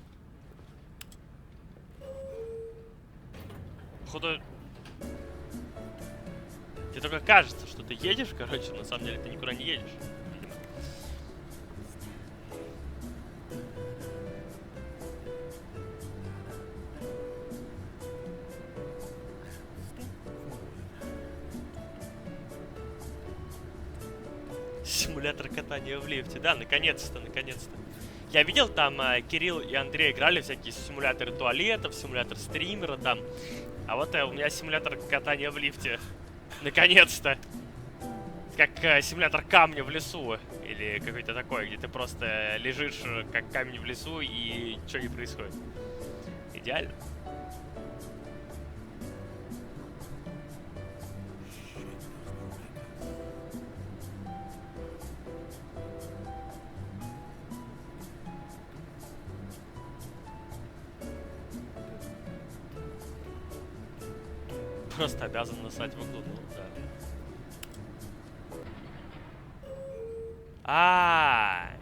Тебе только кажется, что ты едешь, короче, на самом деле ты никуда не едешь. Видимо. Симулятор катания в лифте. Да, наконец-то, наконец-то. Я видел, там Кирилл и Андрей играли всякие симуляторы туалетов, симулятор стримера там. А вот у меня симулятор катания в лифте. Наконец-то. Как симулятор камня в лесу. Или какой-то такой, где ты просто лежишь как камень в лесу и ничего не происходит. Идеально. Просто обязан насать в углу, ну да.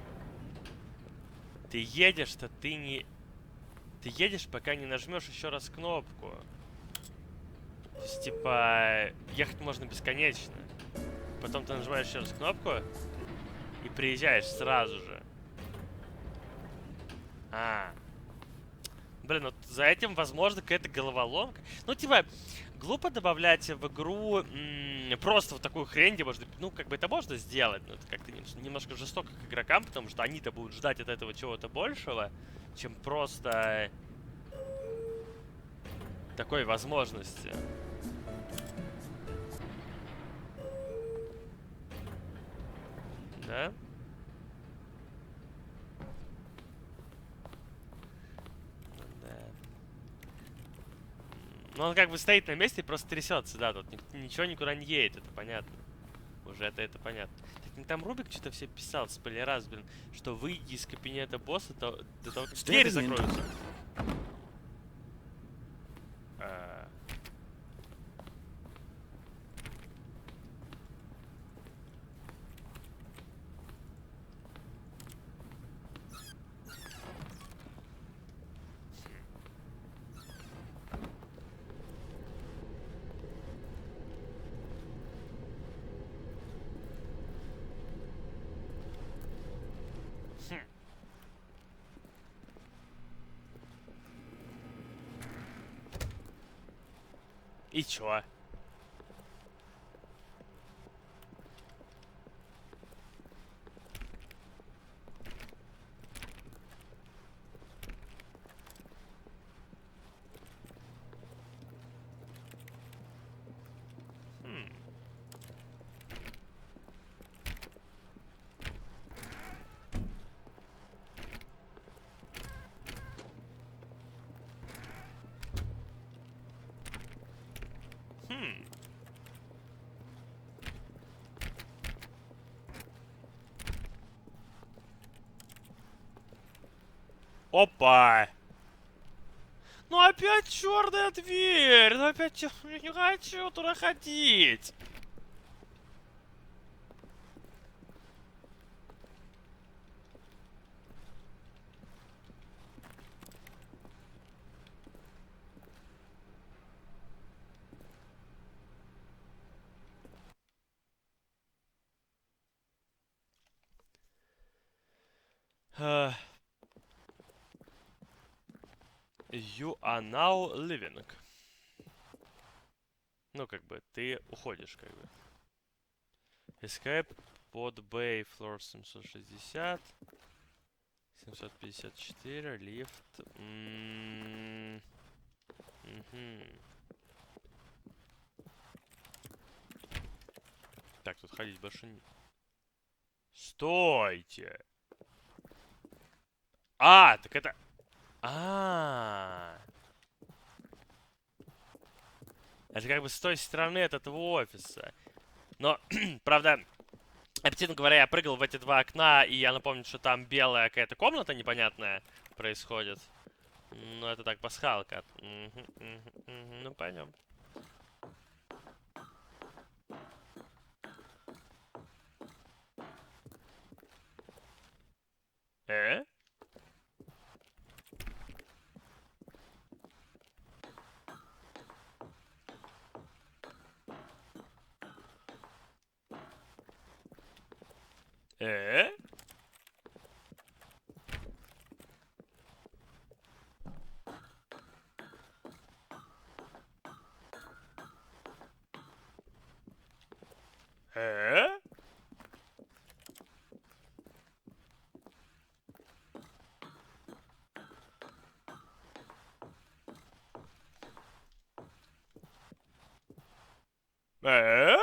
Ты едешь-то, ты не... Ты едешь, пока не нажмешь еще раз кнопку. То есть, типа, ехать можно бесконечно. Потом ты нажимаешь еще раз кнопку и приезжаешь сразу же. Блин, вот за этим, возможно, какая-то головоломка. Ну, типа, глупо добавлять в игру просто вот такую хрень, где можно... Ну, как бы это можно сделать, но это как-то немножко жестоко к игрокам, потому что они-то будут ждать от этого чего-то большего, чем просто такой возможности. Да? Ну, он как бы стоит на месте и просто трясется, да, тут ничего никуда не едет, это понятно. Уже это понятно. Так, там Рубик что-то все писал, спойлераз, блин, что выйди из кабинета босса до того, как двери закроются. И чё? Опа! Ну опять черная дверь! Ну опять я не хочу туда ходить! You are now leaving. Ну, как бы, ты уходишь, как бы. Escape под Bay, floor 760. 754, лифт. Так, тут ходить больше не... Стойте! Так это... Это как бы с той стороны от этого офиса. Но, правда, объективно говоря, я прыгал в эти два окна, и я напомню, что там белая какая-то комната непонятная происходит. Ну, это так, пасхалка. Ну, пойдем. Э? Э? Э? Э?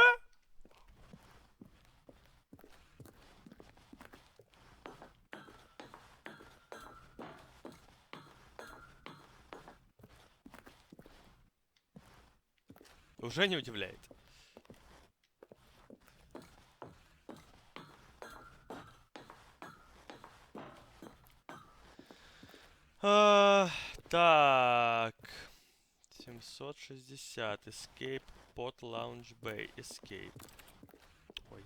Уже не удивляет. Так. 760. Escape pod lounge bay. Escape. Ой.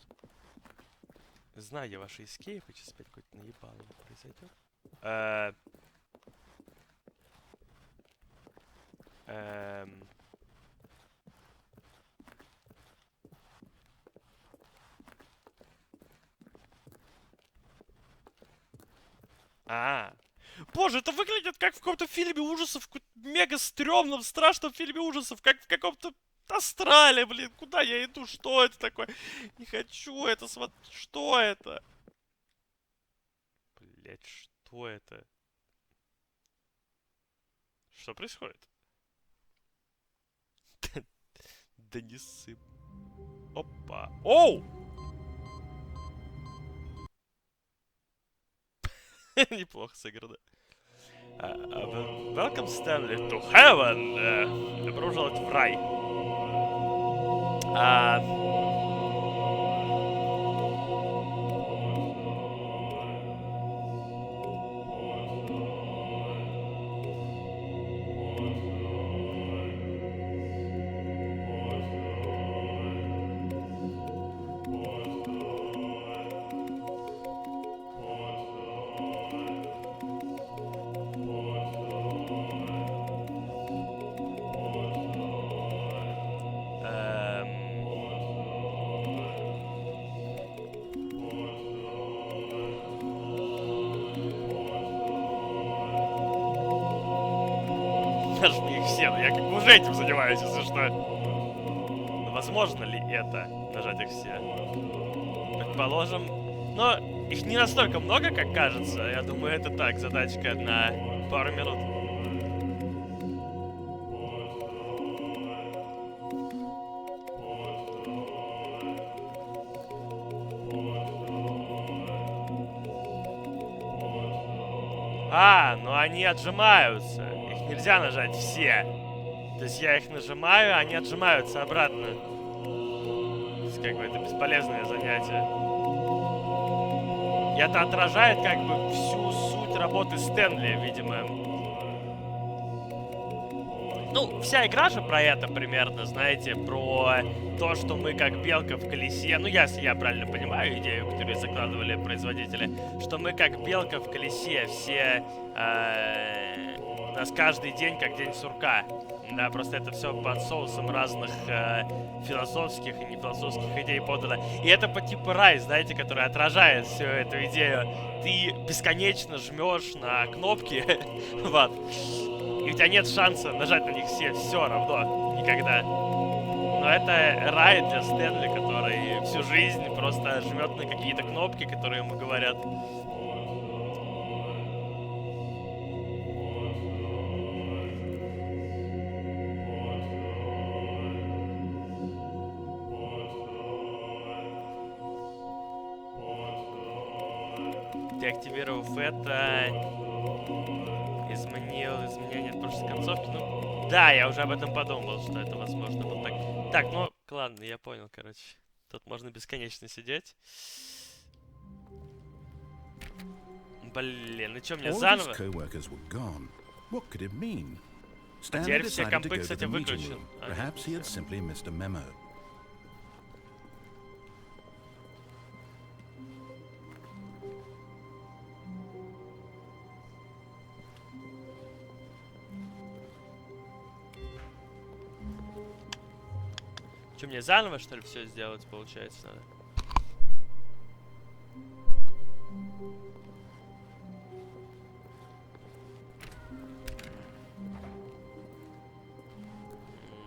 Знаю я ваши эскейпы, сейчас опять какой-то наебало произойдет. Боже, это выглядит как в каком-то фильме ужасов, мега стрёмном, страшном фильме ужасов, как в каком-то астрале, блин. Куда я иду? Что это такое? Не хочу это смотреть. Что это? Блять, что это? Что происходит? Да не сып. Опа. Оу! Неплохо сыграно. Welcome, Stanley, to heaven! Добро пожаловать в рай. Нажми их все, я как бы уже этим занимаюсь, если что. Возможно ли это, нажать их все? Предположим. Но их не настолько много, как кажется. Я думаю, это так, задачка на пару минут. Ну они отжимаются. Их нельзя нажать все. То есть я их нажимаю, а они отжимаются обратно. То есть как бы это бесполезное занятие. И это отражает как бы всю суть работы Стэнли, видимо. Ну, вся игра же про это примерно, знаете, про то, что мы как белка в колесе. Ну, если я правильно понимаю идею, которую закладывали производители, что мы как белка в колесе, все у нас каждый день как день сурка. Да, просто это все под соусом разных философских и нефилософских идей подано. И это по типу рай, знаете, который отражает всю эту идею. Ты бесконечно жмешь на кнопки, вот. И у тебя нет шанса нажать на них все равно, никогда. Но это рай для Стэнли, который всю жизнь просто жмет на какие-то кнопки, которые ему говорят. Деактивировав это, изменил изменение от прошлой концовки. Ну, да, я уже об этом подумал, что это возможно вот так. Так, ну, ладно, я понял, короче. Тут можно бесконечно сидеть. Блин, ну что, мне заново? What could it mean? Stanley Теперь все decided to компы, go to кстати, the meeting выключен. room. А, Perhaps he had simply missed a memo. Что, мне заново, что ли, все сделать, получается, надо?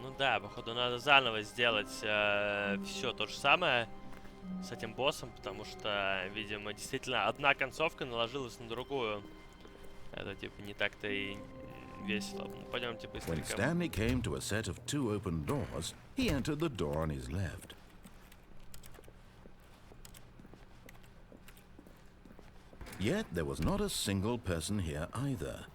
Ну да, походу надо заново сделать все то же самое с этим боссом, потому что, видимо, действительно одна концовка наложилась на другую. Это типа не так-то и весело. Ну, пойдемте When быстренько. Stanley came to a set of 2 open doors, he entered the door on his left. Yet there was not a single person here either.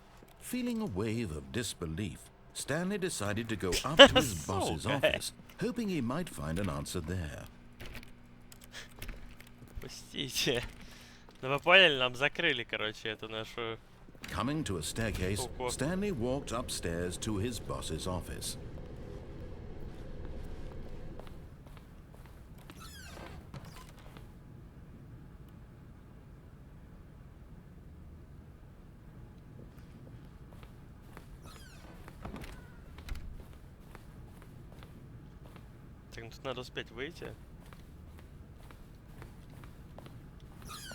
Feeling a wave of disbelief, Stanley decided to go up to his boss's Сука. office, hoping he might find an answer there. Пустите. Ну вы поняли, нам закрыли, короче, эту нашу... Coming to a staircase, Ого. Stanley walked upstairs to his boss's office. Так, ну тут надо успеть выйти.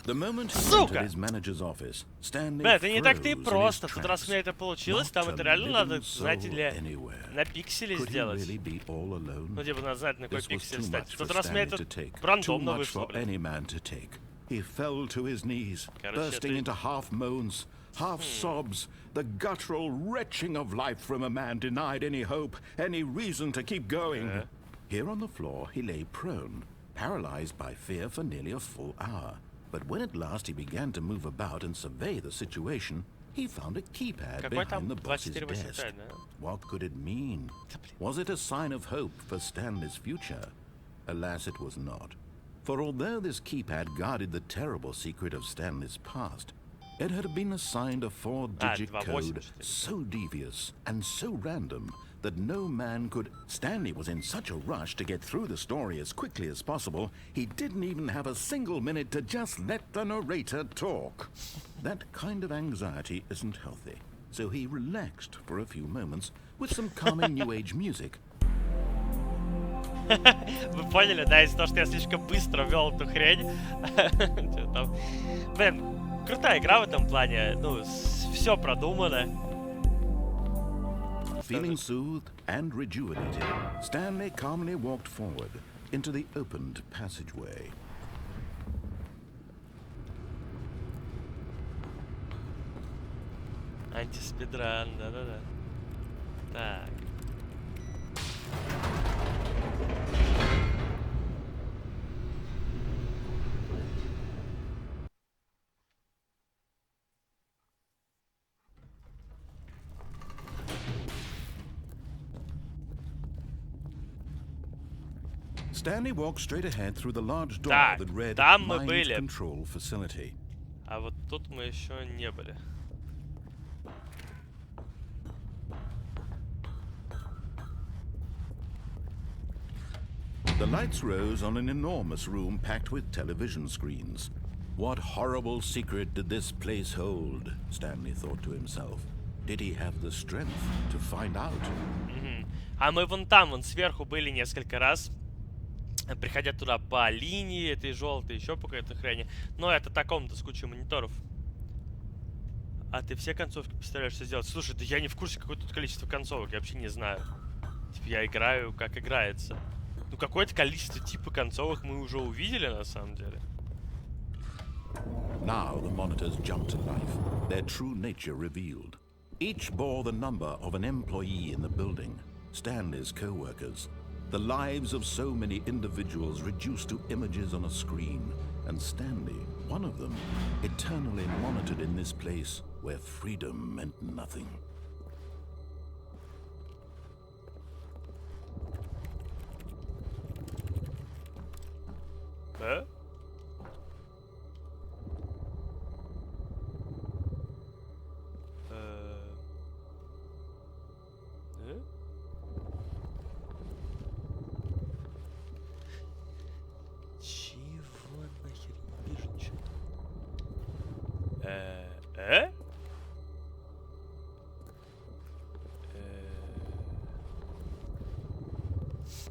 The moment he Сука! entered his manager's office, Stanley Бля, это не так-то и froze in his просто. В тот раз у tracks. меня это получилось, там Not это a реально надо, living знаете soul ли, anywhere. на пикселе Could he сделать. really be all alone? Ну, типа, надо знать, на какой This was пиксель too стать. much В for тот раз у меня Stanley это to take. Too рандомно much вышло, for блин. any man to take. He fell to his knees, Короче, bursting это- into half moans, half sobs, the guttural retching of life from a man denied any hope, any reason to keep going. Yeah. Here on the floor, he lay prone, paralyzed by fear for nearly a full hour. But when at last he began to move about and survey the situation, he found a keypad Какой там behind the boss's 2485, desk. да? What could it mean? Да, блин. Was it a sign of hope for Stanley's future? Alas, it was not. For although this keypad guarded the terrible secret of Stanley's past, it had been assigned a 4-digit 284. code so devious and so random that no man could... Stanley was in such a rush to get through the story as quickly as possible, he didn't even have a single minute to just let the narrator talk. That kind of anxiety isn't healthy, so he relaxed for a few moments with some calming new age music. Вы поняли, да, из-за того, что я слишком быстро вел эту хрень. Чё там? Блин, крутая игра в этом плане. Ну, все продумано. Feeling soothed and rejuvenated, Stanley calmly walked forward into the opened passageway. Антиспидран, да-да-да. Так. Stanley walked straight ahead through the large door Так, that read там мы Mind были. Control Facility. А вот тут мы еще не были. The lights rose on an enormous room packed with television screens. What horrible secret did this place hold? Stanley thought to himself. Did he have the strength to find out? А мы вон там, вон сверху были несколько раз. Приходя туда по линии этой желтой, еще по какой-то хрени. Но это та комната с кучей мониторов. А ты все концовки постараешься сделать? Слушай, да я не в курсе, какое тут количество концовок, я вообще не знаю. Типа я играю, как играется. Ну какое-то количество типа концовок мы уже увидели на самом деле. Now the monitors jumped to life, their true nature revealed. Each bore the number of an employee in the building, Stanley's co-workers. The lives of so many individuals reduced to images on a screen, and Stanley, one of them, eternally monitored in this place where freedom meant nothing. Да?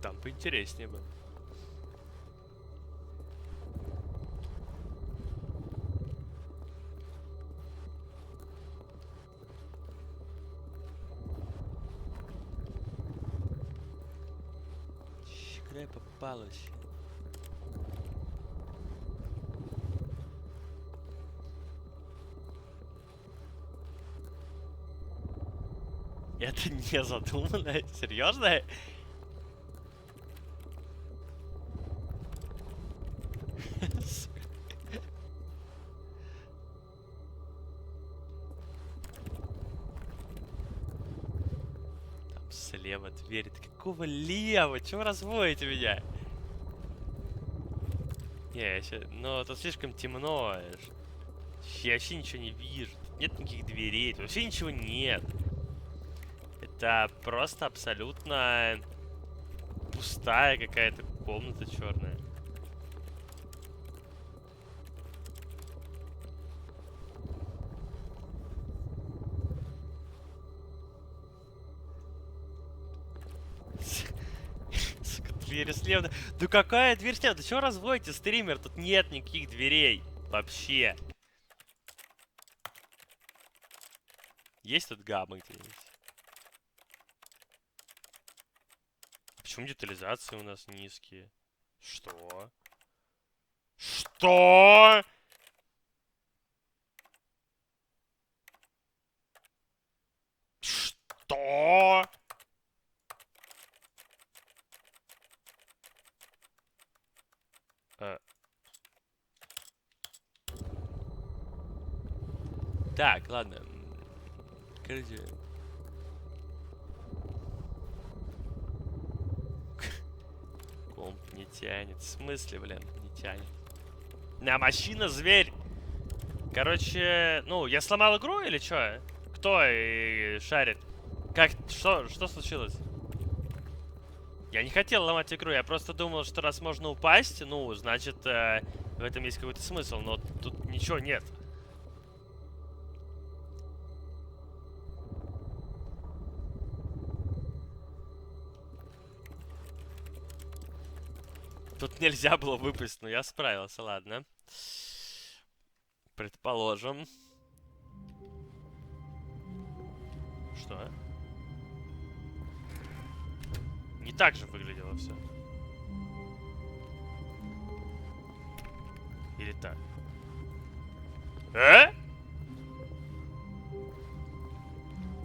Там поинтереснее бы. Куда я попал вообще? Это не задумано? Серьезно? Там слева дверь. Ты какого лева? Чего разводите меня? Не, ну тут слишком темно. Я вообще ничего не вижу. Тут нет никаких дверей. Тут вообще ничего нет. Это просто абсолютно пустая какая-то комната черная. Сука, двери слева. Да какая дверь слева? Да чего разводите, стример? Тут нет никаких дверей. Вообще. Есть тут гаммы где-нибудь? Почему детализации у нас низкие? Что? Что? Что? Так, ладно. Короче. Комп не тянет. В смысле, блин, не тянет? На, машина, зверь! Короче, ну, я сломал игру или что? Кто шарит? Как, что случилось? Я не хотел ломать игру, я просто думал, что раз можно упасть, ну, значит, в этом есть какой-то смысл, но тут ничего нет. Тут нельзя было выпасть, но я справился, ладно. Предположим. Что? Не так же выглядело все. Или так?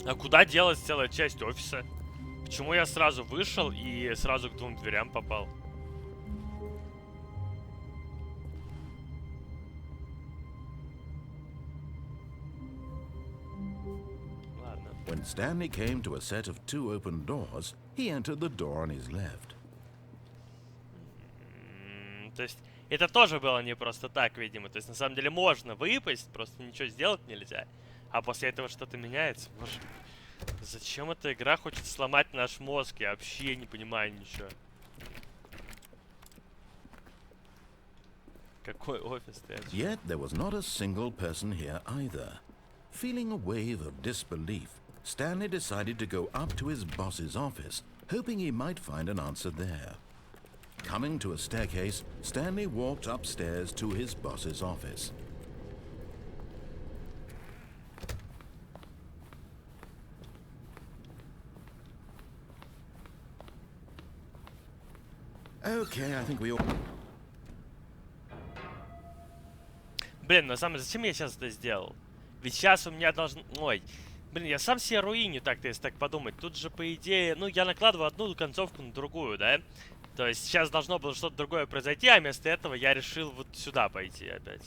А куда делась целая часть офиса? Почему я сразу вышел и сразу к двум дверям попал? When Stanley came to a set of 2 open doors, he entered the door on his left. То есть это тоже было не просто так, видимо. То есть на самом деле можно выпасть, просто ничего сделать нельзя. А после этого что-то меняется. Боже, зачем эта игра хочет сломать наш мозг? Я вообще не понимаю ничего. Какой офис ты? Yet there was not a single person here either. Feeling a wave of disbelief, Stanley decided to go up to his boss's office, hoping he might find an answer there. Coming to a staircase, Stanley walked upstairs to his boss's office. Okay, I think we all... Блин, на самом деле, зачем я сейчас это сделал? Ведь сейчас у меня должен... Ой, блин, я сам себе руиню так-то, если так подумать. Тут же, по идее, ну, я накладываю одну концовку на другую, да? То есть сейчас должно было что-то другое произойти, а вместо этого я решил вот сюда пойти опять.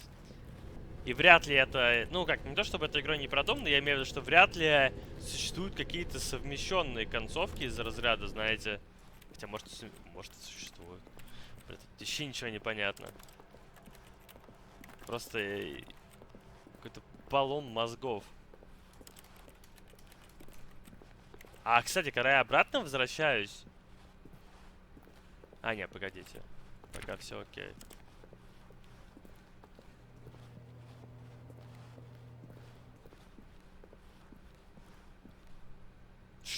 И вряд ли это... Ну, как, не то чтобы эта игра не продумана, я имею в виду, что вряд ли существуют какие-то совмещенные концовки из разряда, знаете... Хотя, может и существуют. Блин, тут вообще ничего не понятно. Просто какой-то полом мозгов. А, кстати, когда я обратно возвращаюсь... А, нет, погодите. Пока все окей.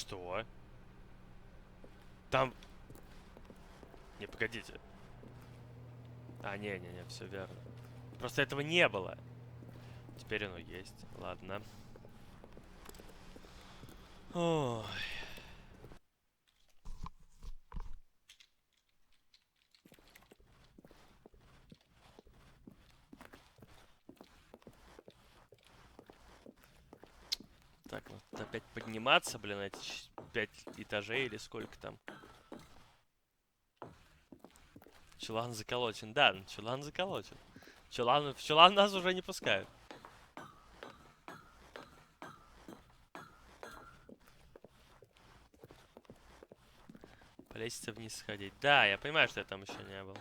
Что? Там... Не, погодите. А, не-не-не, все верно. Просто этого не было. Теперь оно есть. Ладно. Ой. Так, вот опять подниматься, блин, эти 5 этажей или сколько там. Чулан заколочен. Да, чулан заколочен. В чулан нас уже не пускают. По лестнице вниз сходить. Да, я понимаю, что я там еще не был.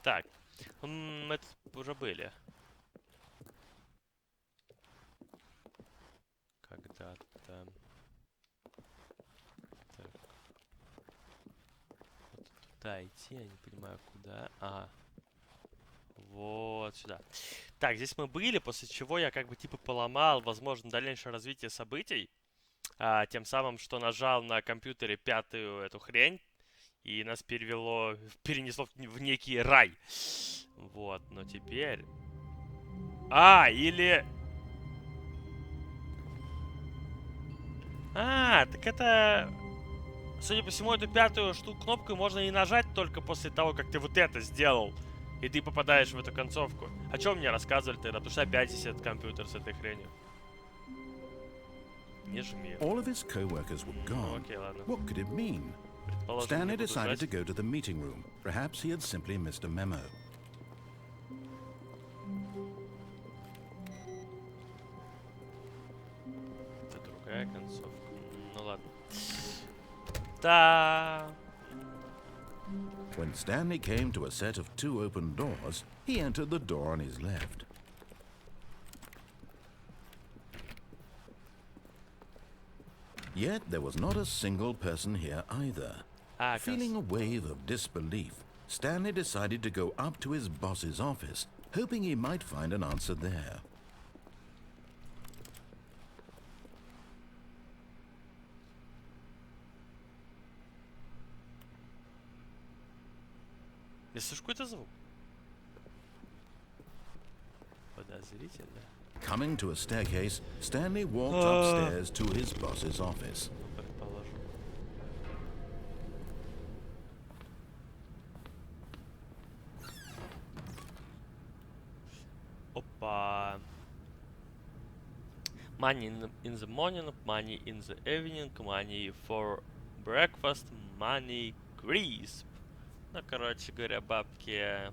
Так, мы тут уже были. Когда-то. Так. Вот туда идти, я не понимаю, куда. Ага. Вот сюда. Так, здесь мы были, после чего я как бы типа поломал, возможно, дальнейшее развитие событий. Тем самым, что нажал на компьютере 5-ю эту хрень. И нас перенесло в некий рай. Вот, но теперь... или... Так это... Судя по всему, эту 5-ю кнопку можно и нажать только после того, как ты вот это сделал. И ты попадаешь в эту концовку. О чем мне рассказывали тогда? Потому что опять здесь этот компьютер с этой хренью. Не жми. All of his co-workers were gone. Окей, ладно. What could it mean? Stanley decided to go to the meeting room. Perhaps he had simply missed a memo. Это другая концовка. Ну ладно. Да. When Stanley came to a set of 2 open doors, he entered the door on his left. Yet there was not a single person here either. Feeling a wave of disbelief, Stanley decided to go up to his boss's office, hoping he might find an answer there. Я слышу какой-то звук. Подозрительно. Coming to a staircase, Stanley walked upstairs to his boss's office. Предположим. Опа. Money in the morning, money in the evening, money for breakfast, money crisp. Ну, короче говоря, бабки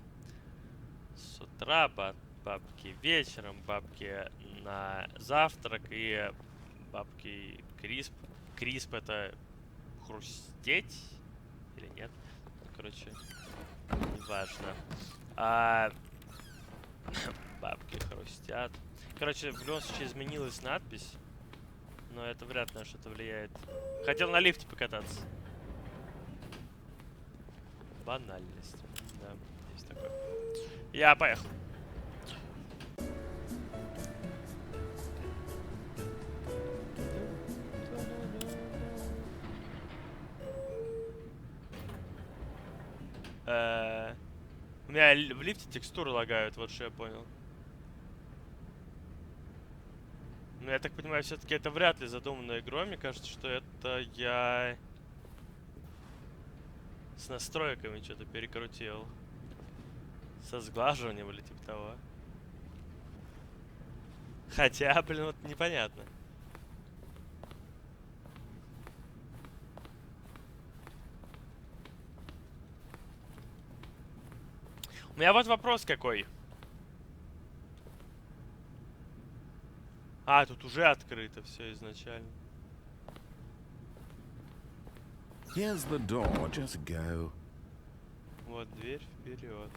с утра, бабки вечером, бабки на завтрак и бабки крисп. Крисп это хрустеть или нет? Ну, короче, неважно. Бабки хрустят. Короче, в любом случае изменилась надпись, но это вряд ли на что-то влияет. Хотел на лифте покататься. Банальность. Да, есть такое. Я поехал. У меня в лифте текстуры лагают, вот что я понял. Но я так понимаю, все-таки это вряд ли задумано игрой. Мне кажется, что это я с настройками что-то перекрутил. Со сглаживанием или типа того. Хотя, блин, вот непонятно. У меня вот вопрос какой. А, тут уже открыто все изначально. Here's the door, just go. Вот дверь вперед.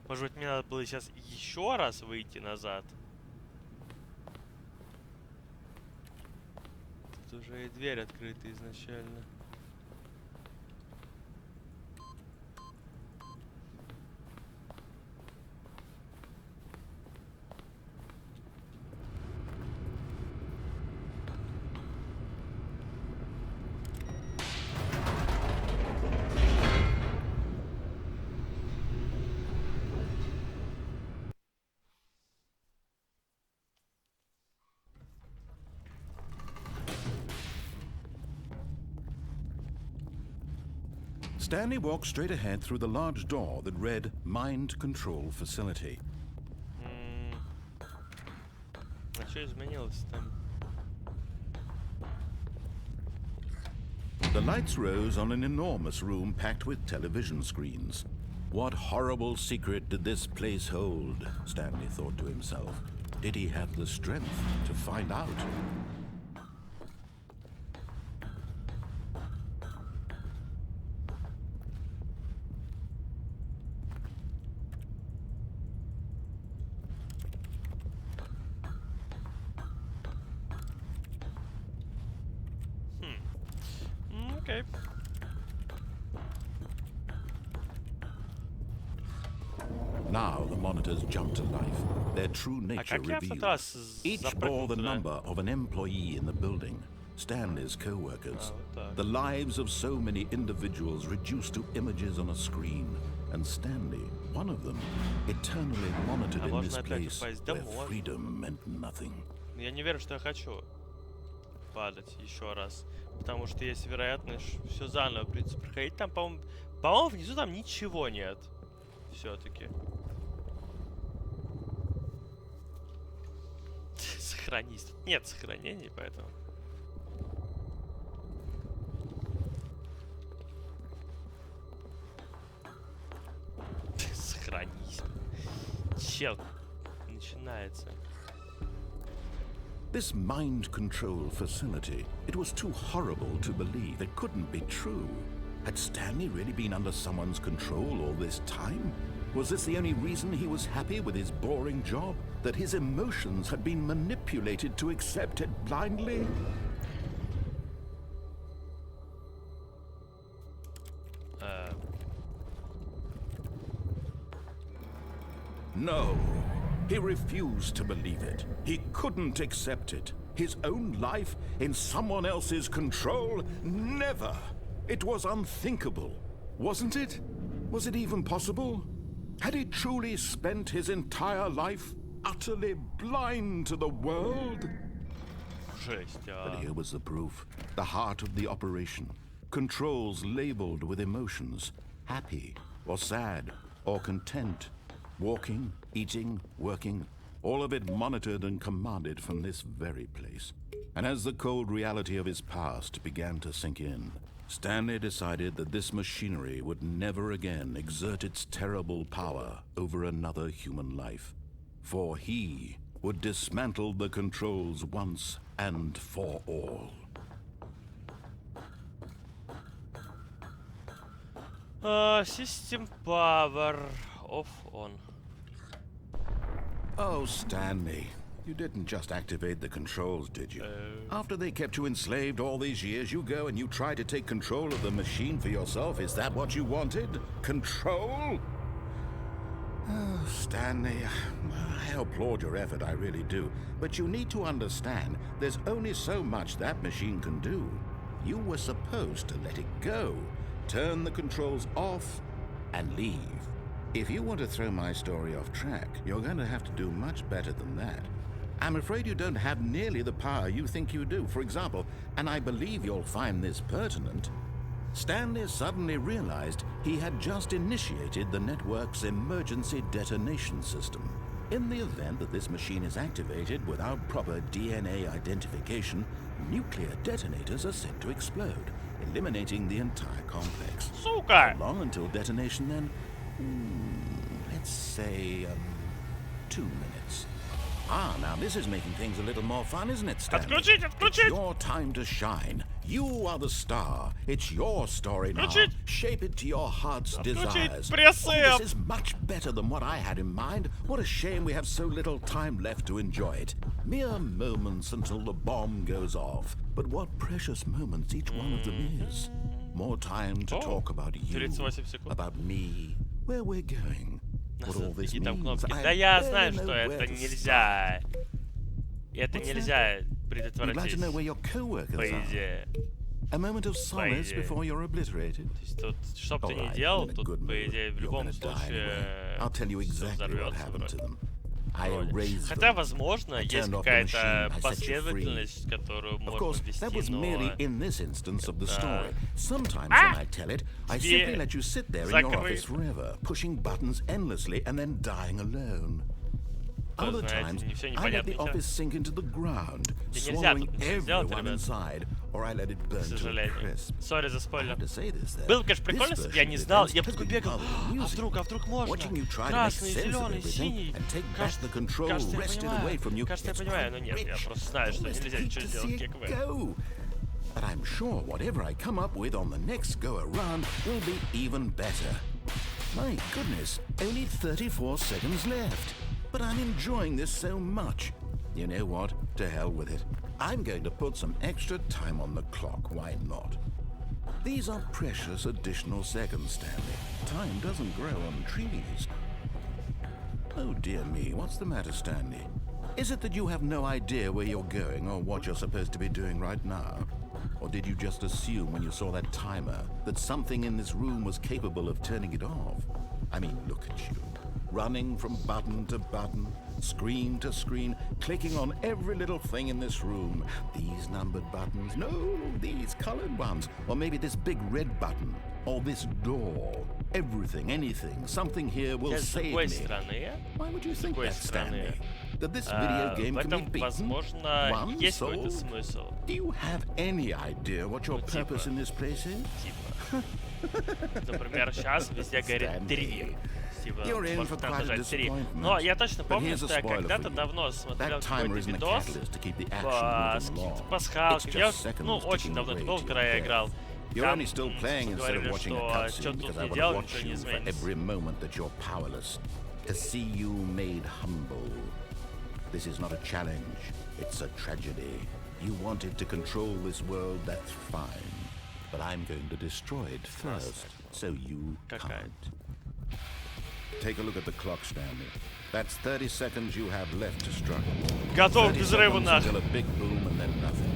Может быть, мне надо было сейчас еще раз выйти назад? Тут уже и дверь открыта изначально. Stanley walked straight ahead through the large door that read Mind Control Facility. А что изменилось там? The lights rose on an enormous room packed with television screens. What horrible secret did this place hold? Stanley thought to himself. Did he have the strength to find out? Окей. Now the monitors jumped to life, their true nature как я в тот revealed. раз Each запрыгнул bore the туда? number of an employee in the building, Stanley's co-workers. вот так. The lives of so many individuals reduced to images on a screen. And Stanley, one of them, eternally monitored in можно this опять place упасть? where Да можно. freedom meant nothing. Я не верю, что я хочу падать еще раз. Потому что есть вероятность все заново придется проходить. Там, по-моему, внизу там ничего нет. Все-таки. Сохранись. Тут нет сохранений, поэтому. Сохранись. Чел. Начинается. This mind control facility, it was too horrible to believe. It couldn't be true. Had Stanley really been under someone's control all this time? Was this the only reason he was happy with his boring job? That his emotions had been manipulated to accept it blindly? No. He refused to believe it. He couldn't accept it. His own life in someone else's control? Never! It was unthinkable. Wasn't it? Was it even possible? Had he truly spent his entire life utterly blind to the world? Жесть, But here was the proof. The heart of the operation. Controls labeled with emotions. Happy, or sad, or content. Walking, eating, working, all of it monitored and commanded from this very place. And as the cold reality of his past began to sink in, Stanley decided that this machinery would never again exert its terrible power over another human life. For he would dismantle the controls once and for all. System power off on. Oh, Stanley, you didn't just activate the controls, did you? After they kept you enslaved all these years, you go and you try to take control of the machine for yourself. Is that what you wanted? Control? Oh, Stanley, I applaud your effort, I really do. But you need to understand, there's only so much that machine can do. You were supposed to let it go, turn the controls off, and leave. If you want to throw my story off track, you're going to have to do much better than that. I'm afraid you don't have nearly the power you think you do. For example, and I believe you'll find this pertinent, Stanley suddenly realized he had just initiated the network's emergency detonation system. In the event that this machine is activated without proper DNA identification, nuclear detonators are set to explode, eliminating the entire complex. Сука! How long until detonation then? Let's say 2 minutes. Ah, now this is making things a little more fun, isn't it, Stanley? Отключить, It's отключить! your time to shine. You are the star. It's your story now. Отключить! Shape it to your heart's Отключить desires. прессы! This is much better than what I had in mind. What a shame we have so little time left to enjoy it. Mere moments until the bomb goes off. But what precious moments each one of them is. More time to talk about you, 38 секунд. about me, where we're going. What all this Какие там means, кнопки? I Да я barely знаю, know что where это to нельзя. Это What's that? нельзя You'd like to предотвратить, know where your co-workers по are. идее. A moment of solace идее. before you're obliterated. То есть тут, что бы ты ни Alright, делал, I'm in a тут, good по mood. идее, в You're любом gonna die случае anyway. I'll tell you всё exactly what взорвётся happened to вроде. them. I erased Хотя, them. возможно, I есть turned off the какая-то machine. I set you free. последовательность, которую Of можно course, ввести, that was но... merely in this instance of the story. Sometimes Ah! when I tell it, I Дверь simply let you sit there in your закрыта. office forever, pushing buttons endlessly and then dying alone. Other знаете, times, не всё I let непонятно the ничего. office sink into the ground, Да нельзя swallowing тут ничего сделать, everyone ребят. inside, or I let it burn К to a сожалению. crisp. Сори за I спойлер. had to say this there. Было, конечно, прикольно, This если бы я version не of знал. events Я бы has такой been бегал. rather amusing. А вдруг можно? Watching you try to make Красный, sense of зеленый, everything синий. and take back Кажется, the control кажется, я wrested away from you. понимаю. Кажется, я It's понимаю, но quite нет, я rich. просто знаю, что Almost нельзя hate ничего to сделать, see как it вы. go. But I'm sure whatever I come up with on the next go-around will be even better. My goodness, only 34 seconds left. But I'm enjoying this so much. You know what? To hell with it. I'm going to put some extra time on the clock. Why not? These are precious additional seconds, Stanley. Time doesn't grow on trees. Oh dear me, what's the matter, Stanley? Is it that you have no idea where you're going or what you're supposed to be doing right now? Or did you just assume when you saw that timer that something in this room was capable of turning it off? I mean, look at you. Running from button to button, screen to screen, clicking on every little thing in this room. These numbered buttons, no, these colored ones. Or maybe this big red button. Or this door. Everything, anything, something here will Я с save другой me. стороны. Why would you think другой that, стороны, Stanley? That this video game в can be этом, beaten? возможно, One есть какой-то solved? смысл. Do you have any idea what your Ну, purpose типа. in this place is? Типа. Например, сейчас везде говорит 3. Типа, You're in можно for прям quite a нажать 3. disappointment. Но я точно But помню, here's a что я spoiler когда-то for you. давно смотрел That timer какой-то isn't a видос catalyst to keep the action по, moving along. пасхалкам. It's Я, just seconds ну, очень ticking давно это away было, to когда your я death. играл. You're Там only still playing instead of говорили, watching a что cutscene что because тут I не want to делал, watch ничего не you for изменится. every moment that you're powerless. To see you made humble. This is not a challenge. It's a tragedy. You wanted to control this world, that's fine. But I'm going to destroy it first, so you can't. Take a look at the clock, Stanley. That's 30 seconds you have left to struggle. Готов 30 к взрыву seconds нахуй. until a big boom and then nothing.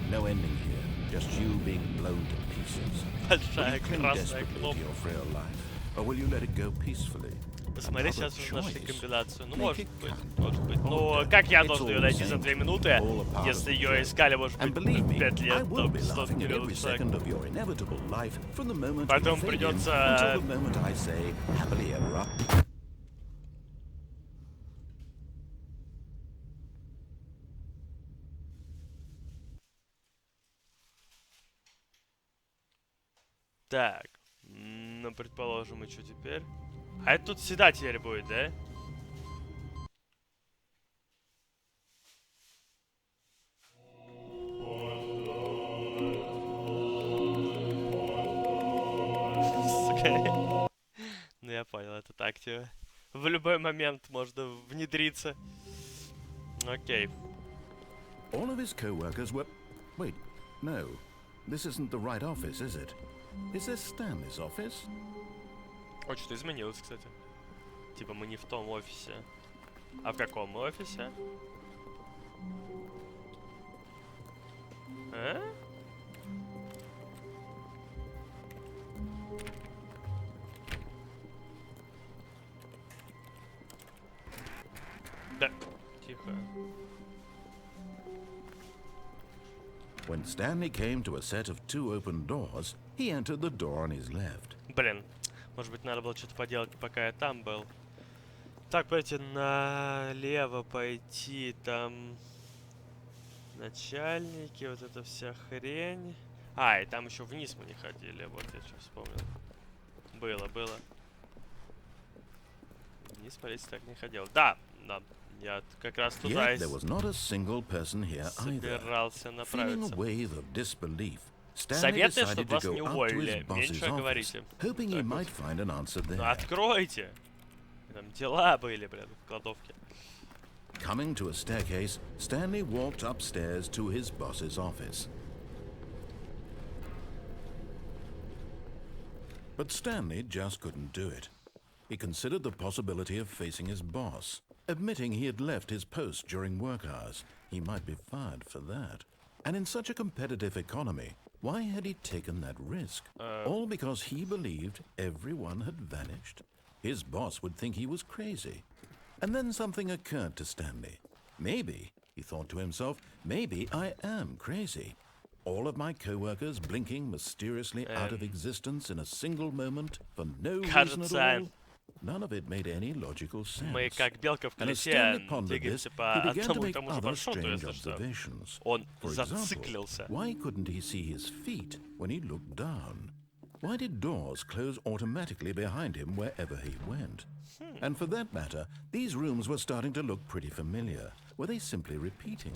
No ending here. Just you being blown to pieces. Will Большая you cling красная desperately to кнопка. your frail life, or will you let it go peacefully? Посмотри, Another сейчас уже нашли choice. комбинацию. Ну, Make может it быть, count. может быть. Но Order. как я It's должен all ее the найти за same 2 to me. минуты, All a part если of the ее journey. искали, может And быть, believe me, 5 I лет, will до be 100 laughing at миллионов every человек. second of your inevitable life from the moment Потом you fade in придется- until the moment I say happily ever up. Так, ну, предположим, и что теперь? А это тут всегда теперь будет, да? Сука. Ну, я понял, это так, типа. В любой момент можно внедриться. Окей. All of his co-workers were... Wait, no. This isn't the right office, is it? Is this Stanley's office? О, что-то изменилось, кстати. Типа мы не в том офисе. А в каком мы офисе? А? Да, тихо. When Stanley came to a set of 2 open doors, he entered the door on his left. Блин, может быть, надо было что-то поделать, пока я там был. Так, пойти налево пойти, там начальники, вот эта вся хрень. А, и там еще вниз мы не ходили, вот я что вспомнил. Было. Вниз полезть так не ходил. Да, Я как раз Yet туда и there was not a single person here either. собирался Feeling a направиться. wave of disbelief, Stanley Советую, decided чтобы to вас go не up to his уволили. boss's Меньше office, говорите. hoping he Так вот. might find an answer Ну there. откройте! Там дела были, блин, в кладовке. Coming to a staircase, Stanley walked upstairs to his boss's office. But Stanley just couldn't do it. He considered the possibility of facing his boss, admitting he had left his post during work hours. He might be fired for that. And in such a competitive economy, why had he taken that risk? All because he believed everyone had vanished? His boss would think he was crazy. And then something occurred to Stanley. Maybe, he thought to himself, maybe I am crazy. All of my co-workers blinking mysteriously out of existence in a single moment for no reason at all. None of it made any logical sense. Мы как белка в And as колесе Stanley pondered двигаемся this, по he began to одному и make тому же other маршруту, strange если что. observations. Он For example, зациклился. why couldn't he see his feet when he looked down? Why did doors close automatically behind him wherever he went? And for that matter, these rooms were starting to look pretty familiar. Were they simply repeating?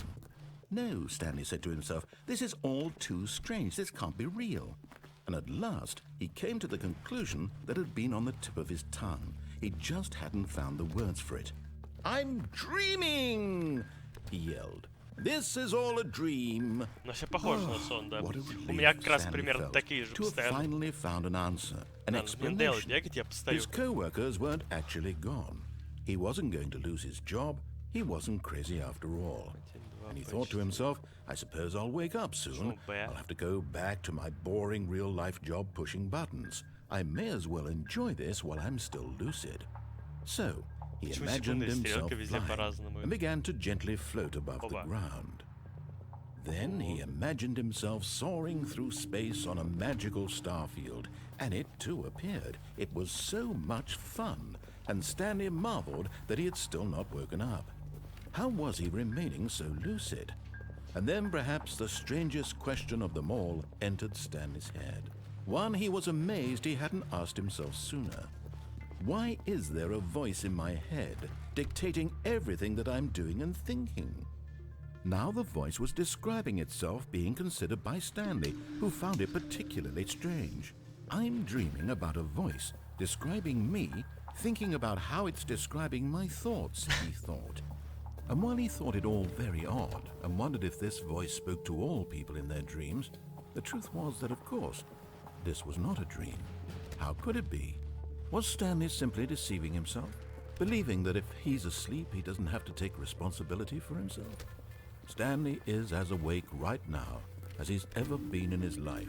No, Stanley said to himself, this is all too strange. This can't be real. And at last, he came to the conclusion that had been on the tip of his tongue. He just hadn't found the words for it. I'm dreaming! He yelled. This is all a dream. Но все похоже на сон, да. What a У меня relief как раз Stanley примерно felt такие же to have постоянно. finally found an answer, an Надо мне делать, explanation. бегать, я постою. His co-workers weren't actually gone. He wasn't going to lose his job. He wasn't crazy after all. And he thought to himself, I suppose I'll wake up soon. I'll have to go back to my boring real-life job pushing buttons. I may as well enjoy this while I'm still lucid. So, he Почему imagined секундная himself стрелка везде flying по-разному? and began to gently float above the Опа. ground. Then he imagined himself soaring through space on a magical starfield, and it too appeared. It was so much fun, and Stanley marveled that he had still not woken up. How was he remaining so lucid? And then perhaps the strangest question of them all entered Stanley's head. One he was amazed he hadn't asked himself sooner. Why is there a voice in my head dictating everything that I'm doing and thinking? Now the voice was describing itself being considered by Stanley, who found it particularly strange. I'm dreaming about a voice describing me, thinking about how it's describing my thoughts, he thought. And while he thought it all very odd and wondered if this voice spoke to all people in their dreams, the truth was that, of course, this was not a dream. How could it be? Was Stanley simply deceiving himself, believing that if he's asleep, he doesn't have to take responsibility for himself? Stanley is as awake right now as he's ever been in his life.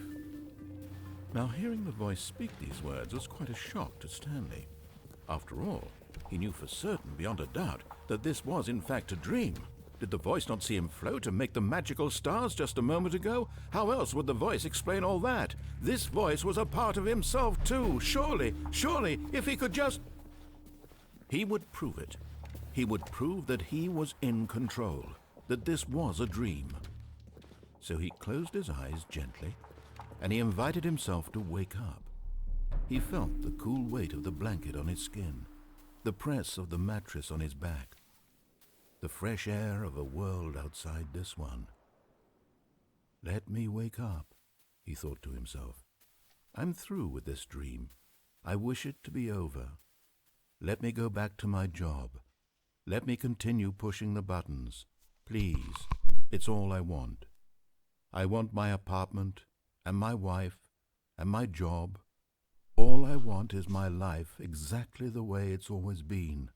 Now, hearing the voice speak these words was quite a shock to Stanley. After all, he knew for certain, beyond a doubt, that this was in fact a dream. Did the voice not see him float and make the magical stars just a moment ago? How else would the voice explain all that? This voice was a part of himself too. Surely, if he could just... He would prove it. He would prove that he was in control, that this was a dream. So he closed his eyes gently, and he invited himself to wake up. He felt the cool weight of the blanket on his skin, the press of the mattress on his back, the fresh air of a world outside this one. Let me wake up, he thought to himself. I'm through with this dream. I wish it to be over. Let me go back to my job. Let me continue pushing the buttons. Please, it's all I want. I want my apartment, and my wife, and my job. All I want is my life exactly the way it's always been.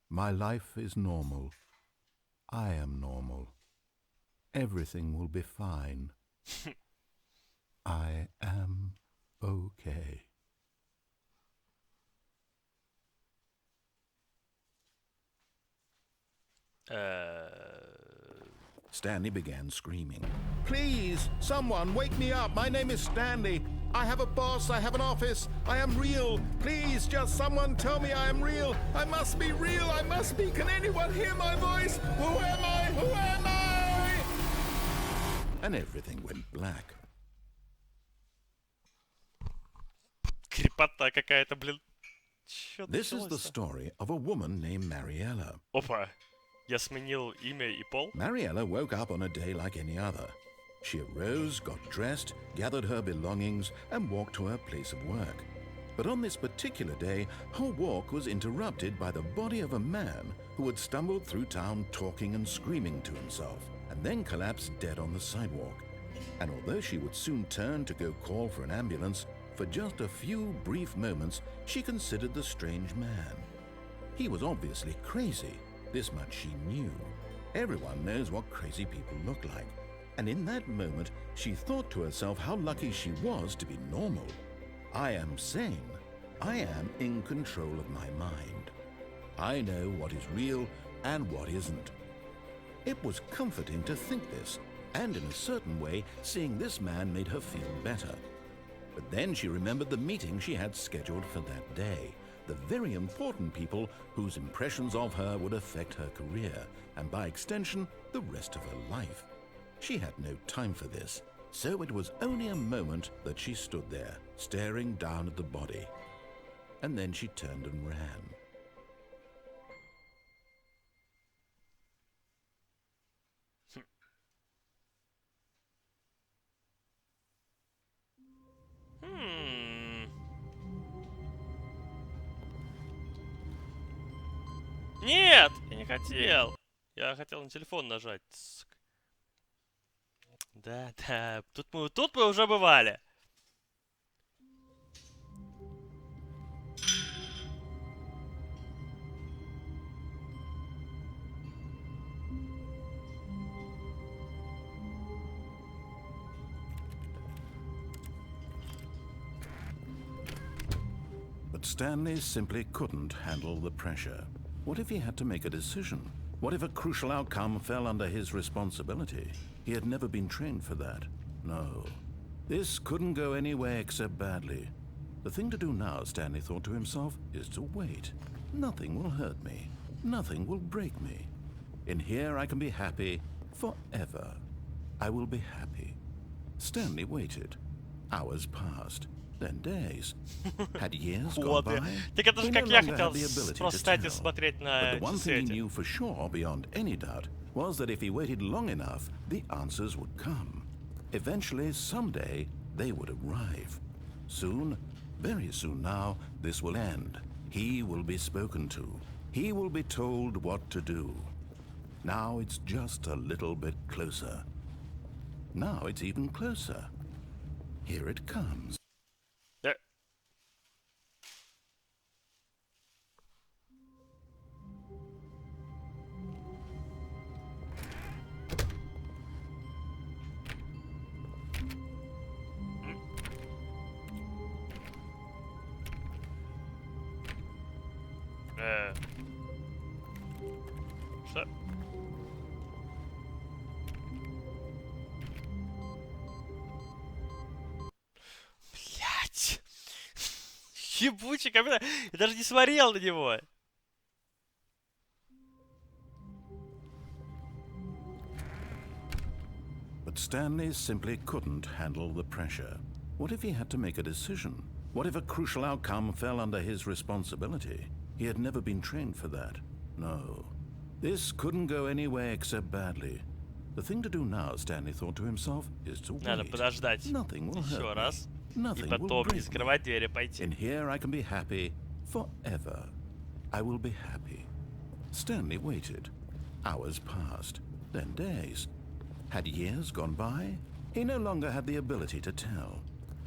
My life is normal. I am normal. Everything will be fine. I am okay. Stanley began screaming. Please, someone, wake me up. My name is Stanley. I have a boss. I have an office. I am real. Please, just someone tell me I am real. I must be real. I must be. Can anyone hear my voice? Who am I? Who am I? And everything went black. Крепота какая-то, блин. Чё This is the началось-то? story of a woman named Mariella. Опа. Я сменил имя и пол. Mariella woke up on a day like any other. She arose, got dressed, gathered her belongings, and walked to her place of work. But on this particular day, her walk was interrupted by the body of a man who had stumbled through town talking and screaming to himself, and then collapsed dead on the sidewalk. And although she would soon turn to go call for an ambulance, for just a few brief moments she considered the strange man. He was obviously crazy, this much she knew. Everyone knows what crazy people look like. And in that moment, she thought to herself how lucky she was to be normal. I am sane. I am in control of my mind. I know what is real and what isn't. It was comforting to think this, and in a certain way, seeing this man made her feel better. But then she remembered the meeting she had scheduled for that day, the very important people whose impressions of her would affect her career, and by extension, the rest of her life. She had no time for this, so it was only a moment that she stood there, staring down at the body. And then she turned and ran. Нет, я не хотел. Я хотел на телефон нажать. Сука. Да, тут мы уже бывали. But Stanley simply couldn't handle the pressure. What if he had to make a decision? What if a crucial outcome fell under his responsibility? He had never been trained for that. No. This couldn't go any way except badly. The thing to do now, Stanley thought to himself, is to wait. Nothing will hurt me. Nothing will break me. In here I can be happy forever. I will be happy. Stanley waited. Hours passed. Then days. Had years gone Вот. by? Так это же He как no я longer хотел had the ability просто to стать и tell. смотреть But на the one часы thing he эти. knew for sure, beyond any doubt, was that if he waited long enough, the answers would come. Eventually, someday, they would arrive. Soon, very soon now, this will end. He will be spoken to. He will be told what to do. Now it's just a little bit closer. Now it's even closer. Here it comes. Да. Что? Блять! Ебучий компьютер! Я даже не смотрел на него! But Stanley simply couldn't handle the pressure. What if he had to make a decision? What if a crucial outcome fell under his responsibility? He had never been trained for that. No. This couldn't go any way except badly. The thing to do now, Stanley thought to himself, is to Надо wait. подождать Nothing will еще hurt раз. me. И Nothing will потом не break me. закрывать двери, пойти. In here I can be happy forever. I will be happy. Stanley waited. Hours passed, then days. Had years gone by? He no longer had the ability to tell.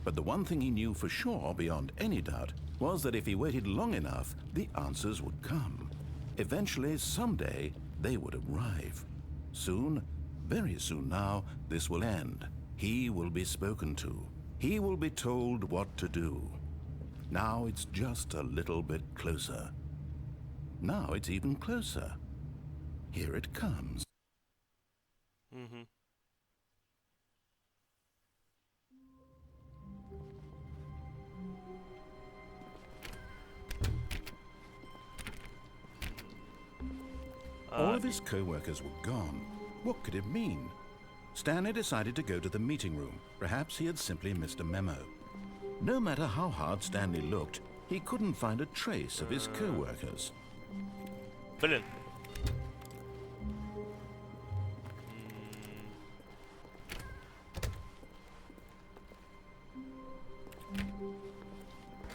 But the one thing he knew for sure, beyond any doubt, was that if he waited long enough, the answers would come. Eventually, someday, they would arrive. Soon, very soon now, this will end. He will be spoken to. He will be told what to do. Now it's just a little bit closer. Now it's even closer. Here it comes. Угу. All of his co-workers were gone. What could it mean? Stanley decided to go to the meeting room. Perhaps he had simply missed a memo. No matter how hard Stanley looked, he couldn't find a trace of his co-workers. Блин.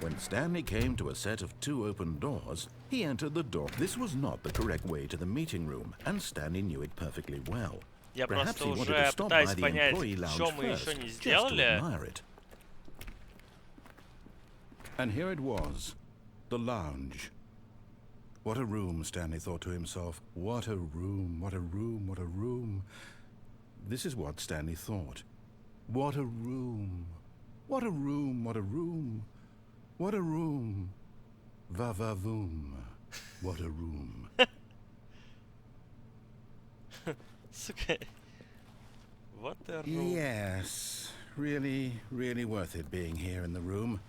When Stanley came to a set of 2 open doors, he entered the door. This was not the correct way to the meeting room, and Stanley knew it perfectly well. Я Perhaps просто he wanted уже to stop by пытаюсь the понять, employee lounge что мы еще first, не just to сделали. admire it. And here it was, the lounge. What a room, Stanley thought to himself. What a room, what a room, what a room. This is what Stanley thought. What a room. What a room, what a room. What a room. Va-va-voom. What a room. Сука. What a room. Yes, really, really worth it being here in the room.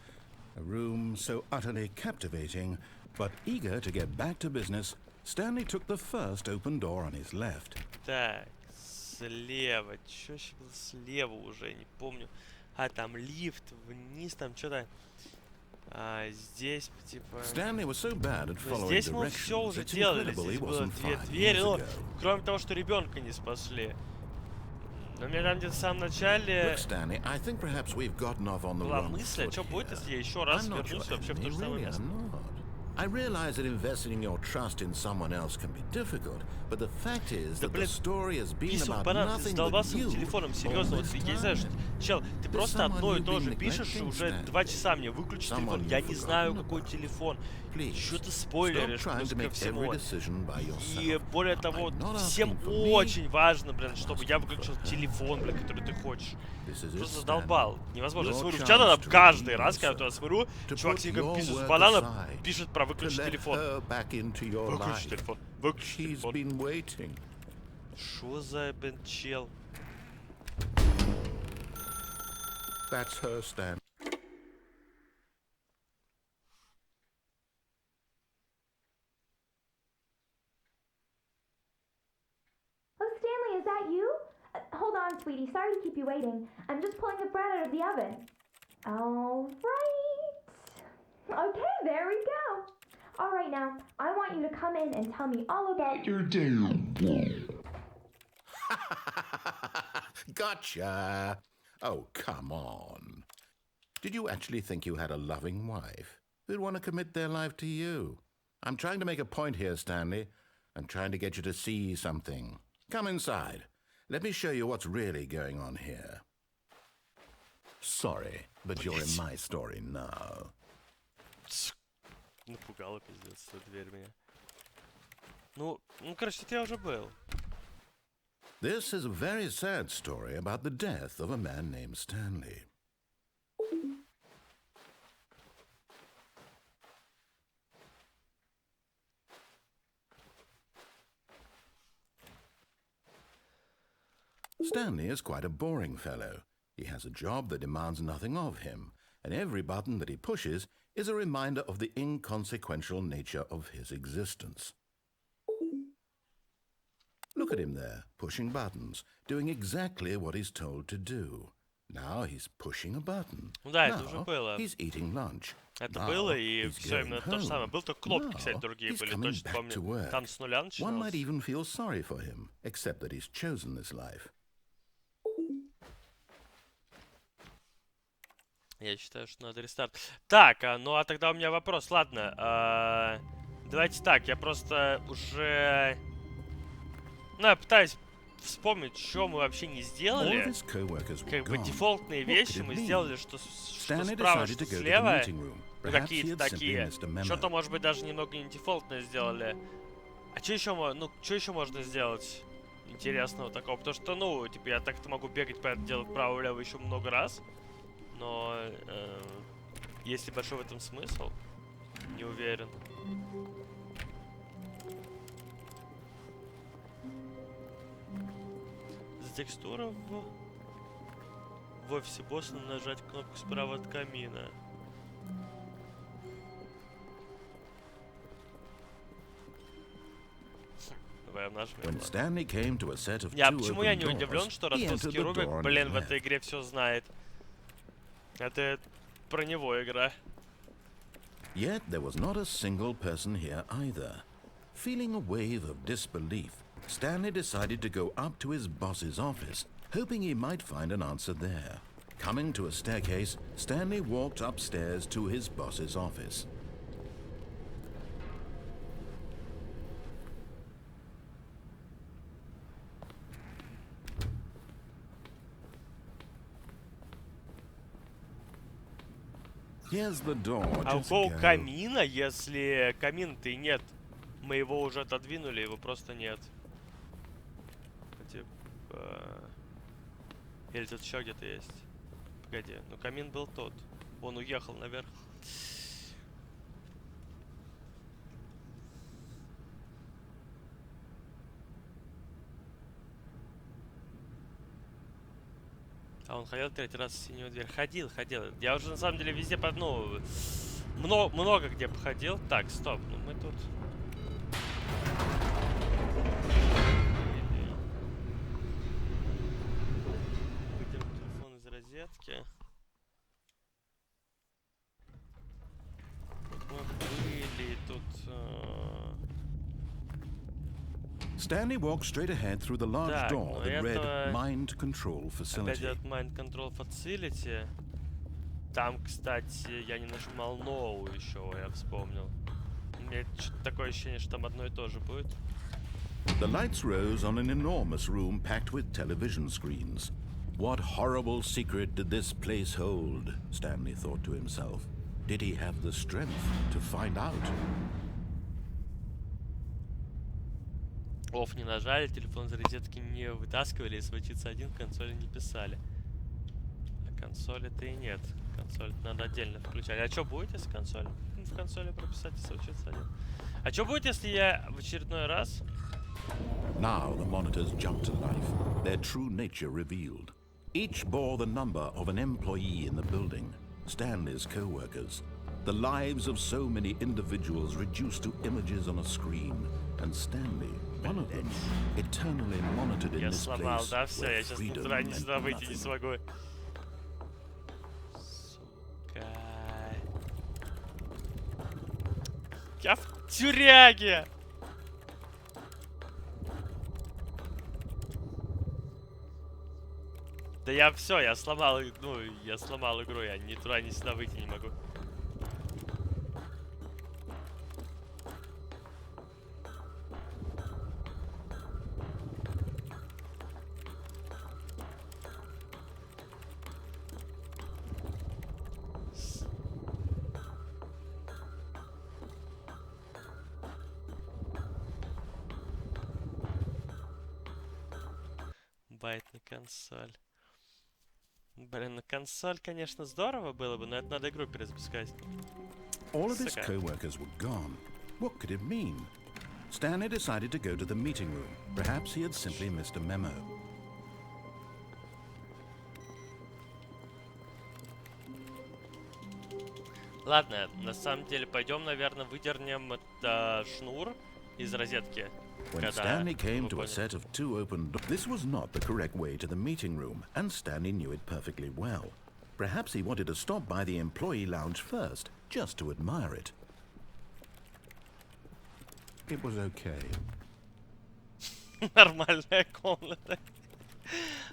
A room so utterly captivating, but eager to get back to business, Stanley took the first open door on his left. Так, слева. Чё еще было слева уже? Не помню. А, там лифт, вниз, там что-то. Здесь, типа... Stanley was so bad at following Здесь мы все directions, уже it's делали. incredible he Здесь было wasn't 2 5 двери. years Ну, ago. кроме того, что ребенка не спасли. Но мне там где-то в самом начале Look, Stanley, I think perhaps we've gotten off on the была wrong мысль, а foot что будет, here. если я еще раз I'm not вернусь your вообще в то enemy, же самое really, место. I'm not. I realize that investing your trust in someone else can be difficult, but the fact is Да, that the блин, story has been писал about банан, ты nothing but задолбался you телефоном, all серьезно, вот this я не знаю, что... time. Чел, ты There's просто someone одно и you've то been же пишешь, и neglecting, уже Stan. 2 часа мне выключи телефон, Someone я you've не знаю, forgotten какой about. телефон. Please, Что ты stop спойлеришь, trying плюс to ко make всему. every decision by И yourself. более Now, того, I'm not всем asking for me, очень важно, блин, чтобы я asking выключил for her. телефон, блин, который ты хочешь. This is it, Просто Stan. задолбал. Невозможно. Я Your смотрю в chance чат, там to каждый redeem раз, когда я yourself, туда смотрю, to чувак put синька your пишет с work банана, aside, пишет про to выключить let телефон. her back into your Выключи life. телефон. Выключи She's телефон. been waiting. Шо за, блин, чел? That's her, Stan. Oh, Stanley, is that you? Hold on, sweetie. Sorry to keep you waiting. I'm just pulling the bread out of the oven. All right. Okay, there we go. All right, now, I want you to come in and tell me all about your day. Gotcha. Oh, come on. Did you actually think you had a loving wife who'd want to commit their life to you? I'm trying to make a point here, Stanley. I'm trying to get you to see something. Come inside. Let me show you what's really going on here. Sorry, but you're in my story now. Напугала, пиздец, эта дверь меня. Ну, короче, тут я уже был. This is a very sad story about the death of a man named Stanley. Stanley is quite a boring fellow. He has a job that demands nothing of him, and every button that he pushes is a reminder of the inconsequential nature of his existence. Look at him there, pushing buttons, doing exactly what he's told to do. Now he's pushing a button. Ну да, это уже Now было. he's eating lunch. Это Now было, и he's все going именно то же самое. home. Был только кнопки, кстати, Now другие he's были, coming точно back to помню. work. Там с нуля One might начиналось. even feel sorry for him, except that he's chosen this life. Я считаю, что надо рестарт. Так, ну а тогда у меня вопрос. Ладно, давайте так, я просто уже... Ну, я пытаюсь вспомнить, что мы вообще не All of сделали. his co-workers were Как бы gone. дефолтные What вещи could it мы mean? сделали, что Stanley справа, decided что to go to the слева. meeting room. Ну, Perhaps he какие-то had simply такие. missed a memo. Что-то, может быть, даже немного не дефолтное сделали. А что еще, что еще можно сделать интересного такого? Потому что, ну, типа, я так-то могу бегать по этому делу вправо-влево еще много раз. Но есть ли большой в этом смысл? Не уверен. За текстуру в офисе босса нажать кнопку справа от камина. When Stanley came to a set of Я two почему я open не удивлен, doors, что he entered ростовский the Рубик, door on блин, his в этой left. игре все знает. Это про него игра. Yet there was not a single person here either. Feeling a wave of disbelief, Stanley decided to go up to his boss's office, hoping he might find an answer there. Coming to a staircase, Stanley walked upstairs to his boss's office. Here's the door. А у Just кого go. камина, если камина-то и нет? Мы его уже отодвинули, его просто нет. Типа... Или тут еще где-то есть? Погоди, ну камин был тот. Он уехал наверх. А он ходил третий раз в синюю дверь. Ходил. Я уже на самом деле везде, ну, много где походил. Так, стоп, ну мы тут... Выйдем телефон из розетки. Тут мы были, тут... Stanley walked straight ahead through the large Так, door ну that read это- Mind Control Опять Facility. этот Mind Control Facility. Там, кстати, я не нажимал No еще, я вспомнил. У меня такое ощущение, что там одно и то же будет. The lights rose on an enormous room packed with television screens. What horrible secret did this place hold? Stanley thought to himself. Did he have the strength to find out? Офф не нажали, телефон из розетки не вытаскивали, и сводиться один консоли не писали. А консоли-то и нет. Консоль надо отдельно включать. А что будет, если консоль? В консоли прописать и сводиться один. А что будет, если я в очередной раз... Now the monitors jumped to life, their true nature revealed. Each bore the number of an employee in the building, Stanley's co-workers. The lives of so many individuals reduced to images on a screen, and Stanley, one of them, eternally monitored in Я this сломал, place да, все, where я сейчас freedom туда не meant сюда выйти не nothing. смогу. Сука. Я в тюряге! Да я все, я сломал, ну, я сломал игру, я ни туда, ни сюда выйти не могу. Байт на консоль. Блин, на консоль, конечно, здорово было бы, но это надо игру перезапускать. All of his Sucker. co-workers were gone. What could it mean? Stanley decided to go to the meeting room. Perhaps he had simply missed a memo. Ладно, на самом деле пойдем, наверное, выдернем шнур из розетки. When Когда Stanley came вы to a поняли. set of two open doors, this was not the correct way to the meeting room, and Stanley knew it perfectly well. Perhaps he wanted to stop by the employee lounge first, just to admire it. It was okay. Нормальная комната.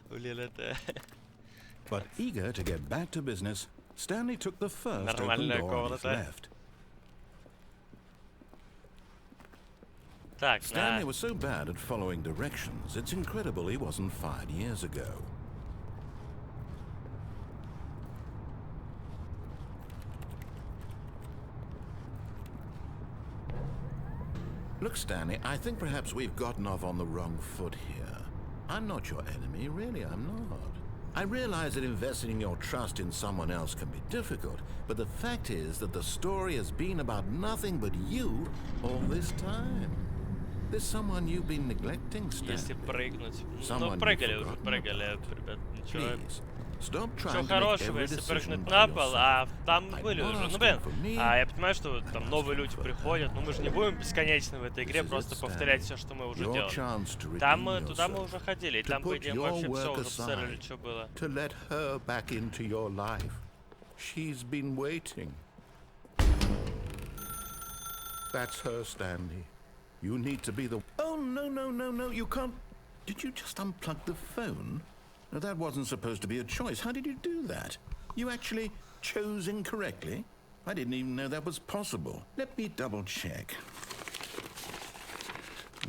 Блин, это... But eager to get back to business, Stanley took the first open Нормальная door on his комната. left. Так, Stanley на... was so bad at following directions, it's incredible he wasn't fired years ago. Look, Stanley, I think perhaps we've gotten off on the wrong foot here. I'm not your enemy, really, I'm not. I realize that investing your trust in someone else can be difficult, but the fact is that the story has been about nothing but you all this time. There's someone you've been neglecting, Если Stanley. прыгнуть... Ну, Someone прыгали you've уже, forgotten прыгали, about. ребят. Ничего... Please, stop Ничего trying to make хорошего, every если decision прыгнуть by на пол, yourself. а там I'm были not уже. Ну, asking блин, for me. я понимаю, что там I'm новые asking люди for приходят, но мы же не будем бесконечно в этой игре This is просто it, повторять Stan. все, что мы уже Your делаем. chance to Там redeem туда мы yourself, уже ходили, и to там, по put идее, мы your вообще все work уже посмотрели, aside, что было. to let her back into your life. She's been waiting. That's her, Stanley. You need to be the... Oh, no, you can't... Did you just unplug the phone? No, that wasn't supposed to be a choice. How did you do that? You actually chose incorrectly? I didn't even know that was possible. Let me double check.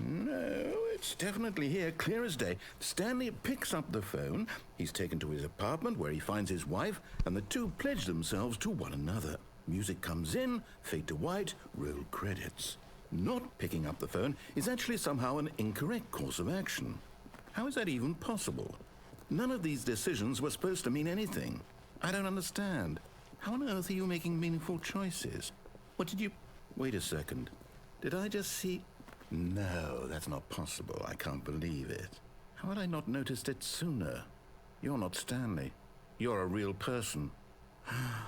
No, it's definitely here, clear as day. Stanley picks up the phone. He's taken to his apartment where he finds his wife, and the two pledge themselves to one another. Music comes in, fade to white, roll credits. Not picking up the phone is actually somehow an incorrect course of action. How is that even possible? None of these decisions were supposed to mean anything. I don't understand. How on earth are you making meaningful choices? What did you... Wait a second. Did I just see... No, that's not possible. I can't believe it. How had I not noticed it sooner? You're not Stanley. You're a real person. I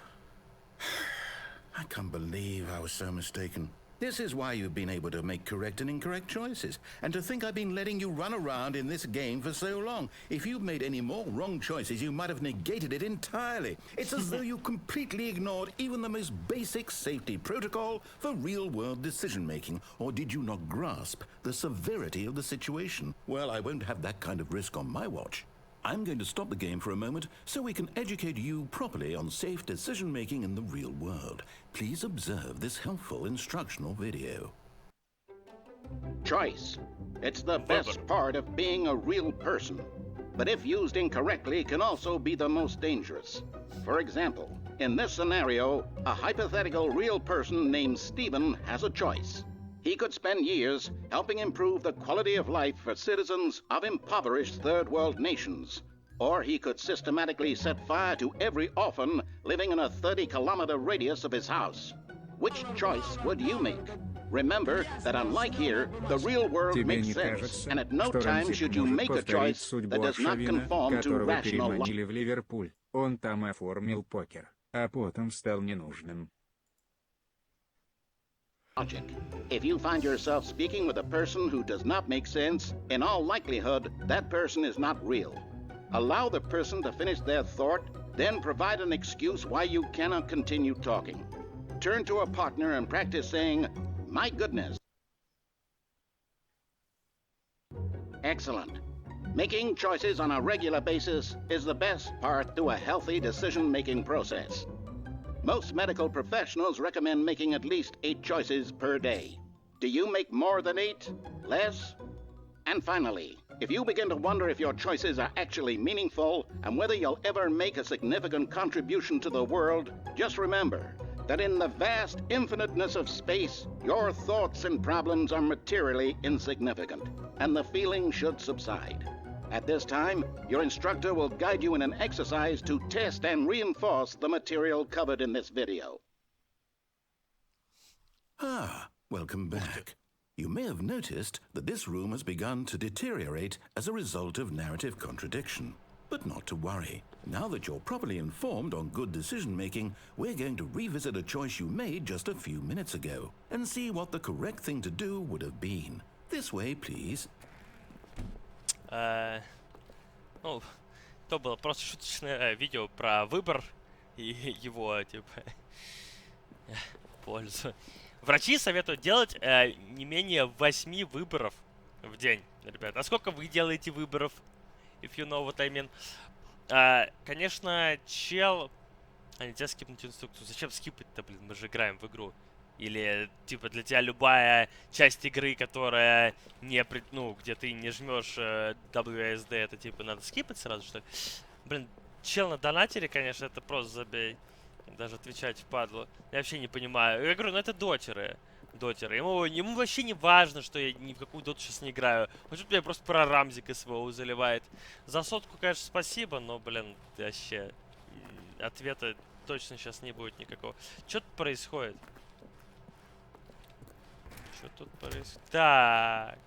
can't believe I was so mistaken. This is why you've been able to make correct and incorrect choices. And to think I've been letting you run around in this game for so long. If you'd made any more wrong choices, you might have negated it entirely. It's as though you completely ignored even the most basic safety protocol for real-world decision-making. Or did you not grasp the severity of the situation? Well, I won't have that kind of risk on my watch. I'm going to stop the game for a moment so we can educate you properly on safe decision-making in the real world. Please observe this helpful instructional video. Choice. It's the best part of being a real person. But if used incorrectly, can also be the most dangerous. For example, in this scenario, a hypothetical real person named Stephen has a choice. He could spend years helping improve the quality of life for citizens of impoverished third world nations. Or he could systematically set fire to every orphan living in a 30-kilometer radius of his house. Which choice would you make? Remember that unlike here, the real world makes sense, and at no time should you make a choice that does not conform to rational logic. в Ливерпуль. Он там оформил покер, а потом стал ненужным. If you find yourself speaking with a person who does not make sense, in all likelihood, that person is not real. Allow the person to finish their thought, then provide an excuse why you cannot continue talking. Turn to a partner and practice saying, "My goodness." Excellent. Making choices on a regular basis is the best part to a healthy decision-making process. Most medical professionals recommend making at least 8 choices per day. Do you make more than 8? Less? And finally, if you begin to wonder if your choices are actually meaningful and whether you'll ever make a significant contribution to the world, just remember that in the vast infiniteness of space, your thoughts and problems are materially insignificant, and the feeling should subside. At this time, your instructor will guide you in an exercise to test and reinforce the material covered in this video. Welcome back. You may have noticed that this room has begun to deteriorate as a result of narrative contradiction. But not to worry. Now that you're properly informed on good decision-making, we're going to revisit a choice you made just a few minutes ago and see what the correct thing to do would have been. This way, please. Ну, то было просто шуточное видео про выбор и его, типа, пользу. Врачи советуют делать не менее 8 выборов в день, ребят. А сколько вы делаете выборов, if you know what I mean? Конечно, чел... нельзя скипнуть инструкцию. Зачем скипать-то, блин, мы же играем в игру. Или, типа, для тебя любая часть игры, которая не, ну, где ты не жмешь WASD, это, типа, надо скипать сразу, что ли? Блин, чел на донатере, конечно, это просто забей. Даже отвечать впадло. Я вообще не понимаю. Я говорю, ну это дотеры. Ему вообще не важно, что я ни в какую доту сейчас не играю. Он тут меня просто про Рамзика своего заливает. За 100, конечно, спасибо, но, блин, вообще ответа точно сейчас не будет никакого. Что тут происходит? Что тут происходит? Так.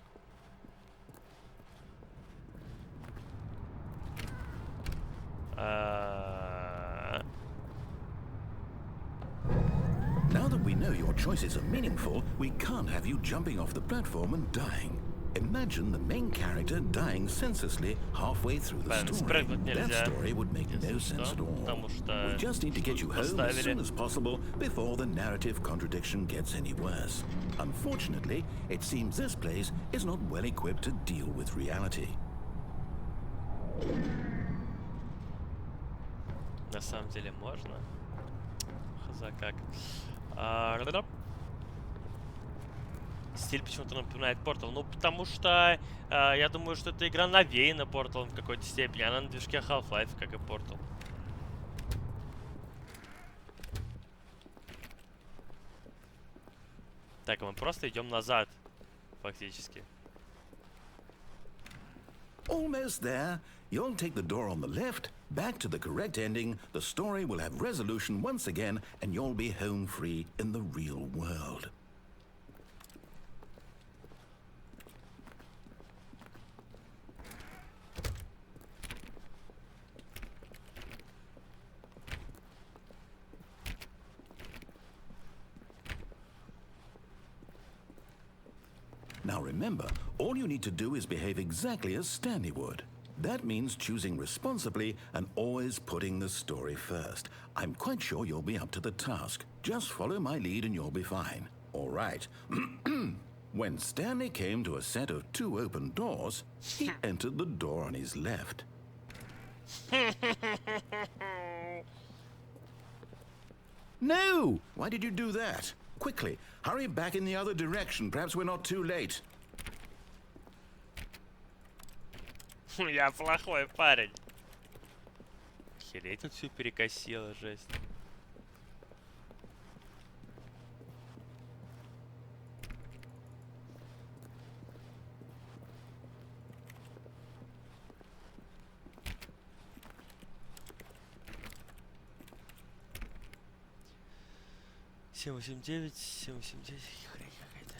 Now that we know your choices are meaningful, we can't have you jumping off the platform and dying. Imagine the main character dying senselessly halfway through the story. That story would make no sense at all. We just need to get you home as soon as possible before the narrative contradiction gets any worse. Unfortunately, it seems this place is not well equipped to deal with reality. На самом деле можно. Хз как. Стиль почему-то напоминает Portal. Ну, потому что я думаю, что эта игра навеяна Portal в какой-то степени. Она на движке Half-Life, как и Portal. Так, мы просто идем назад, фактически. Almost there. You'll take the door on the left, back to the correct ending, the story will have resolution once again, and you'll be home free in the real world. Now remember, all you need to do is behave exactly as Stanley would. That means choosing responsibly and always putting the story first. I'm quite sure you'll be up to the task. Just follow my lead and you'll be fine. All right. When Stanley came to a set of 2 open doors, he entered the door on his left. No! Why did you do that? Quickly, hurry back in the other direction. Perhaps we're not too late. Я плохой парень. Хереть тут все перекосило, жесть. Семь, 8, 9, хрень какая-то.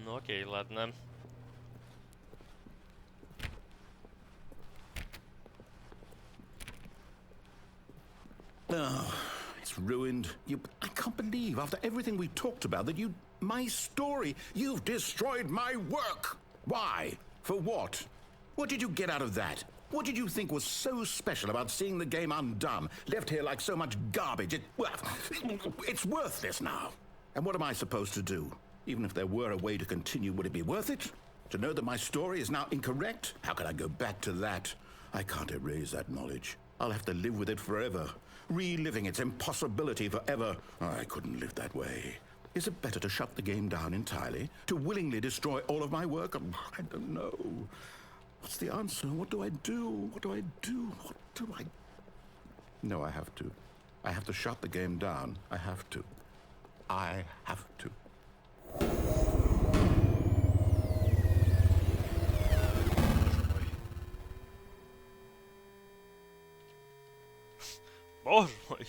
Ну окей, ладно. Oh, it's ruined. I can't believe, after everything we talked about, that my story, you've destroyed my work. Why? For what? What did you get out of that? What did you think was so special about seeing the game undone, left here like so much garbage? It's worthless now. And what am I supposed to do? Even if there were a way to continue, would it be worth it? To know that my story is now incorrect? How can I go back to that? I can't erase that knowledge. I'll have to live with it forever, reliving its impossibility forever. I couldn't live that way. Is it better to shut the game down entirely? To willingly destroy all of my work? I don't know. What's the answer? What do I do? What do I do? What do I... No, I have to. I have to shut the game down. I have to. I have to. Боже мой.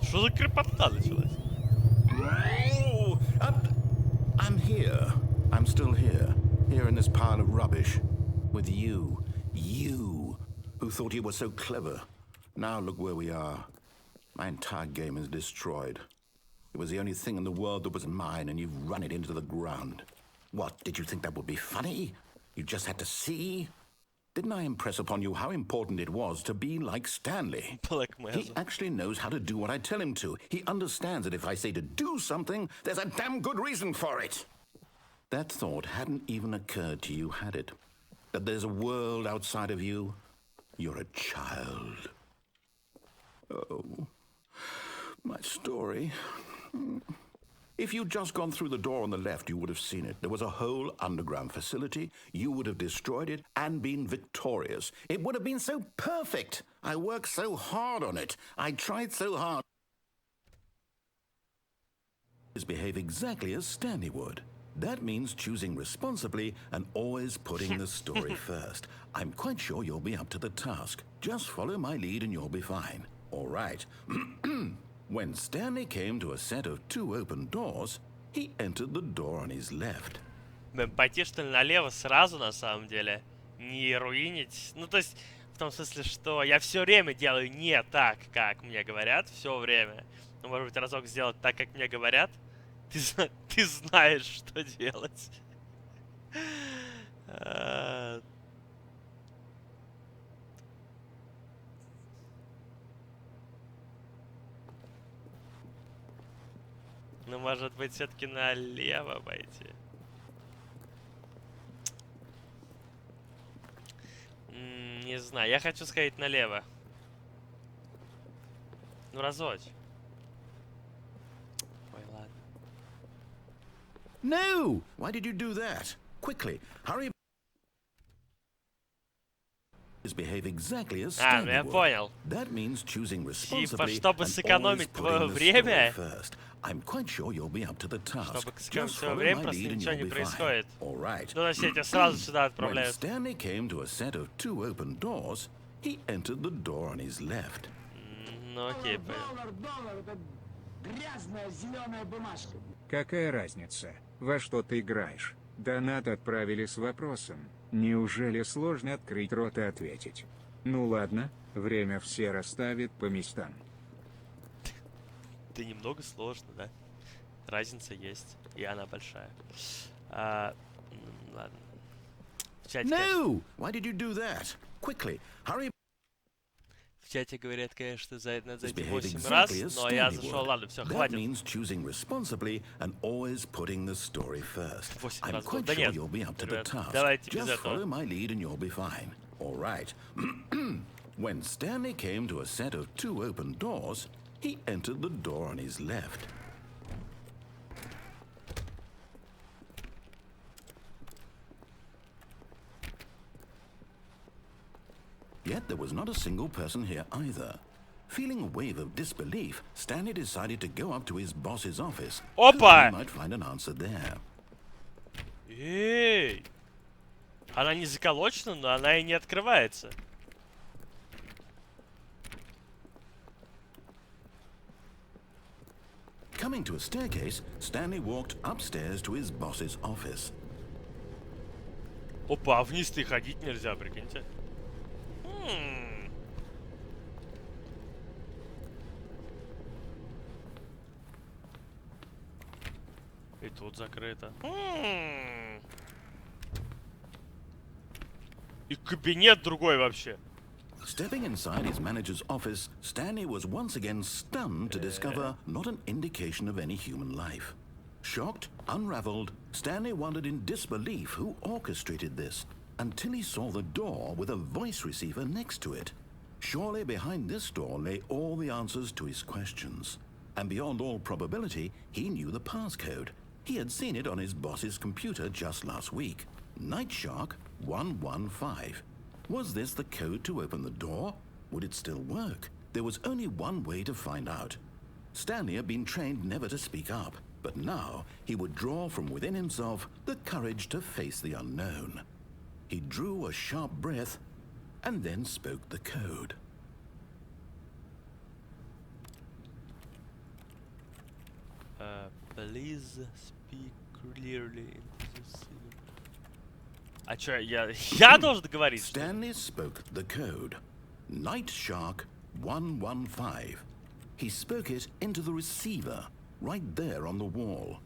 Что за крепота началась? I'm here. I'm still here. Here in this pile of rubbish. With you. You. Who thought you were so clever. Now look where we are. My entire game is destroyed. It was the only thing in the world that was mine, and you've run it into the ground. What, did you think that would be funny? You just had to see? Didn't I impress upon you how important it was to be like Stanley? He actually knows how to do what I tell him to. He understands that if I say to do something, there's a damn good reason for it. That thought hadn't even occurred to you, had it? That there's a world outside of you? You're a child. Oh, my story. If you'd just gone through the door on the left, you would have seen it. There was a whole underground facility. You would have destroyed it and been victorious. It would have been so perfect. I worked so hard on it. I tried so hard. Behave exactly as Stanley would. That means choosing responsibly and always putting the story first. I'm quite sure you'll be up to the task. Just follow my lead and you'll be fine. All right. When Stanley came to a set of 2 open doors, he entered the door on his left. Пойти что ли налево сразу на самом деле? Не руинить? Ну то есть в том смысле, что я все время делаю не так, как мне говорят, все время. Но, может быть, разок сделать так, как мне говорят. Ты знаешь, что делать. Ну, может быть, все-таки налево пойти. Не знаю, я хочу сходить налево. Ну, разочек. Ой, ладно. No! Why did you do that? Quickly, hurry. Behave exactly as Stanley я would. понял. That means choosing responsibly Типа, чтобы and always сэкономить твое putting the время, story first. I'm quite sure you'll be up to the task. чтобы сэкономить Just твое follow время, my просто lead and ничего you'll не be fine. происходит. All right. Ну, значит, я тебя сразу сюда When отправляют. Stanley came to a set of 2 open doors, he entered the door on his left. Ну, окей, понял. Какая разница, во что ты играешь? Донат отправили с вопросом. Неужели сложно открыть рот и ответить? Ну ладно, время все расставит по местам. Да немного сложно, да? Разница есть, и она большая. Ладно. В чате, No! Why did you do that? Quickly, hurry. в чате говорят, конечно, надо зайти Behave 8 exactly раз, as но я Stanley зашел, would. ладно, все, That хватит. means choosing responsibly and always putting the story first. 8 I'm раз было. quite Да sure нет, you'll be up to the ребят, task. давайте без Just follow этого. my lead and you'll be fine. All right. When Stanley came to a set of 2 open doors, he entered the door on his left. Yet there was not a single person here either. Feeling a wave of disbelief, Stanley decided to go up to his boss's office. Опа! He might find an answer there. Эй! Она не заколочена, но она и не открывается. Coming to a staircase, Stanley walked upstairs to his boss's office. Опа, а вниз-то и ходить нельзя, прикиньте. И тут закрыто. И кабинет другой вообще. Stepping inside his manager's office, Stanley was once again stunned to discover not an indication of any human life. Shocked, unraveled, Stanley wondered in disbelief who orchestrated this, until he saw the door with a voice receiver next to it. Surely behind this door lay all the answers to his questions. And beyond all probability, he knew the passcode. He had seen it on his boss's computer just last week. Night Shark 115. Was this the code to open the door? Would it still work? There was only one way to find out. Stanley had been trained never to speak up, but now he would draw from within himself the courage to face the unknown. He drew a sharp breath and then spoke the code. Please speak clearly into the scene. А чё, я должен говорить? Stanley spoke the code. Night Shark 115. He spoke it into the receiver, right there on the wall.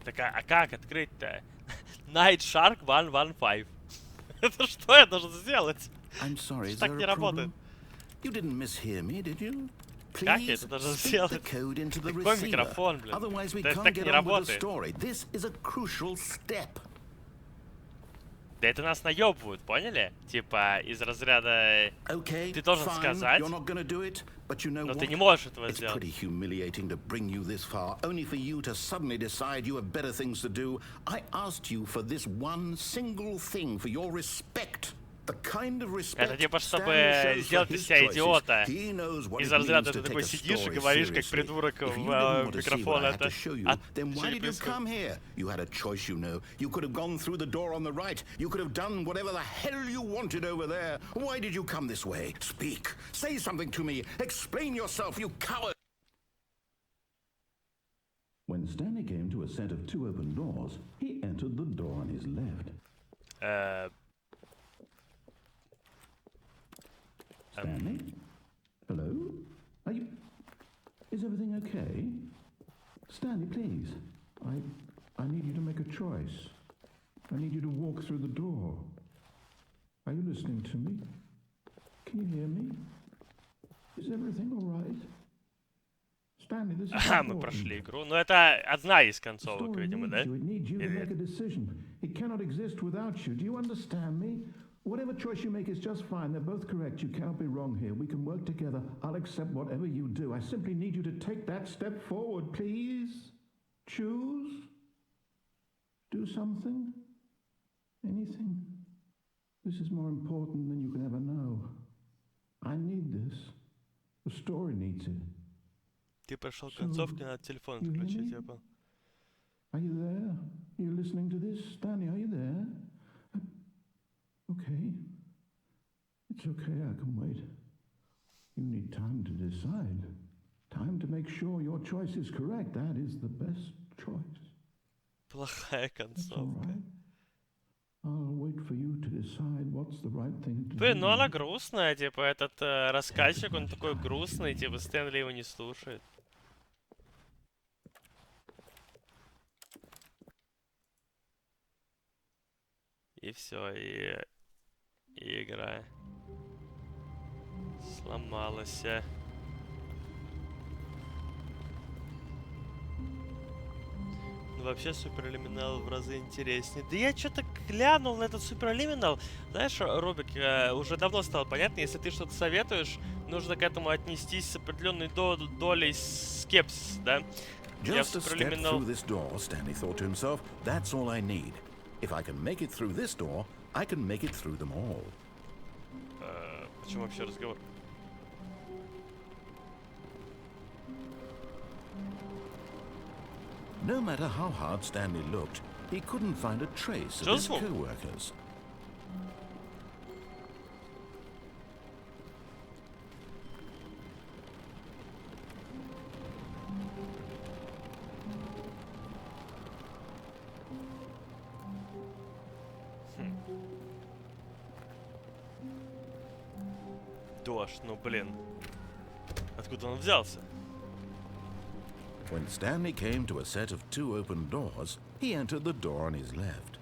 Так, а как открыть-то? Night Shark 115. Это что я должен сделать? I'm sorry, is Так there не a работает. problem? You didn't mishear me, did you? Как я Please это должен speak the сделать? code into the Какой receiver. микрофон, блин? Otherwise we Это can't так get не on with the работает. story. This is a crucial step. Да это нас наебывают, поняли? Типа, из разряда... Okay, Ты должен fine, сказать, you're not going to do it, but you know но what? ты не можешь этого It's сделать. pretty humiliating to bring you this far, only for you to suddenly decide you have better things to do. I asked you for this one single thing, for your respect. The kind of respect Это типа, чтобы Stanley shows for сделать his из себя choices. идиота. He knows what Из it means разряда to ты take такой a сидишь и story говоришь, как seriously. придурок If you в didn't want to see микрофон. what I had Это... to show you, А then что why не did you происходит? come here? You had a choice, you know. You could have gone through the door on the right. You could have done whatever the hell you wanted over there. Why did you come this way? Speak. Say something to me. Explain yourself, you coward. When Stanley came to a set of 2 open doors, he entered the door on his left. Stanley? Hello? Are you... Is everything okay? Stanley, please. I need you to make a choice. I need you to walk through the door. Are you listening to me? Can you hear me? Is everything all right? Stanley, this is Ага, мы прошли игру. Ну, это одна из концовок, видимо, да? It needs you to make a decision. It cannot exist without you. Do you understand me? Whatever choice you make is just fine. They're both correct. You cannot be wrong here. We can work together. I'll accept whatever you do. I simply need you to take that step forward, please. Choose. Do something. Anything. This is more important than you can ever know. I need this. The story needs it. Ты прошел концовку, надо телефон включить, я понял. Are you there? Are you listening to this? Stanley, are you there? Okay. It's okay, I can wait. You need time to decide. Time to make sure your choice is correct. That is the best choice. Плохая концовка. I'll wait for you to decide what's the right thing to do. Блин, ну она грустная, типа, этот рассказчик, он такой грустный, типа, Стэнли его не слушает. И все, и игра сломалась. Ну, вообще, суперэлиминал в разы интереснее. Да я что-то глянул на этот суперэлиминал. Знаешь, Рубик, уже давно стало понятно, если ты что-то советуешь, нужно к этому отнестись с определенной долей скепсиса, да? Just a step through this door, Stanley thought to himself, that's all I need. If I can make it through this door, I can make it through them all. Почему вообще разговор? No matter how hard Stanley looked, he couldn't find a trace of his co-workers. Дождь, ну блин. Откуда он взялся? When Stanley came to a set of 2 open doors, he entered the door on his left.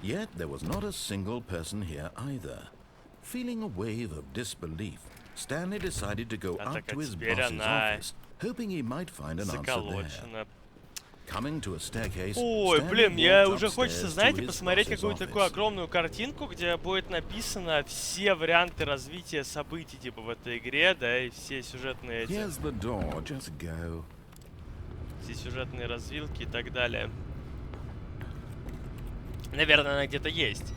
Yet there was not a single person here either. Feeling a wave of disbelief, Stanley decided to go out to his boss's office, hoping he might find an answer there. Coming to a staircase, ой, блин, мне уже хочется, знаете, посмотреть какую-то такую огромную картинку, где будет написано все варианты развития событий, типа, в этой игре, да, и все сюжетные эти... Here's the door, just go. Все сюжетные развилки и так далее. Наверное, она где-то есть.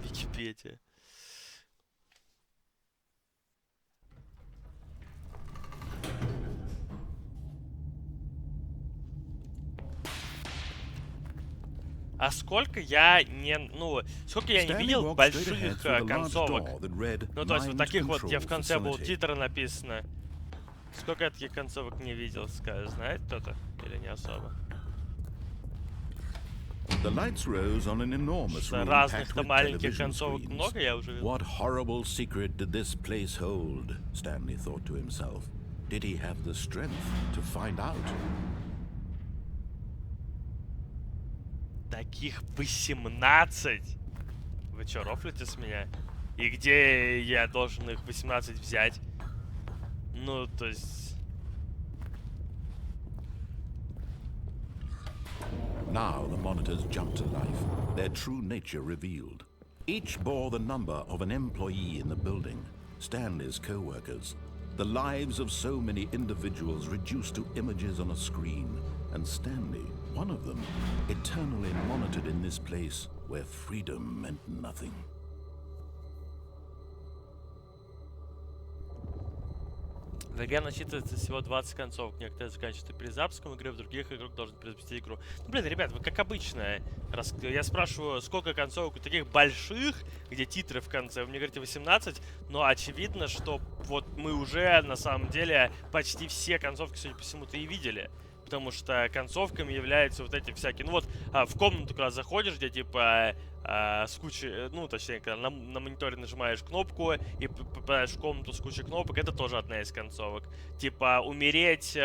Википедия. А сколько я не... Ну, сколько я не видел больших концовок. Ну, то есть вот таких вот, где в конце был титр написано. Сколько я таких концовок не видел, скажешь, знает кто-то? Или не особо? Разных-то маленьких концовок много, я уже видел. What horrible secret did this place hold? Stanley thought to himself. Did he have the strength to find out? Таких 18? Вы чё, рофлите с меня? И где я должен их 18 взять? Ну, то есть... Now the monitors jumped to life, their true nature revealed. Each bore the number of an employee in the building, Stanley's co-workers. The lives of so many individuals reduced to images on a screen, and Stanley, one of them, eternally monitored in this place where freedom meant nothing. В игре насчитывается всего 20 концовок. Некоторые заканчиваются перезапуском игры, в других игрок должен перезапустить игру. Ну, блин, ребят, вы как обычно. Я спрашиваю, сколько концовок у таких больших, где титры в конце. Вы мне говорите 18, но очевидно, что вот мы уже, на самом деле, почти все концовки, судя по всему-то, и видели. Потому что концовками являются вот эти всякие... Ну вот, в комнату, когда заходишь, где типа... с кучей, ну, точнее, когда на мониторе нажимаешь кнопку и попадаешь в комнату с кучей кнопок, это тоже одна из концовок. Типа, умереть,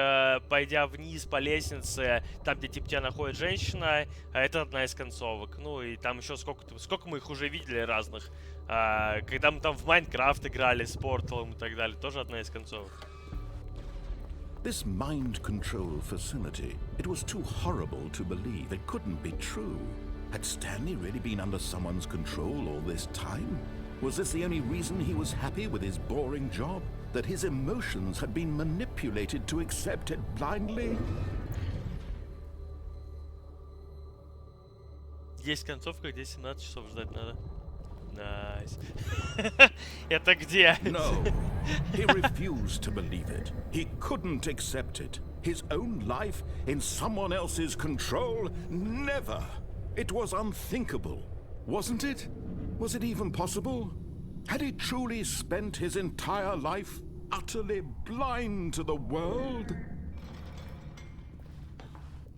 пойдя вниз по лестнице, там, где, типа, тебя находит женщина, это одна из концовок. Ну, и там еще сколько мы их уже видели разных. Когда мы там в Майнкрафт играли с Порталом и так далее, тоже одна из концовок. This mind control facility, it was too horrible to believe. It couldn't be true. Had Stanley really been under someone's control all this time? Was this the only reason he was happy with his boring job? That his emotions had been manipulated to accept it blindly? Есть концовка, где 17 часов ждать надо. Найс. Это где? No. He refused to believe it. He couldn't accept it. His own life in someone else's control? Never. It was unthinkable, wasn't it? Was it even possible? Had he truly spent his entire life utterly blind to the world?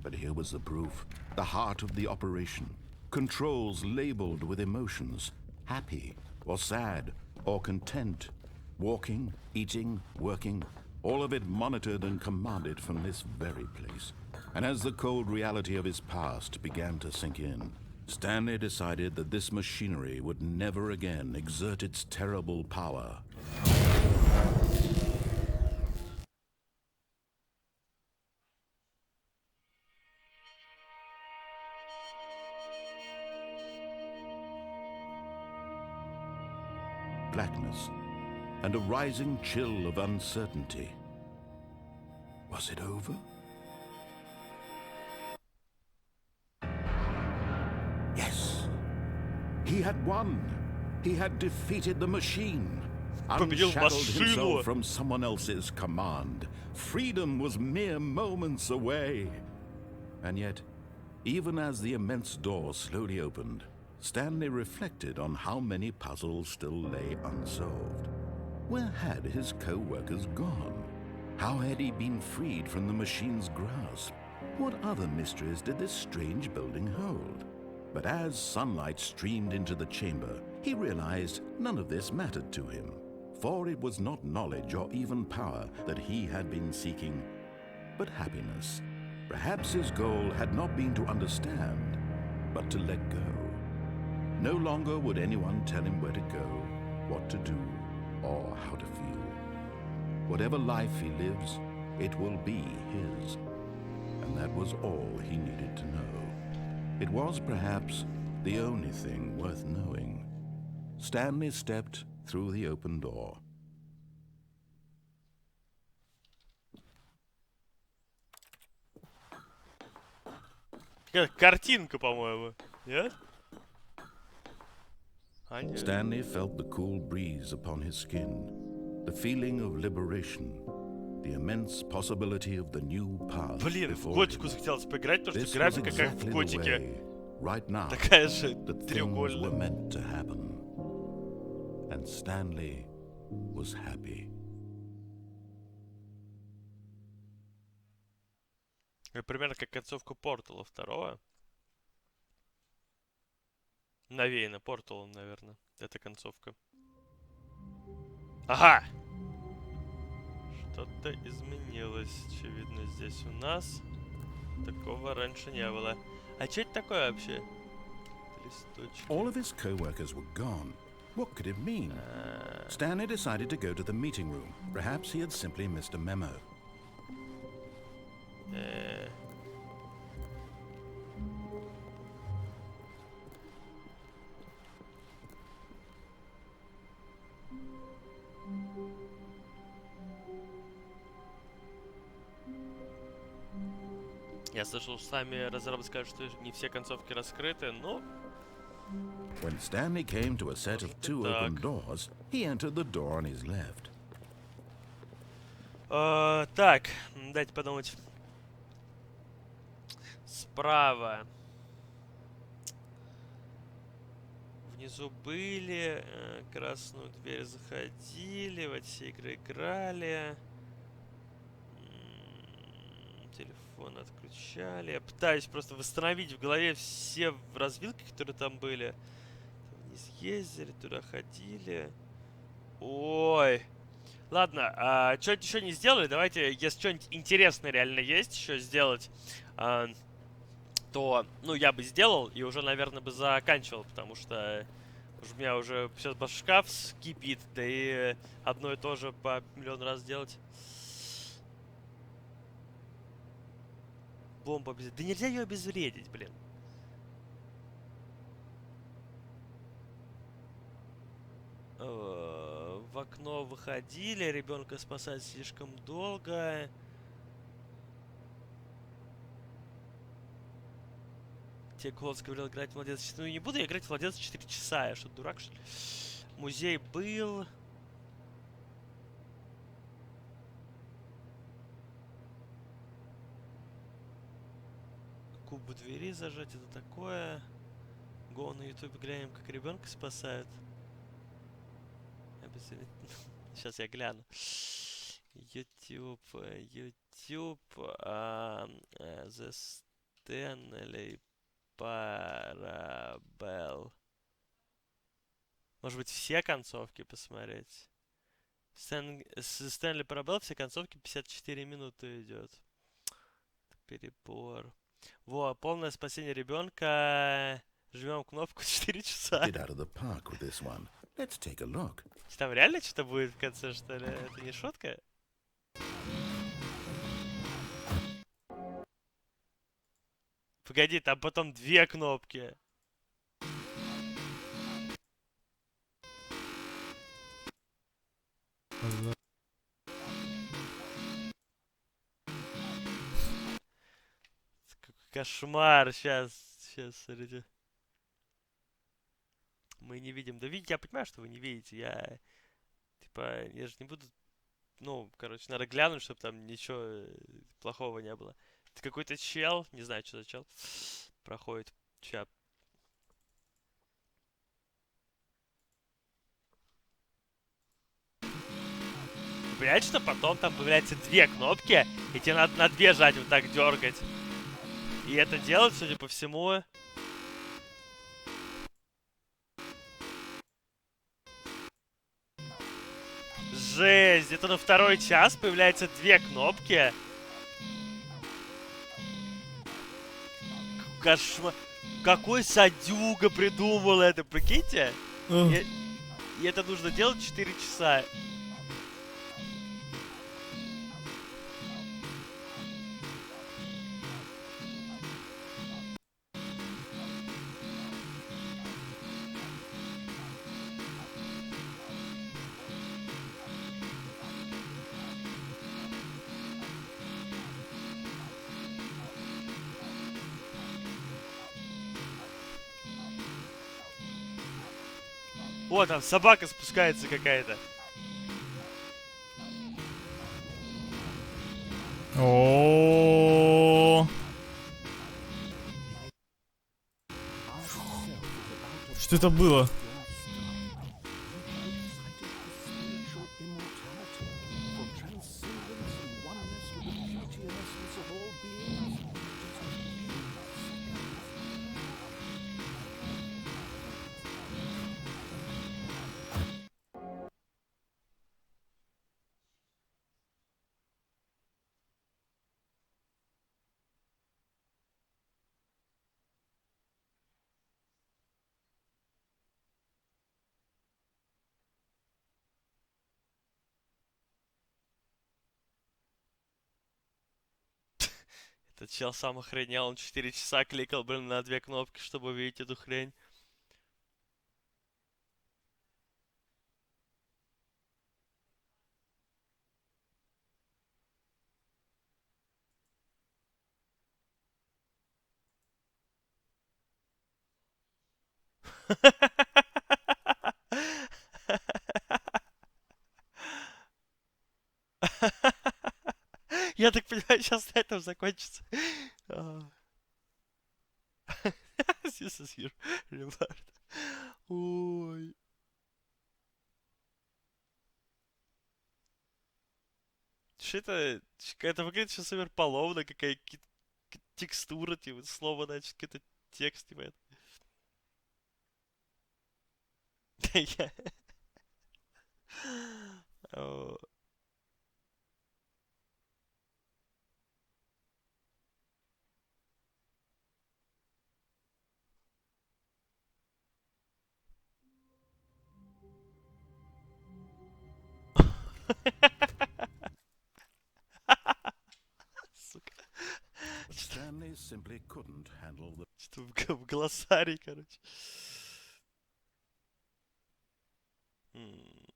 But here was the proof. The heart of the operation. Controls labeled with emotions. Happy, or sad, or content. Walking, eating, working. All of it monitored and commanded from this very place. And as the cold reality of his past began to sink in, Stanley decided that this machinery would never again exert its terrible power. Blackness and a rising chill of uncertainty. Was it over? Yes. He had won. He had defeated the machine. Unshackled himself from someone else's command. Freedom was mere moments away. And yet, even as the immense door slowly opened, Stanley reflected on how many puzzles still lay unsolved. Where had his co-workers gone? How had he been freed from the machine's grasp? What other mysteries did this strange building hold? But as sunlight streamed into the chamber, he realized none of this mattered to him, for it was not knowledge or even power that he had been seeking, but happiness. Perhaps his goal had not been to understand, but to let go. No longer would anyone tell him where to go, what to do, or how to feel. Whatever life he lives, it will be his. And that was all he needed to know. It was perhaps the only thing worth knowing. Stanley stepped through the open door. Картинка, по-моему. Нет? Stanley felt the cool breeze upon his skin, the feeling of liberation, the immense possibility of the new path. Блин, в готику захотелось поиграть, потому что графика как в готике. Right now, такая же that треугольная. things were meant to happen. And Stanley was happy. Примерно как концовка Портала 2. Навеяно Порталом, наверное, эта концовка. Ага! Что-то изменилось, очевидно, здесь у нас. Такого раньше не было. А что это такое вообще? Листочки. All of his co-workers were gone. What could it mean? Stanley decided to go to the meeting room. Perhaps he had simply missed a memo. Я слышал, что сами разработчики скажут, что не все концовки раскрыты, но... When Stanley came to a set of two open doors, he entered the door on his left. Так, дайте подумать. Справа. Внизу были, красную дверь заходили, в эти игры играли. Телефон отключали. Я пытаюсь просто восстановить в голове все развилки, которые там были. Вниз ездили, туда ходили. Ой. Ладно, что-нибудь еще не сделали. Давайте, если что-нибудь интересное реально есть еще сделать, то, ну, я бы сделал и уже, наверное, бы заканчивал, потому что у меня уже сейчас башка вскипит, да и одно и то же по миллион раз делать. Бомба обезвредить. Да нельзя ее обезвредить, блин. В окно выходили, ребенка спасать слишком долго. Тебе голос говорил играть в младенца. Ну не буду я играть в младенца 4 часа. Я что, дурак, что ли? Музей был. Куб у двери зажать, это такое. Го на ютубе глянем, как ребенка спасают. Сейчас я гляну. YouTube, The Stanley Parable. Может быть, все концовки посмотреть? Стэнли Парабелл, все концовки 54 минуты идет. Перебор. Во, полное спасение ребенка. Жмем кнопку 4 часа. Get out of the park with this one. Let's take a look. Там реально что-то будет в конце, что ли? Это не шутка? Погоди, там потом 2 кнопки. Какой кошмар. Сейчас, смотрите. Мы не видим. Да видите, я понимаю, что вы не видите. Типа, я же не буду... Ну, короче, надо глянуть, чтобы там ничего плохого не было. Это какой-то чел, не знаю, что за чел, проходит. Ща. Понимаете, что потом там появляются 2 кнопки, и тебе надо на 2 жать, вот так дергать. И это делать, судя по всему... Жесть, где-то на 2-й час появляются 2 кнопки. Кошмар. Какой садюга придумал это, прикиньте? И это нужно делать 4 часа. О, там собака спускается какая-то. О, что это было? Этот чел сам охренел, он 4 часа кликал, блин, на 2 кнопки, чтобы увидеть эту хрень. Я так понимаю, сейчас на этом закончится. This is your reward. Ой. Что это? Это выглядит сейчас супер поломно, какая-то текстура, типа, слово, значит, какой-то текст, типа. Я- О. Сука. But Stanley simply couldn't handle the Что в глоссарий, короче. М.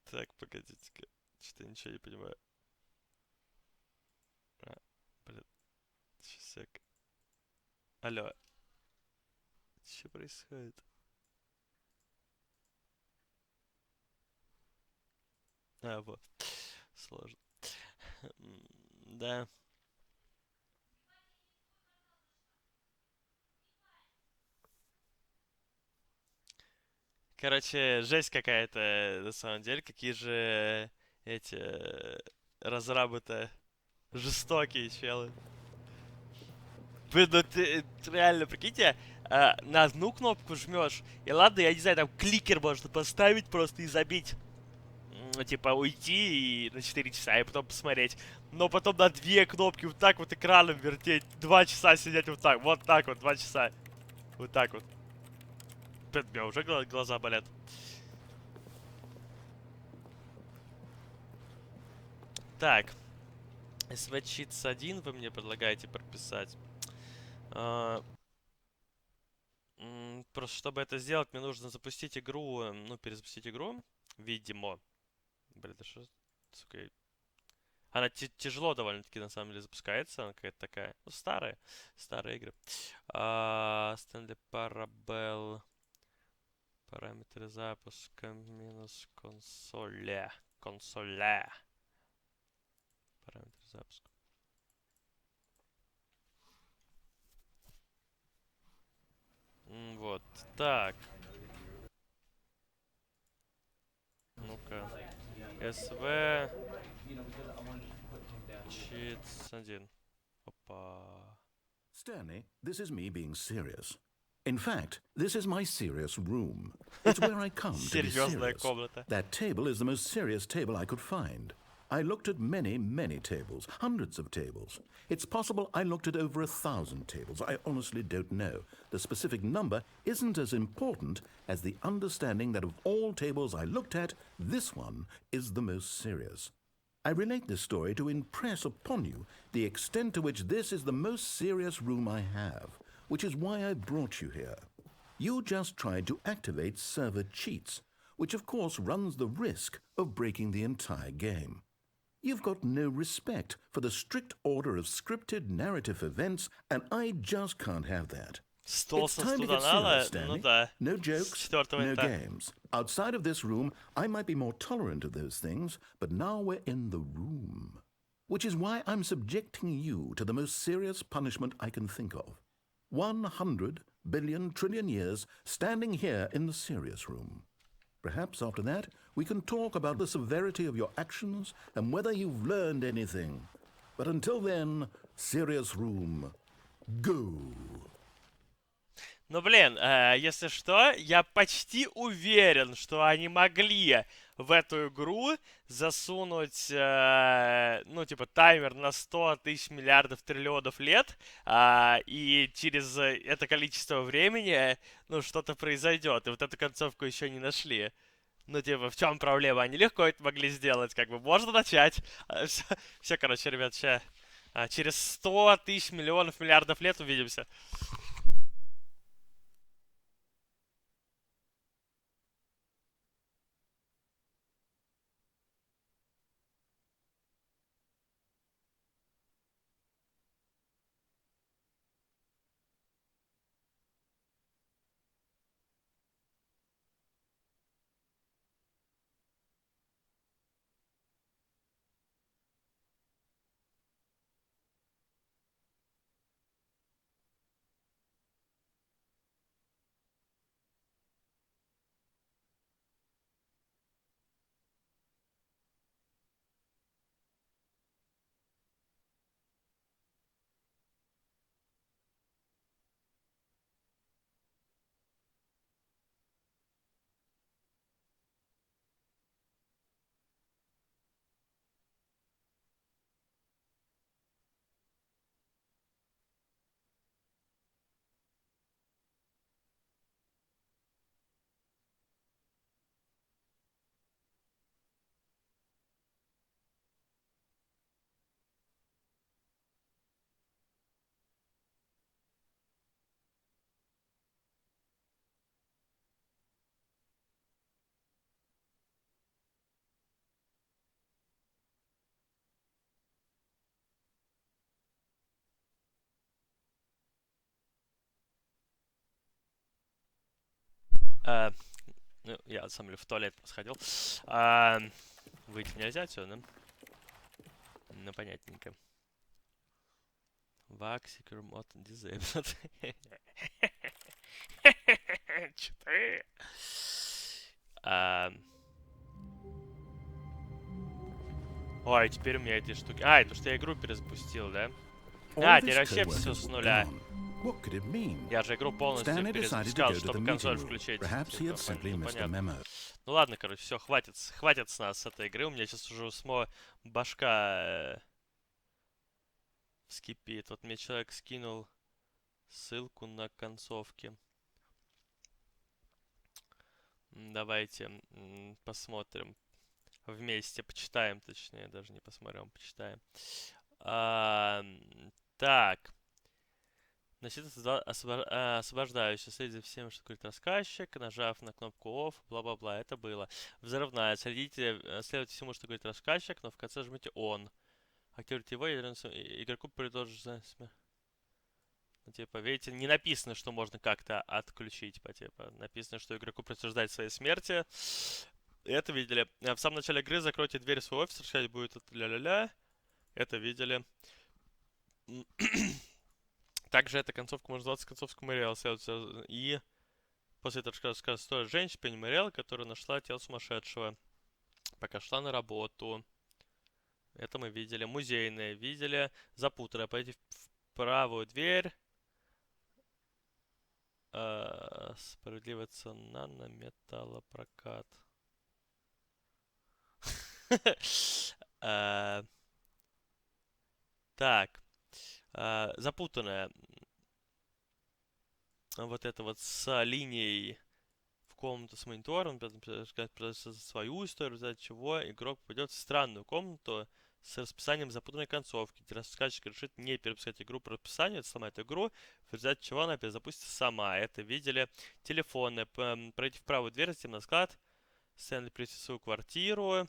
Так, погодите-ка. Что-то я ничего не понимаю. Блин. Сейчас сек. Алло. Что происходит? Вот. Сложно. Да. Короче, жесть какая-то, на самом деле. Какие же эти разрабы-то жестокие челы. Блин, ну ты реально, прикиньте, на одну кнопку жмешь, и ладно, я не знаю, там кликер можно поставить просто и забить. Ну, типа, уйти и на 4 часа, и потом посмотреть. Но потом на две кнопки вот так вот экраном вертеть, 2 часа сидеть вот так вот, 2 часа. Вот так вот. Блин, у меня уже глаза болят. Так. SV Cheats 1 вы мне предлагаете прописать. Просто чтобы это сделать, мне нужно запустить игру, ну, перезапустить игру, видимо. Блин, да что, сука, она тяжело довольно-таки, на самом деле, запускается, она какая-то такая, ну, старые игры. Стэнли Парабелл, параметры запуска, минус консоля, параметры запуска. Вот, так. Ну-ка. SV Cheats 1. Опа. Stanley, this is me being serious. In fact, this is my serious room. It's where I come to be Серьезная serious. комната. That table is the most serious table I could find. I looked at many, many tables, hundreds of tables. It's possible I looked at over 1,000 tables. I honestly don't know. The specific number isn't as important as the understanding that of all tables I looked at, this one is the most serious. I relate this story to impress upon you the extent to which this is the most serious room I have, which is why I brought you here. You just tried to activate server cheats, which of course runs the risk of breaking the entire game. You've got no respect for the strict order of scripted narrative events, and I just can't have that. Стол It's со time to get студана, serious, Stanley. ну да. No С jokes, четвертого no этажа. games. Outside of this room, I might be more tolerant of those things, but now we're in the room. Which is why I'm subjecting you to the most serious punishment I can think of. 100 billion trillion years standing here in the serious room. Perhaps after that, we can talk about the severity of your actions and whether you've learned anything. But until then, serious room, go. Ну, блин, если что, я почти уверен, что они могли в эту игру засунуть, ну, типа, таймер на 100 тысяч миллиардов триллионов лет, и через это количество времени, ну, что-то произойдет, и вот эту концовку еще не нашли. Ну, типа, в чем проблема? Они легко это могли сделать, как бы, можно начать. Все, короче, ребят, сейчас через 100 тысяч миллионов миллиардов лет увидимся. Ну, я, на самом деле, в туалет сходил. Выйти нельзя отсюда, да? Ну, понятненько. Vaxicur mod disabled. Чё ты? Ой, теперь у меня эти штуки... это что я игру перезапустил, да? All Теперь this вообще co-work все has с нуля. gone. What could it mean? Я же игру полностью Stanley decided to перезапускал, go to the чтобы meeting консоль room. включить. Perhaps he had simply missed the Понятно. memo. Ну ладно, короче, все, хватит с нас с этой игры. У меня сейчас уже башка вскипит. Вот мне человек скинул ссылку на концовки. Давайте посмотрим. Вместе почитаем, точнее, даже не посмотрим, почитаем. Так. Значит, освобождающий. Следить за всем, что говорит рассказчик, нажав на кнопку OFF, бла-бла-бла. Это было. Взрывная. Следите всему, что говорит рассказчик, но в конце жмите ON. Активируйте его, и игроку предложит... Ну, типа, видите, не написано, что можно как-то отключить. Типа, написано, что игроку присуждать своей смерти. Это видели. В самом начале игры закройте дверь в свой офис, решать будет ля-ля-ля. Это видели. Также эта концовка может называться концовкой Мэриэл. И после этого расскажет история женщины, Пенни Мэриэл, которая нашла тело сумасшедшего, пока шла на работу. Это мы видели. Музейные видели. Запутанная. Пойти в правую дверь. Справедливая цена на металлопрокат. Так. Запутанная. Вот это вот с линией в комнату с монитором. Рассказать свою историю, из-за чего игрок попадет в странную комнату с расписанием запутанной концовки, где рассказчик решит не перепускать игру по расписанию, сломать игру, в результате чего она перезапустится сама. Это видели. Телефоны. Пройти в правую дверь, затем на склад. Стэнли прийти в свою квартиру.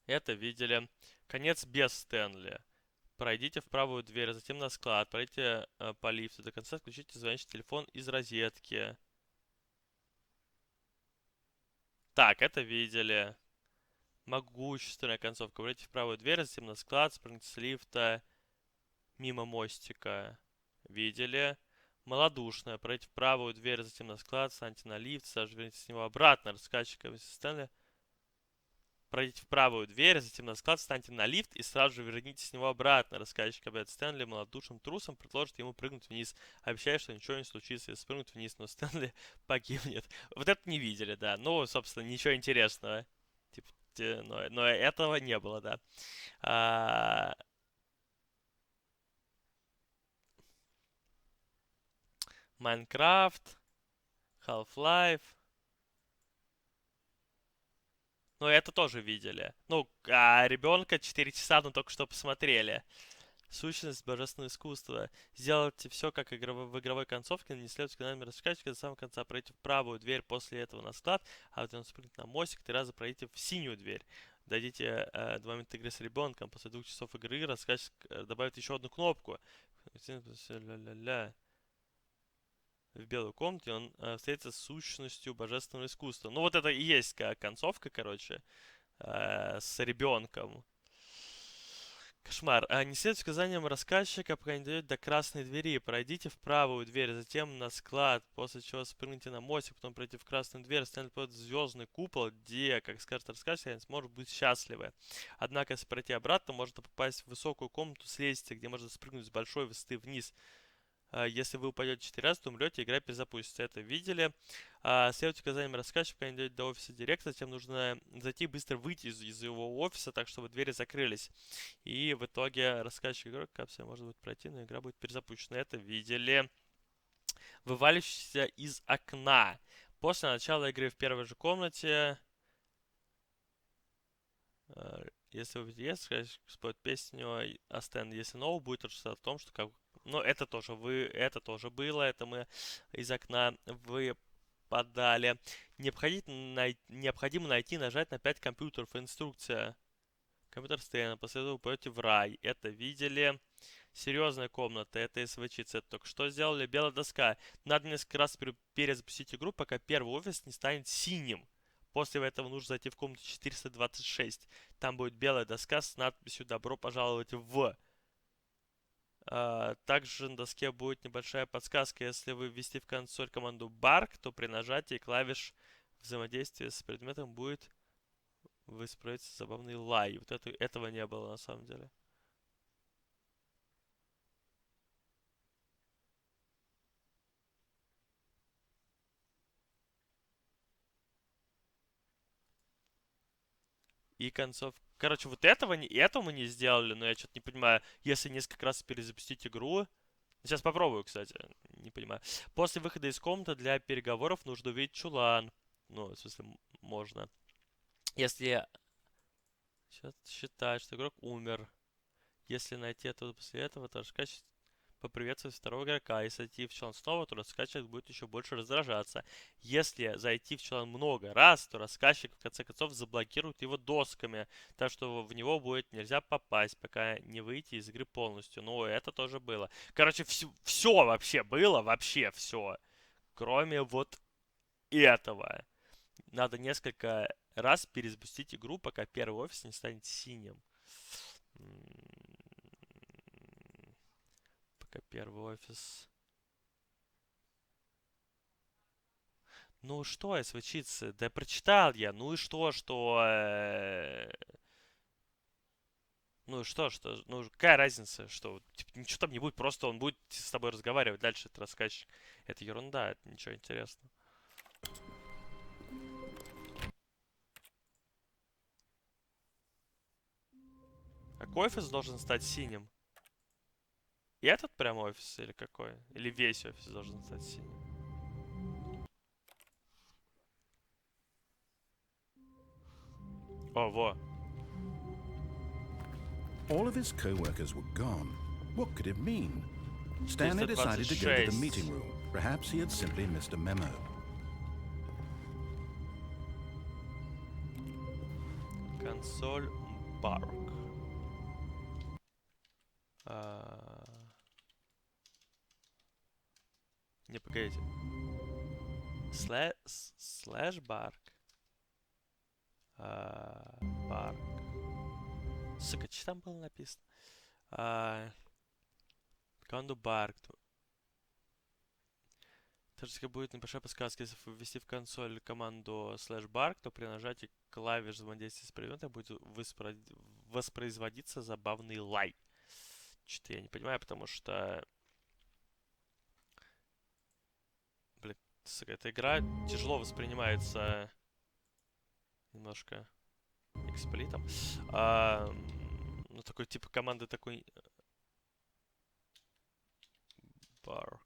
Это видели. Конец без Стэнли. Пройдите в правую дверь, затем на склад. Пройдите по лифту до конца, включите звонящий телефон из розетки. Так, это видели. Могущественная концовка. Пройдите в правую дверь, затем на склад, спрыгните с лифта мимо мостика. Видели. Малодушная. Пройдите в правую дверь, затем на склад, встаньте на лифт, сразу верните с него обратно. Рассказчика Стэнли. Пройдите в правую дверь, затем на склад, встаньте на лифт и сразу же верните с него обратно. Рассказчик объявит Стэнли малодушным трусом, предложит ему прыгнуть вниз, обещая, что ничего не случится, если спрыгнуть вниз, но Стэнли погибнет. Вот это не видели, да. Ну, собственно, ничего интересного. Типа, но этого не было, да. Майнкрафт, Half-Life. Ну, это тоже видели. Ну, ребенка 4 часа, ну, только что посмотрели. Сущность божественного искусства. Сделайте все, как в игровой концовке, но не следуйте каналами рассказчика до самого конца. Пройдите в правую дверь, после этого на склад, а вот он спрыгнет на мостик, 3 раза пройдите в синюю дверь. Дойдите 2 минуты игры с ребенком. После 2 часов игры рассказчик добавит еще одну кнопку. В белой комнате он встретится с сущностью божественного искусства. Ну, вот это и есть концовка, короче, с ребенком. Кошмар. Не следуйте сказаниям рассказчика, пока не дойдете до красной двери. Пройдите в правую дверь, затем на склад, после чего спрыгните на мостик, потом пройти в красную дверь, станет под звездный купол, где, как скажет рассказчик, они смогут быть счастливы. Однако, если пройти обратно, можно попасть в высокую комнату с лестницы, где можно спрыгнуть с большой высоты вниз. Если вы упадете 4 раза, то умрете, игра перезапустится. Это видели. Следуйте указаниям рассказчика, пока не дойдете до офиса директора. Затем нужно зайти и быстро выйти из его офиса, так чтобы двери закрылись. И в итоге рассказчик игрок, капсуля может быть пройти, но игра будет перезапущена. Это видели. Вываливающийся из окна. После начала игры в первой же комнате. Если вы видите, рассказчик споет песню Астен. Если нового будет рассказать о том, что как... Но это тоже было, это мы из окна выпадали. Необходимо найти, нажать на 5 компьютеров. Инструкция. Компьютер Стэна. После этого вы пойдете в рай. Это видели. Серьезная комната, это СВЧ, только что сделали, белая доска. Надо несколько раз перезапустить игру, пока первый офис не станет синим. После этого нужно зайти в комнату 426. Там будет белая доска с надписью «Добро пожаловать в». Также на доске будет небольшая подсказка. Если вы ввести в консоль команду BARK, то при нажатии клавиш взаимодействия с предметом будет воспроизводиться забавный лай. Вот этого не было на самом деле. И концов... Короче, вот этого мы не сделали, но я что-то не понимаю. Если несколько раз перезапустить игру... Сейчас попробую, кстати. Не понимаю. После выхода из комнаты для переговоров нужно увидеть чулан. Ну, в смысле, можно. Если... считать, что игрок умер. Если найти это после этого, то раскачивать поприветствовать второго игрока. Если зайти в чулан снова, то раскачивать будет еще больше раздражаться. Если зайти в чулан много раз, то рассказчик в конце концов заблокирует его досками, так что в него будет нельзя попасть, пока не выйти из игры полностью. Ну, это тоже было. Короче, все вообще было, вообще все. Кроме вот этого. Надо несколько раз перезапустить игру, пока первый офис не станет синим. Пока первый офис... Ну что, СВЧицы? Да прочитал я. Ну и что, что... Ну и что? Ну какая разница, что... Типа, ничего там не будет, просто он будет с тобой разговаривать. Дальше это рассказчик. Это ерунда, это ничего интересного. Какой офис должен стать синим? И этот прям офис или какой? Или весь офис должен стать синим? О, во. All of his co-workers were gone. What could it mean? Stanley decided to go to the meeting room. Perhaps he had simply missed a memo. Консоль Барк. Не, погодите. Слэш Барк. Барк. Сука, что там было написано? Команду Барк. Также будет небольшая подсказка. Если ввести в консоль команду /bark, то при нажатии клавиш взаимодействия с предметом будет воспроизводиться забавный лай. Что-то я не понимаю, потому что... Блин, сука, эта игра тяжело воспринимается немножко эксплитом. Ну, такой типа команды такой... Bark.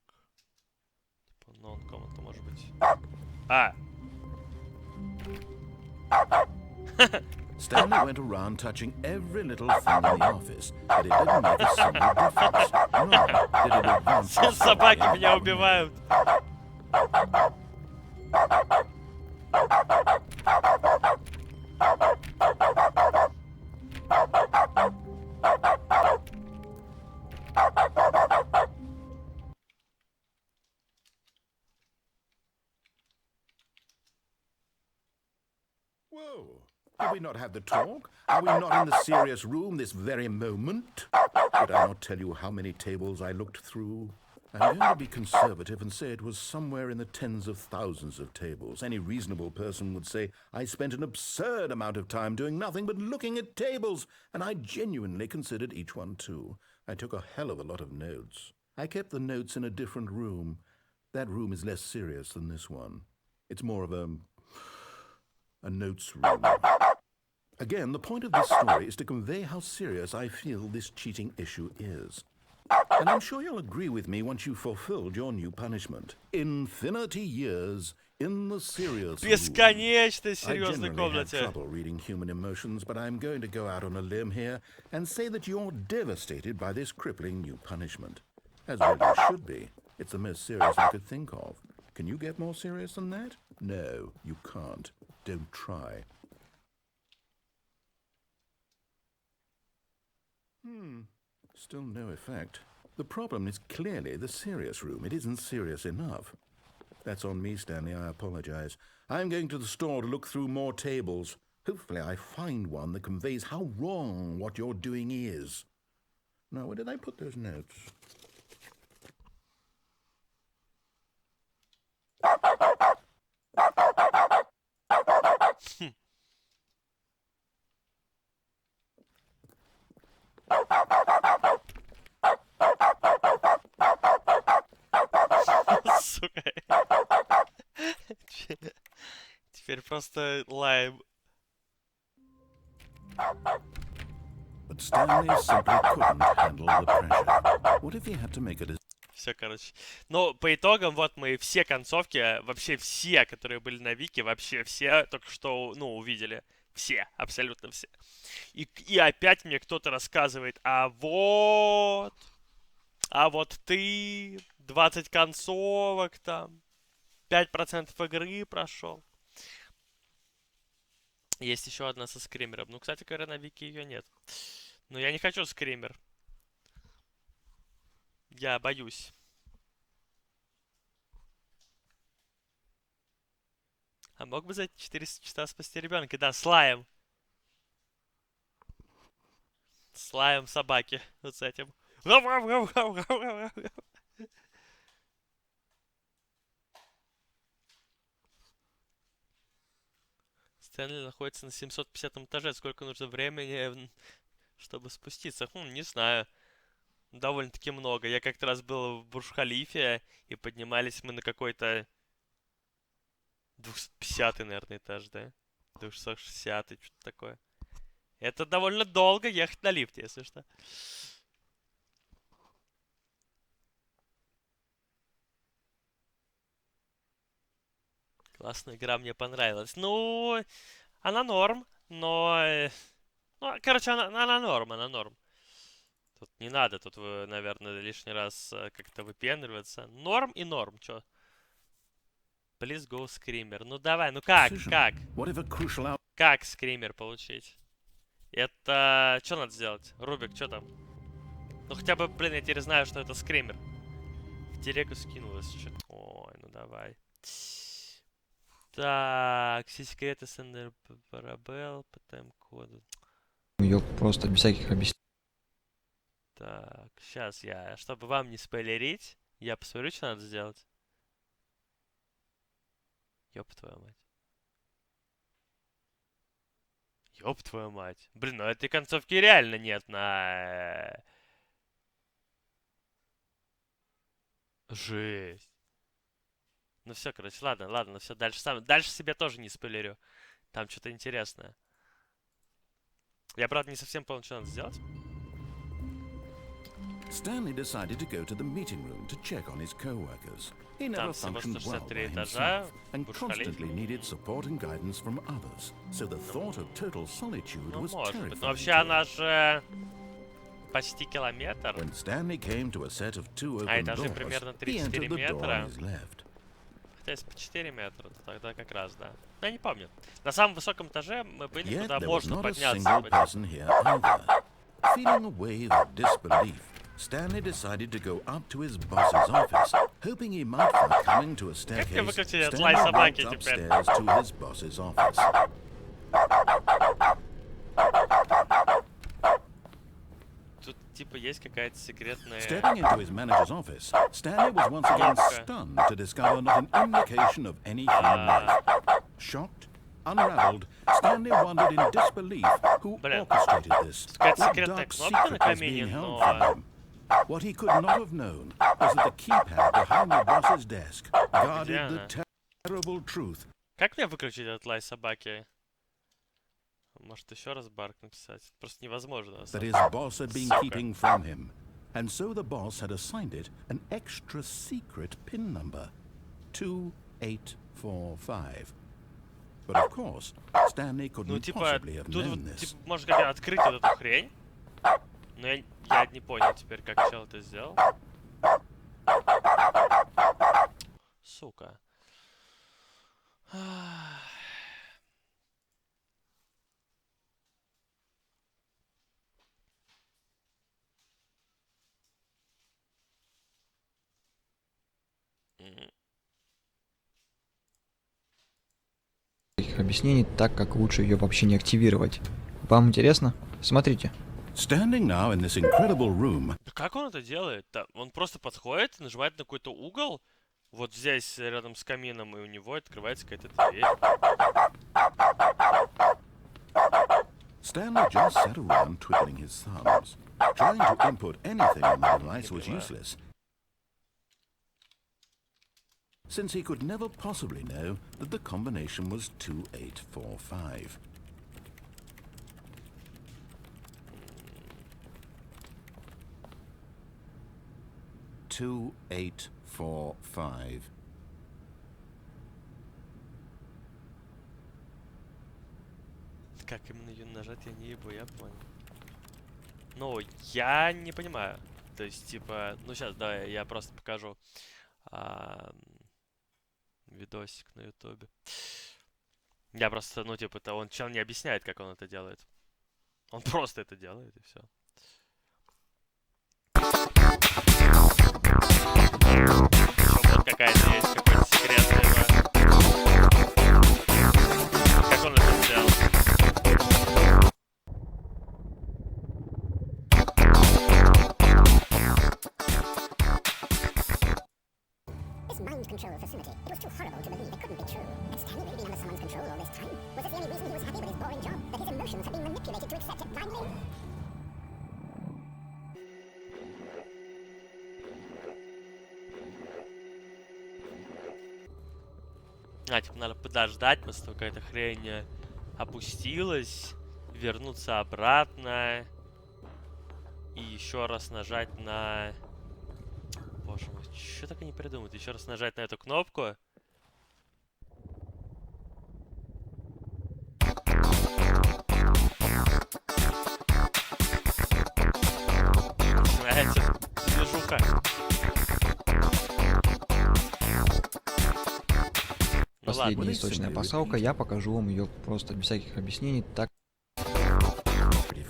Типа non-command, может быть. Stanley went around touching every little thing in the office, but it didn't make a single difference. Nor did it advance the Собаки story меня any убивают. Whoa! Did we not have the talk? Are we not in the serious room this very moment? Did I not tell you how many tables I looked through? I'm going to be conservative and say it was somewhere in the tens of thousands of tables. Any reasonable person would say I spent an absurd amount of time doing nothing but looking at tables, and I genuinely considered each one too. I took a hell of a lot of notes. I kept the notes in a different room. That room is less serious than this one. It's more of a notes room. Again, the point of this story is to convey how serious I feel this cheating issue is. And I'm sure you'll agree with me once you've fulfilled your new punishment. Infinity years in the serious room. Бесконечно I серьезной generally have комнате. trouble reading human emotions, but I'm going to go out on a limb here and say that you're devastated by this crippling new punishment. As well you should be. It's the most serious I could think of. Can you get more serious than that? No, you can't. Don't try. Still no effect. The problem is clearly the serious room. It isn't serious enough. That's on me, Stanley. I apologize. I'm going to the store to look through more tables. Hopefully I find one that conveys how wrong what you're doing is. Now, where did I put those notes? Сука. Теперь просто лаем. But Stanley simply couldn't handle the pressure. What if he had to make a decision? Все, короче. Но по итогам, вот мы все концовки, вообще все, которые были на Вики, вообще все только что, ну, увидели. Все, абсолютно все. И опять мне кто-то рассказывает, а вот ты, 20 концовок там, 5% игры прошел. Есть еще одна со скримером. Ну, кстати говоря, на Вики ее нет. Но я не хочу скример. Я боюсь. А мог бы за эти 400 часа спасти ребенка? Да, слаем. Слаем собаки. Вот с этим. Стэнли находится на 750 этаже. Сколько нужно времени, чтобы спуститься? Не знаю. Довольно-таки много. Я как-то раз был в Бурдж-Халифе, и поднимались мы на какой-то 250-й, наверное, этаж, да? 260-й, что-то такое. Это довольно долго ехать на лифте, если что. Классная игра, мне понравилась. Ну, она норм, но... Ну, короче, она норм, она норм. Тут не надо, тут вы, наверное, лишний раз как-то выпендриваться. Норм и норм, чё? Please go скример. Ну давай, ну как? Как скример получить? Это... Что надо сделать? Рубик, что там? Ну хотя бы, блин, я теперь знаю, что это скример. В директу скинулось что-то. Ой, ну давай. Так, все секреты Сентябрь Парабел по тайм-коду. Ее просто без всяких объяснений. Так, сейчас я, чтобы вам не спойлерить, я посмотрю, что надо сделать. Ёб твою мать. Ёб твою мать. Блин, ну этой концовки реально нет на... Жесть. Ну все, короче, ладно, все, дальше сам. Дальше себе тоже не спойлерю. Там что-то интересное. Я, правда, не совсем понял, что надо сделать. Stanley decided to go to the meeting room to check on his co-workers. He never functioned well by himself and constantly needed support and guidance from others. So the thought of total solitude was terrifying. Но вообще она же почти километр. When Stanley came to a set of two open этажи doors, примерно he entered 34 the door метра. on his left. Хотя если по 4 метра, то тогда как раз, да. Но я не помню. На самом высоком этаже мы были, Yet куда there was можно not a подняться. single person here either. Feeling a wave of disbelief, Stanley decided to go up to his boss's office, hoping he might find coming to a staircase. Stanley walked upstairs to his boss's office. Тут типа есть какая-то секретная... Stepping into his manager's office, Stanley was once again stunned to discover not an indication of any human life. Shocked, unraveled, Stanley wondered in disbelief who orchestrated this. What dark secret was being held from him? What he could not have known was that the keypad behind the boss's desk guarded the terrible truth. Как мне выключить этот лай собаки? Может еще раз барк написать? Просто невозможно. That his boss had been keeping from him. And so the boss had assigned it an extra secret PIN number. 2845. But of course, Stanley couldn't possibly have known this. Типа, можно как-то открыть вот эту хрень. Но я не понял теперь, как чел это сделал. Сука. Таких объяснений, так как лучше ее вообще не активировать. Вам интересно? Смотрите. Standing now in this incredible room, Да как он это делает? Да, он просто подходит, нажимает на какой-то угол, вот здесь рядом с камином, и у него открывается какая-то дверь. Stanley just sat around twiddling his thumbs. Trying to input anything on the device was useless, since he could never possibly know that the combination was 2845. Two, 8, 4, 5. Как именно ее нажать, я не ебу, я понял. Ну, я не понимаю. То есть, типа, ну сейчас, давай, я просто покажу видосик на ютубе. Я просто, ну, типа, это он чел не объясняет, как он это делает. Он просто это делает, и все. Вот какая-то есть, какой-то секретный, как он это сделал? This mind control facility, it was too horrible to believe it couldn't be true. Had Stanley really been under someone's control all this time? Was this the only reason he was happy with his boring job? That his emotions had been manipulated to accept it blindly? Типа, надо подождать, после того, как эта хрень опустилась, вернуться обратно и еще раз нажать на... Боже мой, что так и не придумают? Еще раз нажать на эту кнопку. Начинается движуха. Последняя источная пасалка, я покажу вам ее просто без всяких объяснений, так.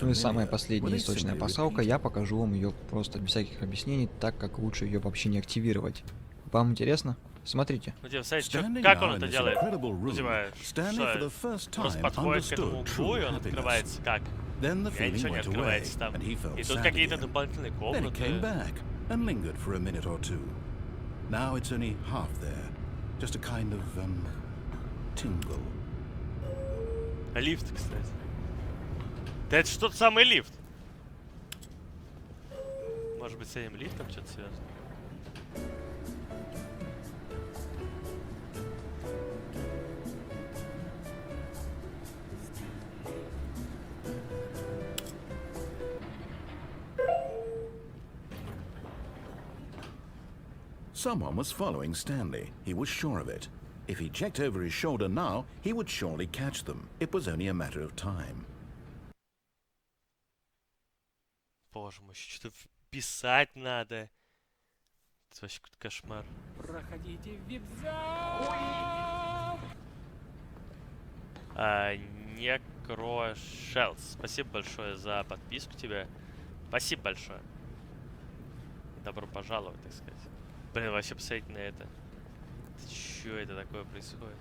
Ну и самая последняя источная пасалка, я покажу вам ее просто без всяких объяснений, так как лучше ее вообще не активировать. Вам интересно? Смотрите. Ну, типа, смотрите, как он это делает? Ну, типа, что? Просто подходит к этому углу, и он открывается как? Я ничего не открывается там. И тут какие-то дополнительные комнаты. Just a kind of, tingle. Лифт, кстати. Да это что-то самый лифт. Может быть, с этим лифтом что-то связано? Someone was following Stanley. He was sure of it. If he checked over his shoulder now, he would surely catch them. It was only a matter of time. Боже мой, что-то вписать надо. Это вообще какой-то кошмар. Проходите в вип-зал! Некрошелс. Спасибо большое за подписку тебе. Спасибо большое. Добро пожаловать, так сказать. Блин, вообще посмотрите на это. Чё это такое происходит?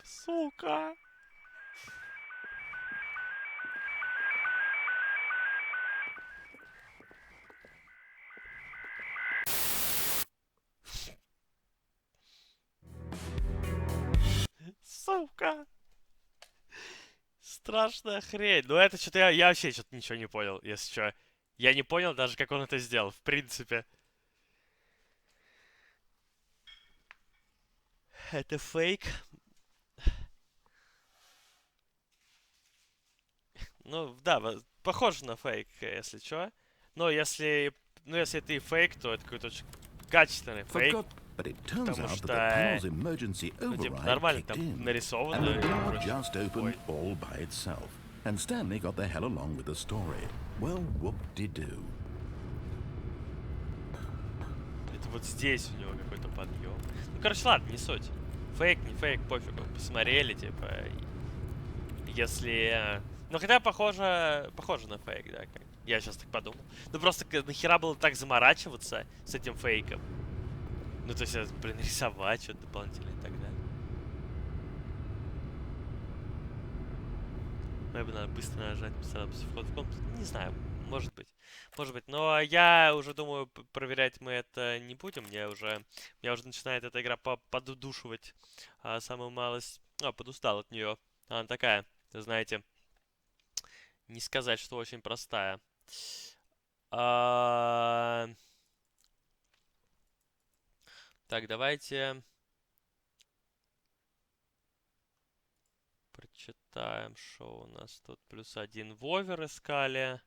Сука! Сука! Страшная хрень. Ну это что-то я вообще что-то ничего не понял, если что. Я не понял даже, как он это сделал, в принципе. Это фейк. Ну, да, похоже на фейк, если что. Но если... Ну, если это и фейк, то это какой-то очень качественный фейк. Потому что... Ну, типа, нормально там нарисовано. And Stanley got the hell along with the story. Well, whoop-de-doo. Это вот здесь у него какой-то подъем. Ну, короче, ладно, не суть. Фейк, не фейк, пофигу. Посмотрели, типа, если... Ну, хотя похоже на фейк, да, как я сейчас так подумал. Ну, просто нахера было так заморачиваться с этим фейком? Ну, то есть, блин, рисовать что-то дополнительное и так далее. Мне бы надо быстро нажать вход в комнату. Не знаю, может быть. Может быть. Но я уже думаю, проверять мы это не будем. Меня уже начинает эта игра подудушивать. Самую малость... подустал от нее. Она такая, знаете, не сказать, что очень простая. Так, давайте прочитаем, что у нас тут. +1 Вовер искали.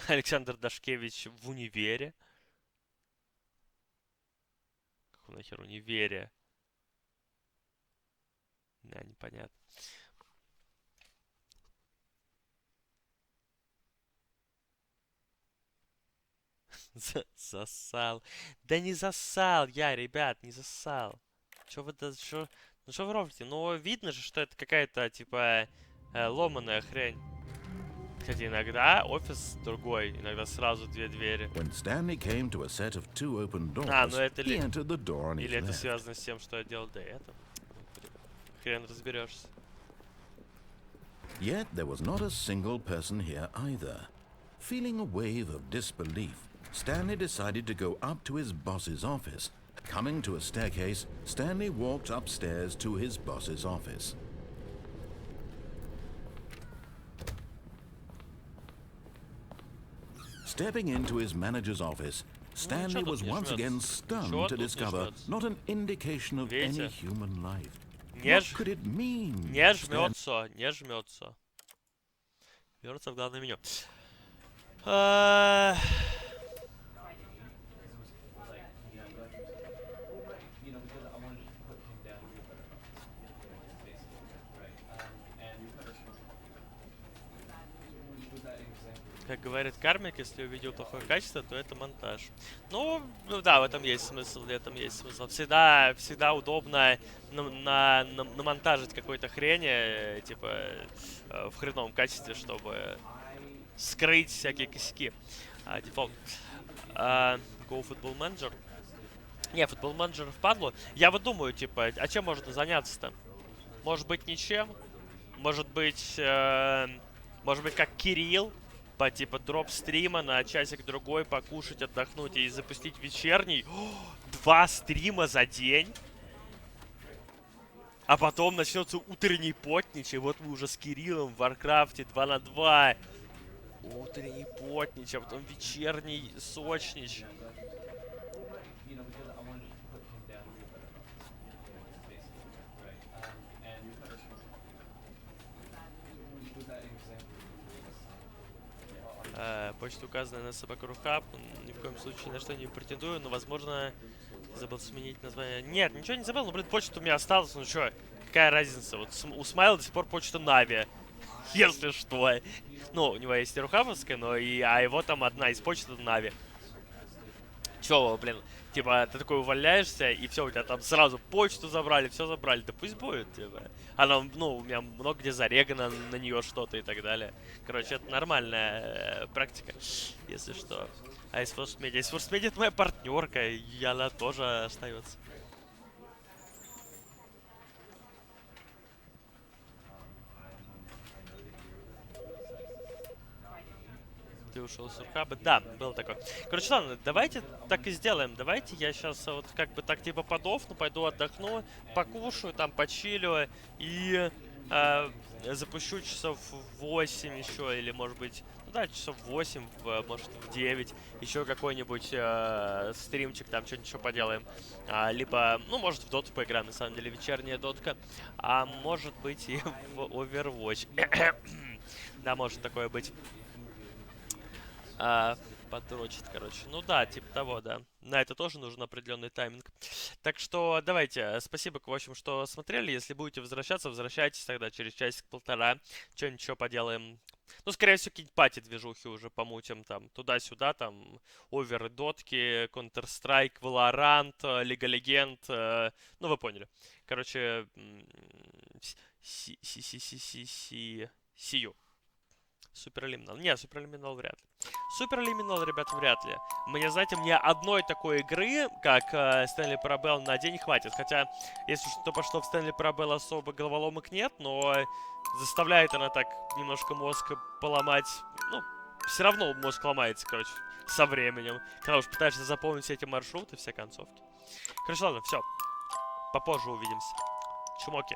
Александр Дашкевич в универе. Какого нахер универе? Да, непонятно. Засал. Да не засал я, ребят, не засал. Чё вы, ну что вы робите? Ну, видно же, что это какая-то, типа, ломаная хрень. Кстати, иногда офис другой, иногда сразу 2 двери. When Stanley came to a set of 2 open doors, Ну это he entered the door on his или это left. связано с тем, что я делал до этого. Хрен разберешься. Yet there was not a single person here either. Feeling a wave of disbelief, Stanley decided to go up to his boss's office. Coming to a staircase, Stanley walked upstairs to his boss's office. Stepping into his manager's office, Stanley was once again stunned to discover not an indication of any human life. What could it mean? Не жмется, не жмется. Вернуться в главное меню. Как говорит Кармик, если увидел плохое качество, то это монтаж. Ну да, в этом есть смысл, Всегда удобно намонтажить какой-то хрень, типа, в хреновом качестве, чтобы скрыть всякие косяки. Дефолт. Go Football Manager. Не, Football Manager впадло. Я вот думаю, типа, а чем можно заняться-то? Может быть, ничем? Может быть, как Кирилл? По типа дроп стрима на часик-другой, покушать, отдохнуть и запустить вечерний. 2 стрима за день. А потом начнется утренний потнич, и вот мы уже с Кириллом в Варкрафте 2 на 2. Утренний потнич, а потом вечерний сочнич. Почта указана на собаку Рухаб. Ни в коем случае ни на что не претендую, но, возможно, забыл сменить название. Нет, ничего не забыл, но, блин, почта у меня осталась. Ну что, какая разница? Вот у Смайла до сих пор почта Нави. Если что. Ну, у него есть и Рухабовская, но а его там одна из почты Нави. Чё, блин, типа, ты такой увольняешься, и все, у тебя там сразу почту забрали, все забрали. Да пусть будет, типа. Она, ну, у меня много где зарегано на нее что-то и так далее. Короче, это нормальная практика, если что. А из Force Media? Из Force Media это моя партнерка, и она тоже остается. Ты ушел с Урхаба? Да, был такой. Короче, ладно, давайте так и сделаем. Давайте я сейчас вот как бы так типа подофну, пойду отдохну, покушаю, там почилю и запущу часов 8 еще, или может быть, ну да, часов 8, может в 9, еще какой-нибудь стримчик, там что-нибудь еще поделаем. Либо, ну, может в доту поиграем, на самом деле, вечерняя дотка, а может быть и в Overwatch. Да, может такое быть. подрочит, короче. Ну да, типа того, да. На это тоже нужен определенный тайминг. Так что давайте, спасибо, в общем, что смотрели. Если будете возвращаться, возвращайтесь тогда через часик-полтора. Что-нибудь еще поделаем. Ну, скорее всего, какие-нибудь пати-движухи уже помутим там туда-сюда, там оверы, дотки, Counter-Strike, Valorant, Лига Легенд, ну, вы поняли. Короче, сию. Суперлиминал. Не, суперлиминал вряд ли. Суперлиминал, ребят, вряд ли. Мне, знаете, мне одной такой игры, как Стэнли Парабелл, на день хватит. Хотя, если что пошло в Стэнли Парабелл, особо головоломок нет, но заставляет она так немножко мозг поломать. Ну, все равно мозг ломается, короче, со временем. Когда уж пытаешься запомнить все эти маршруты, все концовки. Короче, ладно, все. Попозже увидимся. Чумоки.